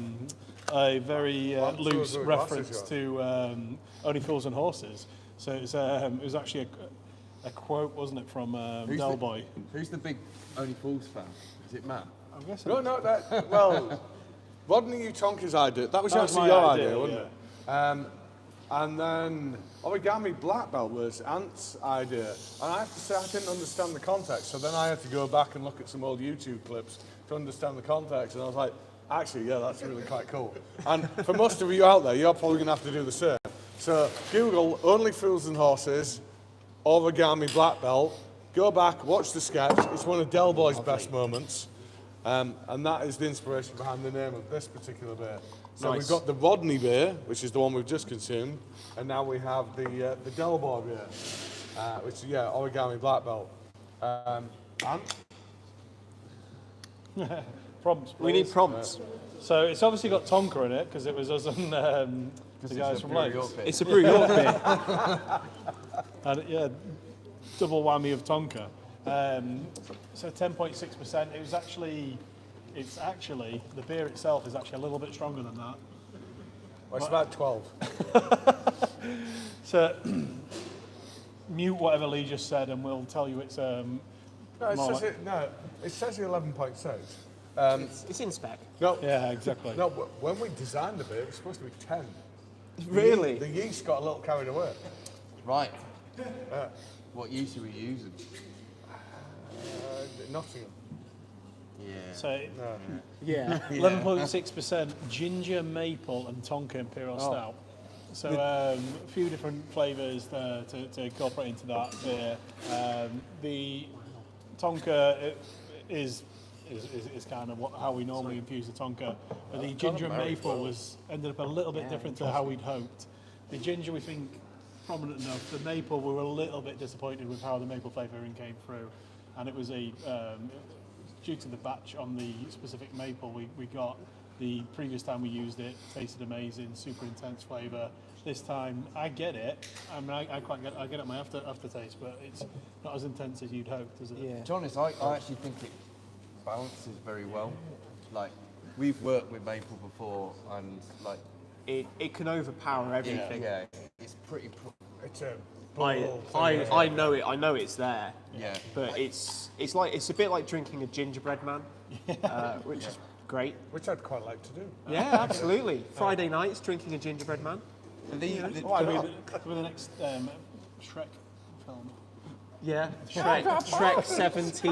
very loose two reference glasses, to Only Fools and Horses. So it was actually a quote, wasn't it, from Del Boy? Who's the big Only Fools fan? Is it Matt? I guess Well, Rodney, Tonka's idea. That was That was actually my your idea, idea, wasn't it? And then Origami Black Belt was Ant's idea. And I have to say, I didn't understand the context. So then I had to go back and look at some old YouTube clips to understand the context. And I was like, actually, yeah, that's really quite cool. And for most of you out there, you're probably going to have to do the same. So Google Only Fools and Horses, Origami Black Belt. Go back, watch the sketch. It's one of Del Boy's best moments. And that is the inspiration behind the name of this particular beer. So Nice. we've got the Rodney beer, which is the one we've just consumed, and now we have the Del Boy beer, which is, Origami Black Belt. And? Prompts. We need please. prompts. So it's obviously got Tonka in it because it was us and the guys from Lakes. It's a Brew York beer. And yeah, double whammy of Tonka. So 10.6%. It's actually the beer itself is actually a little bit stronger than that. Well, it's about 12. So mute whatever Lee just said, and we'll tell you it's No, it says 11.6. It's in spec. No, yeah, exactly. no. When we designed the beer, it was supposed to be 10. Really? The yeast got a little carried away. Right. What yeast are we using? Nottingham. Yeah. So Yeah. 11.6% ginger, maple, and Tonka Imperial Stout. So a few different flavours there to incorporate into that beer. The Tonka is is kind of how we normally infuse the Tonka. But the ginger and maple ended up a little bit different to how we'd hoped. The ginger, we think, prominent enough. The maple, we were a little bit disappointed with how the maple flavouring came through. And it was due to the batch on the specific maple we got. The previous time we used it, tasted amazing, super intense flavour. This time, I get it. I mean, I get it my aftertaste, but it's not as intense as you'd hoped, is it? Yeah. To be honest, I actually think it balances very well. Like, we've worked with maple before, and like It can overpower everything. yeah, it's pretty. It's a I know it. I know it's there. Yeah. But it's a bit like drinking a gingerbread man, which is great. which I'd quite like to do. Yeah, absolutely. Friday nights drinking a gingerbread man. Could be the next Shrek film. Yeah, Shrek 17.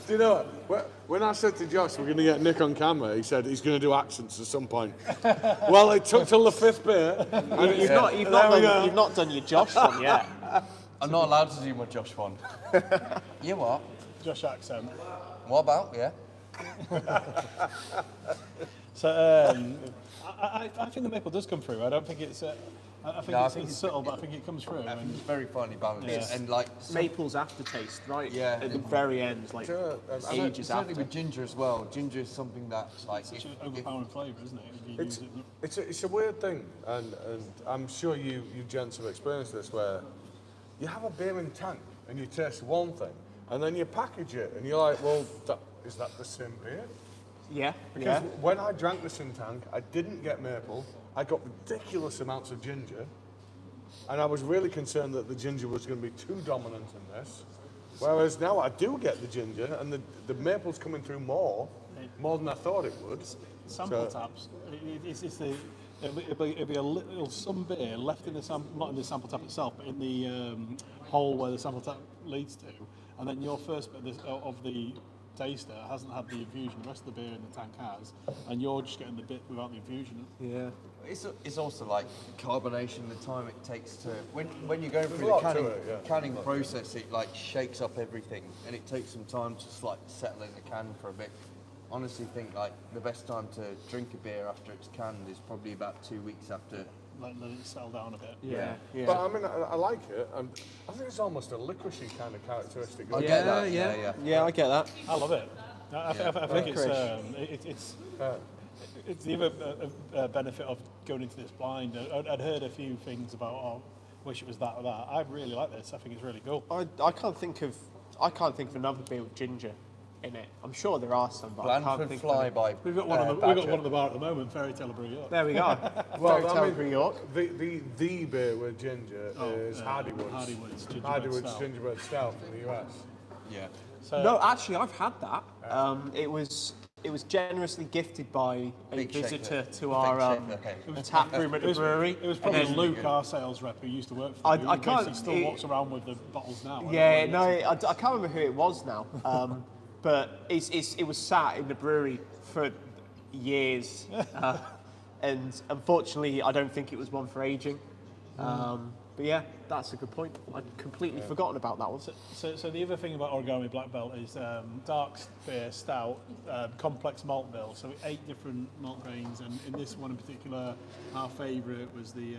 Do you know what? When I said to Josh we're going to get Nick on camera, he said he's going to do accents at some point. Well, it took till the 5th beer. You've not done your Josh one yet. I'm not allowed to do my Josh one. You what? Josh accent. What about? Yeah. So I think the maple does come through. I don't think it's. I think it's subtle, but I think it comes through. It's And very finely balanced, Yeah. and like Maple's aftertaste, right? Yeah. At the very end, like ages certainly after. with ginger as well. Ginger is something that like such an overpowering flavour, isn't it? If you use it. It's a weird thing, and I'm sure you gents have experienced this, where you have a beer in tank and you taste one thing, and then you package it and you're like, well, is that the same beer? Yeah. Because when I drank this in tank, I didn't get maple. I got ridiculous amounts of ginger, and I was really concerned that the ginger was going to be too dominant in this. Whereas now I do get the ginger, and the maple's coming through more than I thought it would. Sample taps. It'll be a little some beer left in the sample, not in the sample tap itself, but in the hole where the sample tap leads to, and then your first bit of the taster hasn't had the infusion. The rest of the beer in the tank has, and you're just getting the bit without the infusion. Yeah. it's also like carbonation, the time it takes to when you're going through a the lot to it, yeah. canning process, it like shakes up everything, and it takes some time to just like settle in the can for a bit. Honestly, think like the best time to drink a beer after it's canned is probably about 2 weeks after. Let it settle down a bit. Yeah. But I mean, I like it. I think it's almost a liquorishy kind of characteristic. I get that. Yeah. I get that. I love it. I think it's the other benefit of going into this blind. I'd heard a few things about, oh, wish it was that or that. I really like this. I think it's really cool. I can't think of another beer with ginger in it. I'm sure there are some, but I can't Blandford think Fly of by We've got one on the bar at the moment. Fairy Tale of Brew York. There we go. Well, Fairy Tale of New York. The beer with ginger is Hardywood's. Hardywood's Gingerbread Stout in the US. Yeah. So, No, actually, I've had that. It was generously gifted by a Big visitor shaker. to our Big shaker. tap room at the brewery. it was probably And then- Luke, our sales rep, who used to work for I you. Who can't- basically still walks around with the bottles now. Yeah, no, I can't remember who it was now, but it was sat in the brewery for years, and unfortunately, I don't think it was one for aging. But yeah, that's a good point. I'd completely forgotten about that one. So the other thing about Origami Black Belt is dark beer, stout, complex malt bill. So 8 different malt grains, and in this one in particular, our favourite was the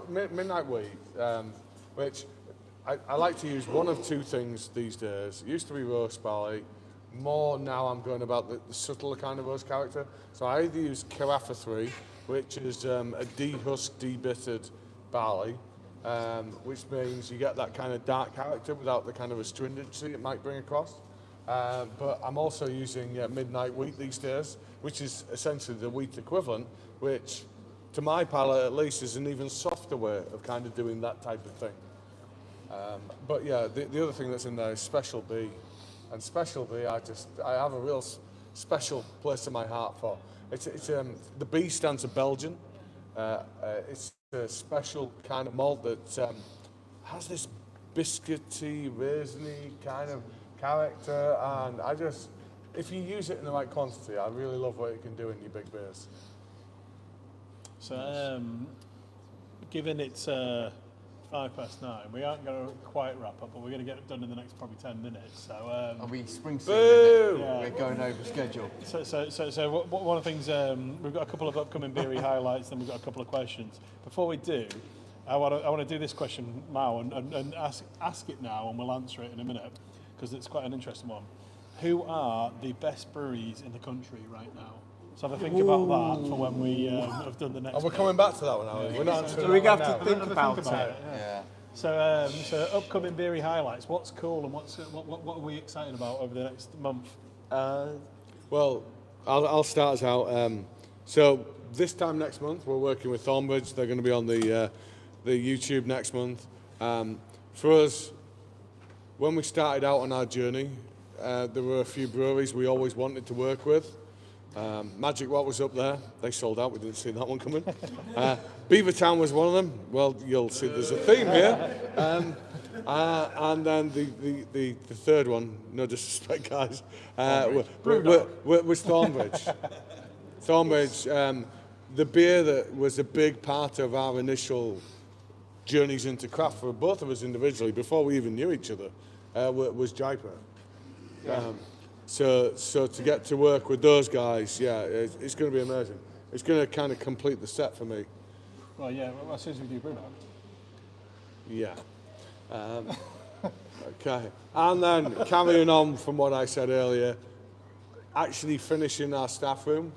Midnight Wheat, which I like to use one of 2 things these days. It used to be roast barley. More now I'm going about the subtler kind of roast character. So I either use Carafa 3, which is a dehusked, debittered barley, which means you get that kind of dark character without the kind of astringency it might bring across. But I'm also using Midnight Wheat these days, which is essentially the wheat equivalent, which, to my palate at least, is an even softer way of kind of doing that type of thing. But yeah, the other thing that's in there is Special B. And Special B, I have a real special place in my heart for. It's the B stands for Belgian. It's a special kind of malt that has this biscuity, raisiny kind of character, and if you use it in the right quantity, I really love what it can do in your big beers. So, given its 9:05. We aren't going to quite wrap up, but we're going to get it done in the next probably 10 minutes. So, Are we spring Boo! season? Yeah. We're going over schedule. So one of the things, we've got a couple of upcoming beery highlights, then we've got a couple of questions. Before we do, I want to do this question now and ask it now, and we'll answer it in a minute, because it's quite an interesting one. Who are the best breweries in the country right now? So have a think about that for when we have done the next. And we're coming back to that one, are we? We're not answering So we that have one to now. think about it. Yeah. So upcoming beery highlights. What's cool and what are we excited about over the next month? Well, I'll start us out. So this time next month, we're working with Thornbridge. They're going to be on the YouTube next month. For us, when we started out on our journey, there were a few breweries we always wanted to work with. Magic Rock was up there. They sold out. We didn't see that one coming. Beavertown was one of them. Well, you'll see there's a theme here. And then the third one, no disrespect, guys, was Thornbridge. Thornbridge, the beer that was a big part of our initial journeys into craft for both of us individually, before we even knew each other, was Jaipur. So to get to work with those guys, yeah, it's going to be amazing. It's going to kind of complete the set for me. Well, yeah, as soon as we do Brew. Yeah. Okay. And then carrying on from what I said earlier, actually finishing our staff room.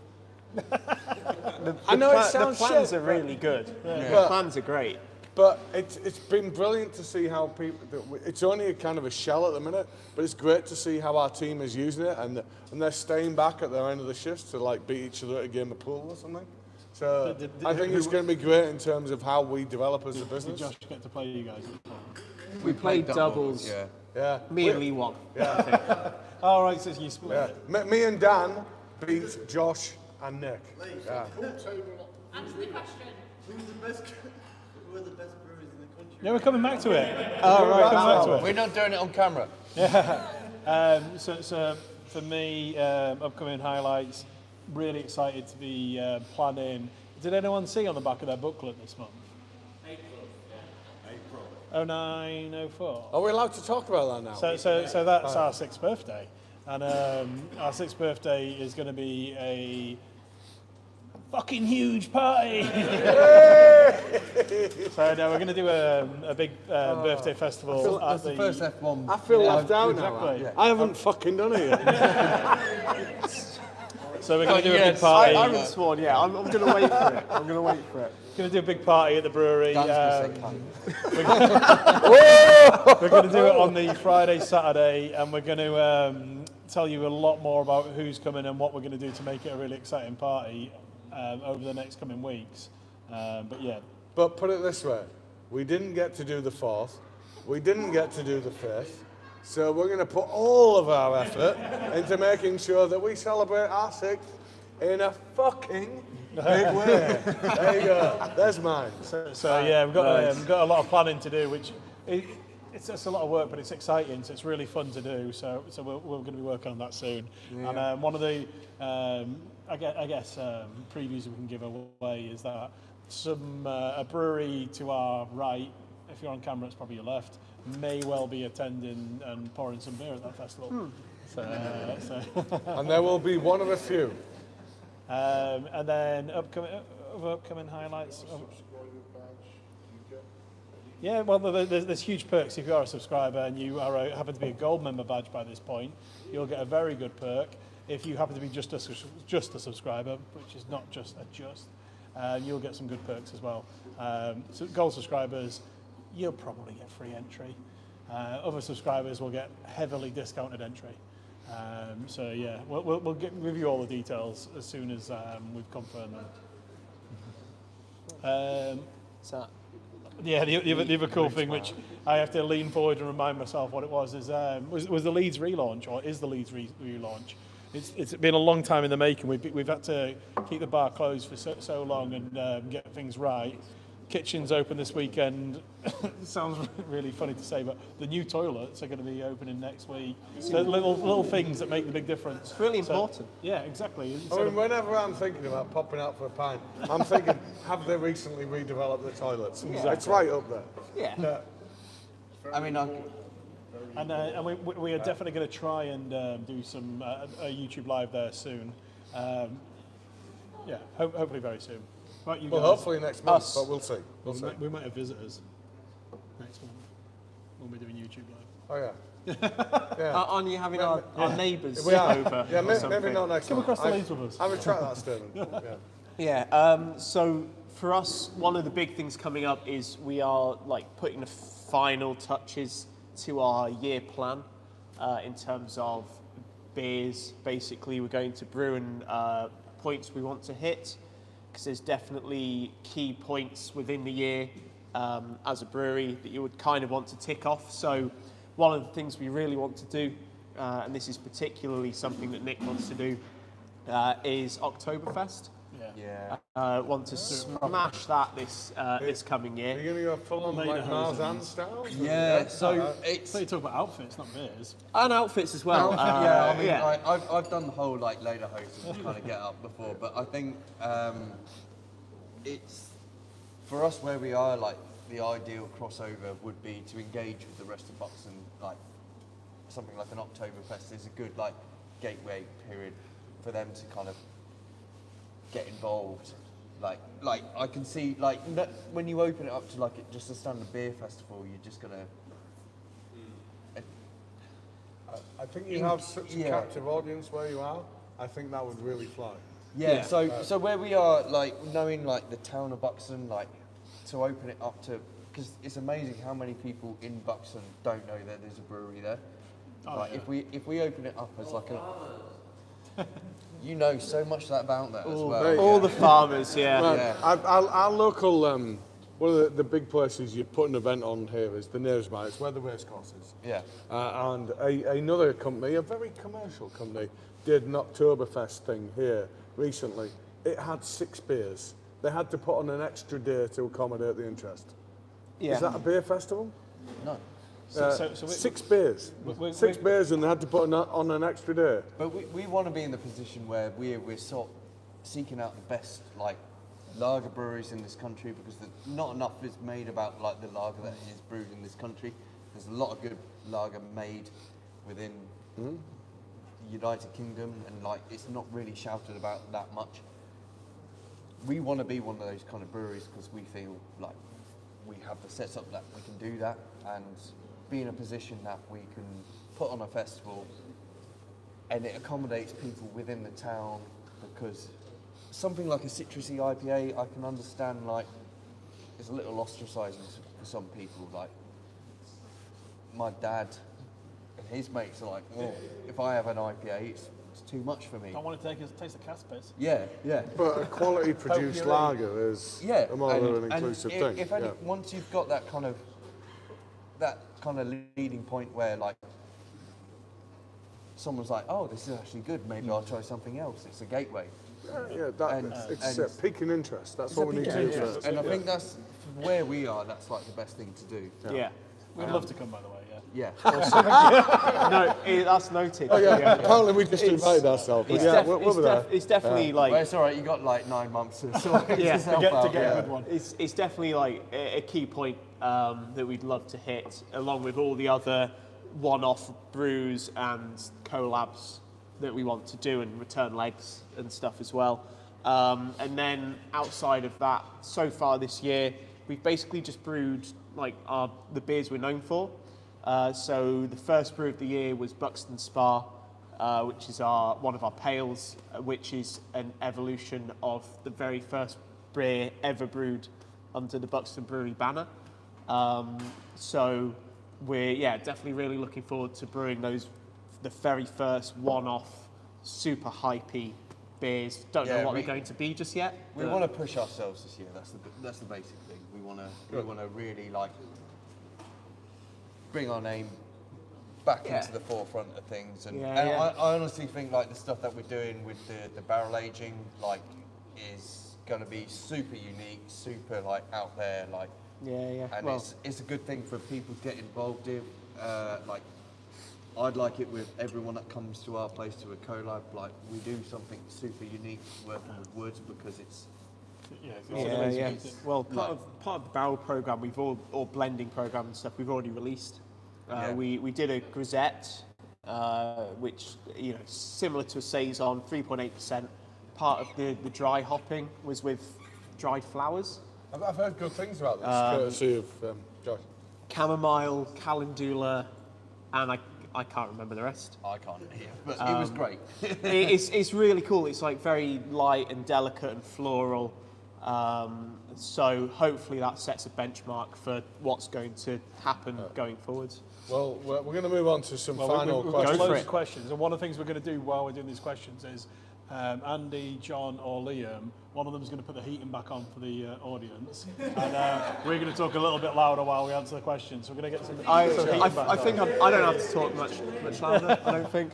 I know it sounds The plans shit, are really good. Yeah. The plans are great. But it's been brilliant to see how people. It's only a kind of a shell at the minute, but it's great to see how our team is using it, and they're staying back at their end of the shifts to like beat each other at a game of pool or something. So I think it's going to be great in terms of how we develop as a Did business. Josh get to play you guys? We played doubles. Yeah. Yeah. Me and Lee won. All right, so you split. Yeah. Me and Dan beat Josh and Nick. Yeah. Answer the question. Who are the best brewers in the country? Yeah, we're coming back to it. Oh, right. Coming back to it. We're not doing it on camera. So for me, upcoming highlights, really excited to be planning. Did anyone see on the back of their booklet this month? April. 0904. Are we allowed to talk about that now? So that's our 6th birthday. And our 6th birthday is going to be a fucking huge party. So no, we're going to do a big birthday festival. That's the first F1. I feel left out exactly. now. I haven't fucking done it yet. So we're going to do a yes. big party. I haven't sworn yet. I'm going to wait for it. I'm going to wait for it. Going to do a big party at the brewery. Dan's gonna say cunt. We're going to do it on the Friday, Saturday, and we're going to tell you a lot more about who's coming and what we're going to do to make it a really exciting party over the next coming weeks. But yeah. But put it this way, we didn't get to do the 4th, we didn't get to do the 5th, so we're going to put all of our effort into making sure that we celebrate our 6th in a fucking big way. There you go, there's mine. So yeah, we've got a lot of planning to do, which it's a lot of work, but it's exciting. So it's really fun to do. So we're going to be working on that soon. Yeah. And one of the I guess previews we can give away is that a brewery to our right, if you're on camera, it's probably your left, may well be attending and pouring some beer at that festival. And there will be one of a few. And then upcoming highlights. Yeah, well, there's huge perks if you are a subscriber and you happen to be a gold member badge by this point. You'll get a very good perk. If you happen to be just a subscriber, which is not just a just, you'll get some good perks as well. So gold subscribers, you'll probably get free entry. Other subscribers will get heavily discounted entry. So yeah, we'll give you all the details as soon as we've confirmed them. Yeah, the other cool thing, which I have to lean forward and remind myself what it was, is was the Leeds relaunch, or is the Leeds relaunch. It's been a long time in the making. We've had to keep the bar closed for so long and get things right. kitchen's open this weekend. It sounds really funny to say, but the new toilets are going to be opening next week. So little things that make the big difference. It's really important. Yeah, exactly. I mean, whenever I'm thinking about popping out for a pint, I'm thinking, have they recently redeveloped the toilets? It's right up there. Yeah. I mean, And we are definitely going to try and do some a YouTube live there soon. Yeah, hopefully very soon. Right, you Well, guys. hopefully next month, Us. but we'll see. We'll see. We might have visitors next month when we're doing YouTube live. Oh, yeah. Aren't you having our neighbours We are. over? Yeah, or maybe something? not next Come month. across the lanes with us. I retract that statement. Yeah. Yeah. So for us, one of the big things coming up is we are like putting the final touches to our year plan in terms of beers. Basically, we're going to brew and points we want to hit, because there's definitely key points within the year as a brewery that you would kind of want to tick off. So one of the things we really want to do, and this is particularly something that Nick wants to do, is Oktoberfest. yeah. Want to smash that this coming Are year. you going to go full on like Idaho Marzan style? Yeah, so it's So you talk about outfits, not beers. And outfits as well. yeah, I mean, yeah. I've done the whole like lederhosen and kind of get up before, but I think it's for us where we are. Like the ideal crossover would be to engage with the rest of Buxton. Like something like an Oktoberfest is a good like gateway period for them to kind of get involved. Like I can see like when you open it up to like just a standard beer festival, you're just gonna. I think you have such a captive audience where you are. I think that would really fly. Yeah, so where we are, like, knowing, like, the town of Buxton, like, to open it up to, because it's amazing how many people in Buxton don't know that there's a brewery there. Like, if we open it up as, like, a, you know so much about that as well. All the farmers, yeah. Well, our local, one of the big places you put an event on here is the Nearsby. It's where the racecourse is. Yeah. And another company, a very commercial company, did an Oktoberfest thing here recently. It had 6 beers. They had to put on an extra day to accommodate the interest. Yeah. Is that a beer festival? No. So 6 beers. we- 6 beers and they had to put on an extra day. But we want to be in the position where we're sort of seeking out the best, like, lager breweries in this country, because not enough is made about, like, the lager that is brewed in this country. There's a lot of good lager made within the United Kingdom, and, like, it's not really shouted about that much. We want to be one of those kind of breweries because we feel like we have the setup that we can do that and be in a position that we can put on a festival and it accommodates people within the town, because something like a citrusy IPA, I can understand, like, it's a little ostracizing for some people. Like, my dad and his mates are like, oh, if I have an IPA, it's too much for me. I want to taste the cast piss. Yeah, yeah. But a quality produced lager is Yeah, a more of an inclusive thing. If once you've got that kind of leading point where, like, someone's like, oh, this is actually good, maybe I'll try something else. It's a gateway. It's piquing interest. That's what we need to do first. And I think that's where we are. That's like the best thing to do. Yeah. We'd love to come, by the way. Yeah. Yeah. No, that's noted. Oh yeah, apparently we just invited ourselves. But yeah, we'll be there. It's definitely like. Well, it's all right. You got like 9 months to sort yourself to out. get a good one. It's definitely like a key point that we'd love to hit, along with all the other one-off brews and collabs that we want to do, and return legs and stuff as well. And then outside of that, so far this year, we've basically just brewed like the beers we're known for. So the first brew of the year was Buxton Spa, which is one of our pales, which is an evolution of the very first beer ever brewed under the Buxton Brewery banner. So we're definitely really looking forward to brewing the very first one-off, super hypey beers. Don't know what they're going to be just yet. We want to push ourselves this year. That's the basic thing. We want to really like bring our name back into the forefront of things, and I honestly think like the stuff that we're doing with the barrel aging like is going to be super unique, super like out there, like. Yeah. And Well, it's a good thing for people to get involved in. Like, I'd like it with everyone that comes to our place to a collab. Like, we do something super unique working with woods because it's. yeah. Well, part of the barrel program, we've all or blending program and stuff. We've already released. We did a grisette, which similar to a saison, 3.8%. Part of the dry hopping was with dried flowers. I've heard good things about this, courtesy of Josh. Chamomile, calendula, and I can't remember the rest. I can't hear, but it was great. It's really cool. It's like very light and delicate and floral. So hopefully that sets a benchmark for what's going to happen going forward. Well, we're going to move on to some Well, final we've got questions. loads of questions, and one of the things we're going to do while we're doing these questions is Andy, John, or Liam. One of them is going to put the heating back on for the audience, and we're going to talk a little bit louder while we answer the questions. So we're going to get some. I think I don't have to talk much louder. I don't think.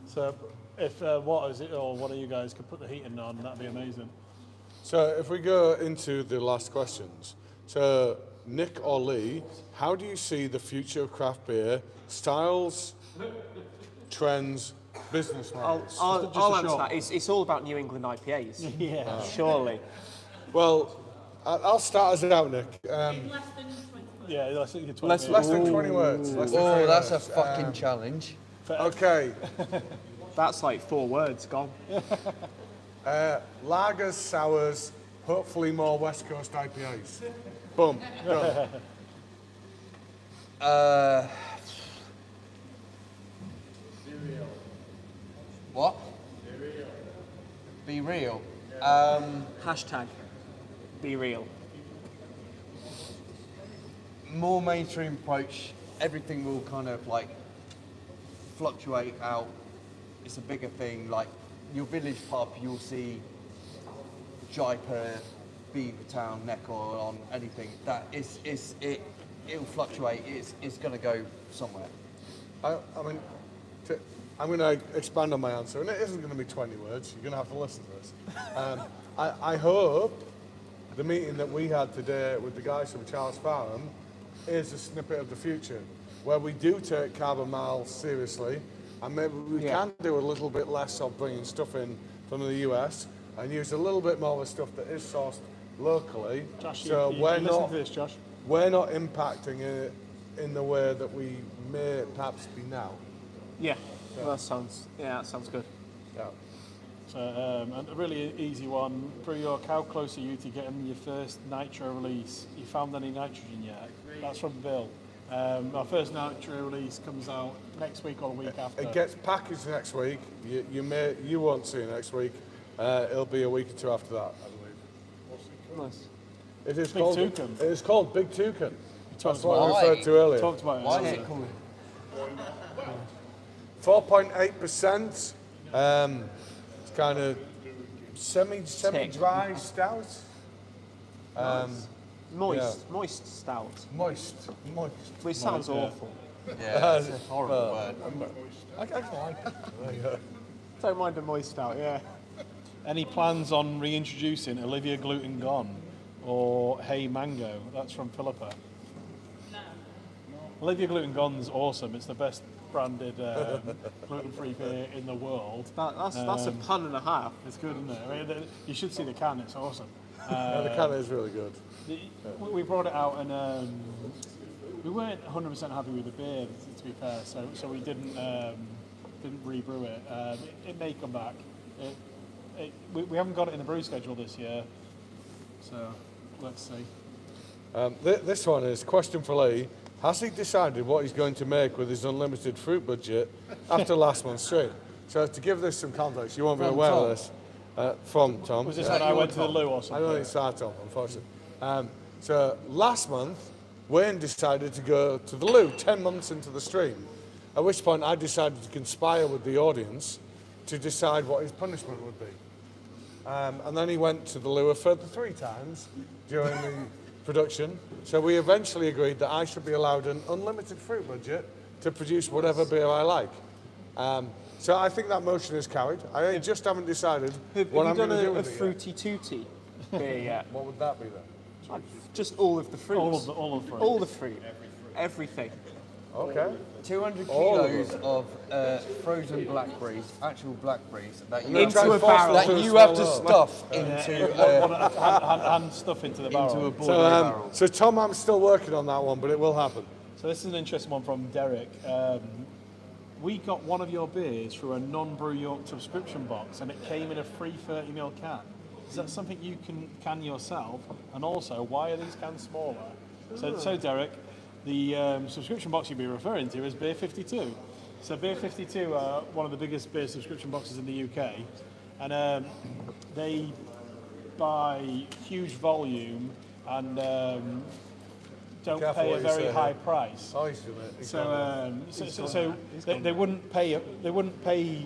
So. If one of you guys could put the heating on, that'd be amazing. So if we go into the last questions, so Nick or Lee, how do you see the future of craft beer, styles, trends, business models? I'll answer that. It's all about New England IPAs. Yeah. Surely. Well, I'll start us out, Nick. In less than 20 words. Yeah, less than 20 Less- minutes. Less than 20 words. Less than 20 That's a words. fucking challenge. Okay. That's like 4 words gone. Lagers, sours, hopefully more West Coast IPAs. Boom. Done. What? Be real. Hashtag be real. More mainstream approach. Everything will kind of like fluctuate out. It's a bigger thing. Like your village pub, you'll see Jaipur, Beavertown, Neck Oil on anything. That it'll fluctuate. It's going to go somewhere. I mean, I'm going to expand on my answer, and it isn't going to be 20 words. You're going to have to listen to this. I hope the meeting that we had today with the guys from Charles Farnham is a snippet of the future, where we do take carbon miles seriously, and maybe we can do a little bit less of bringing stuff in from the US and use a little bit more of the stuff that is sourced locally. Josh, so you we're listen not to this, Josh. we're not impacting it in the way that we may perhaps be now. Yeah. Well, that sounds good. Yeah. So, and a really easy one. Brew York, how close are you to getting your first nitro release? You found any nitrogen yet? That's from Bill. Our first nitro release comes out next week or the week after. It gets packaged next week. You won't see it next week. It'll be a week or two after that, I believe. Nice. It is Big called Toucan. It is called Big Toucan. That's about what I it. referred to earlier. Talked about it. Why is earlier. it called? 4.8%. It's kind of semi-dry stout. Moist stout. Moist. Which sounds awful. Yeah, it's a horrible word. I can like it. Don't mind a moist stout, yeah. Any plans on reintroducing Olivia Gluten Gone or Hey Mango? That's from Philippa. No. Olivia Gluten Gone's awesome. It's the best branded gluten-free beer in the world. That's a pun and a half. It's good, isn't it? I mean, you should see the can. It's awesome. The can is really good. We brought it out and we weren't 100% happy with the beer, to be fair. So we didn't rebrew it. It may come back. We haven't got it in the brew schedule this year, so let's see. This one is question for Lee. Has he decided what he's going to make with his unlimited fruit budget after last month's stream? So to give this some context, you won't be aware of this. From Tom. Was this when I went to the loo or something? I don't think it's our Tom, unfortunately. So last month, Wayne decided to go to the loo 10 months into the stream, at which point I decided to conspire with the audience to decide what his punishment would be. And then he went to the loo a further 3 times during the production. So we eventually agreed that I should be allowed an unlimited fruit budget to produce whatever beer I like. So I think that motion is carried. I just haven't decided what I'm going to do Have you with done it a fruity tooty? beer yet. What would that be then? Just all of the fruits. All of the fruit. All the fruit. Everything. Okay. 200 All of kilos of frozen blackberries, actual blackberries, that you, Into have, a barrel. that you have to stuff into Hand stuff into the barrel. into a Bordeaux barrel. So Tom, I'm still working on that one, but it will happen. So this is an interesting one from Derek. We got one of your beers through a non-Brew York subscription box, and it came in a free 30ml can. Is that something you can can yourself? And also, why are these cans smaller? So Derek, the subscription box you'll be referring to is Beer 52. So Beer 52 are one of the biggest beer subscription boxes in the UK, and they buy huge volume and don't Careful pay a what you very say high here. price. Oh, he's doing it. So they wouldn't pay. They wouldn't pay.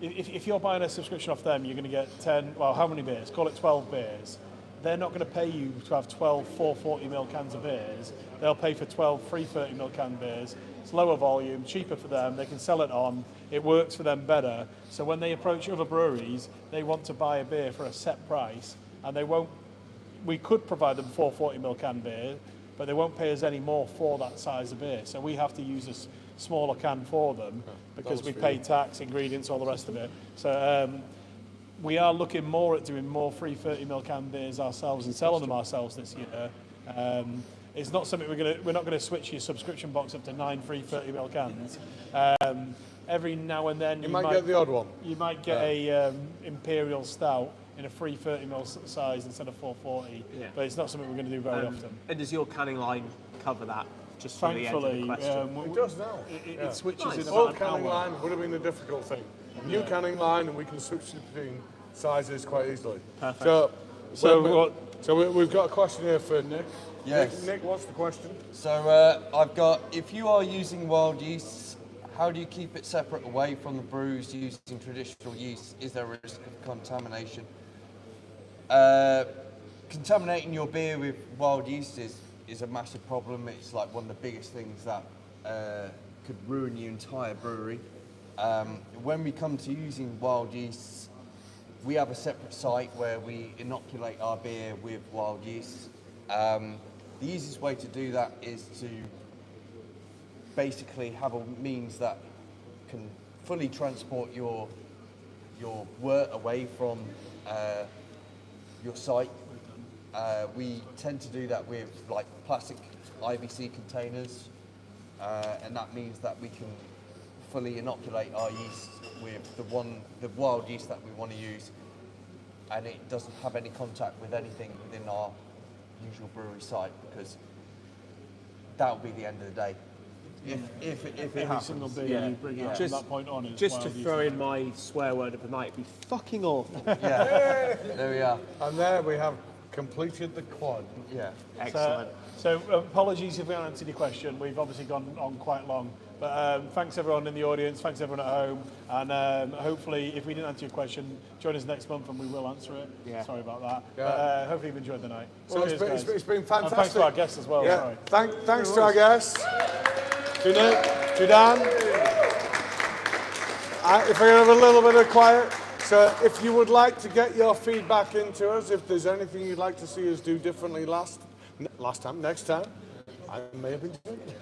If you're buying a subscription off them, you're going to get 10. Well, how many beers? Call it 12 beers. They're not going to pay you to have 12 440ml cans of beers. They'll pay for 12 330ml can beers. It's lower volume, cheaper for them. They can sell it on. It works for them better. So when they approach other breweries, they want to buy a beer for a set price, and they won't. We could provide them 440ml can beer, but they won't pay us any more for that size of beer. So we have to use a smaller can for them because we pay tax, ingredients, all the rest of it. So we are looking more at doing more free 30ml can beers ourselves and selling them ourselves this year. It's not something we're not going to switch your subscription box up to 9 free 30ml cans. Every now and then You might get the odd one. You might get a Imperial Stout in a free 30ml size instead of 440, but it's not something we're going to do very often. And does your canning line cover that? Just for the end of the Thankfully, question. It does now. it switches in Old about an canning hour. line would have been the difficult thing. New canning line, and we can switch between sizes quite easily. Perfect. So we've got a question here for Nick. Yes. Nick, what's the question? So I've got, if you are using wild yeasts, how do you keep it separate away from the brews using traditional yeast? Is there a risk of contamination? Contaminating your beer with wild yeast is a massive problem. It's like one of the biggest things that could ruin your entire brewery. When we come to using wild yeasts, we have a separate site where we inoculate our beer with wild yeast. The easiest way to do that is to basically have a means that can fully transport your wort away from your site. We tend to do that with like plastic IBC containers, and that means that we can fully inoculate our yeast with the wild yeast that we want to use, and it doesn't have any contact with anything within our usual brewery site, because that will be the end of the day. If it Every happens. single beer you bring out Just- from that point on is Just to wild yeast. throw in my swear word of the night, it'd be fucking awful. Yeah, there we are. And there we have completed the quad. Yeah. Excellent. So apologies if we haven't answered your question. We've obviously gone on quite long. But thanks everyone in the audience, thanks everyone at home. And hopefully, if we didn't answer your question, join us next month and we will answer it. Yeah. Sorry about that. Yeah. But hopefully you've enjoyed the night. So Cheers, it's guys. been And fantastic. thanks to our guests as well. Yeah. Sorry. Thanks to our guests. To Nick, to Dan. If I can have a little bit of quiet. So if you would like to get your feedback into us, if there's anything you'd like to see us do differently next time, I may have been joking.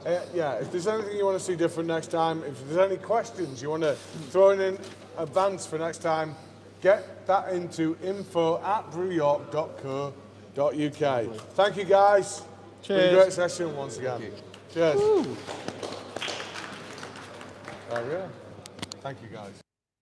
If there's anything you want to see different next time, if there's any questions you want to throw in advance for next time, get that into info@brewyork.co.uk. Thank you guys. It's been a Cheers. great session once again. Cheers. There we are. Thank you guys.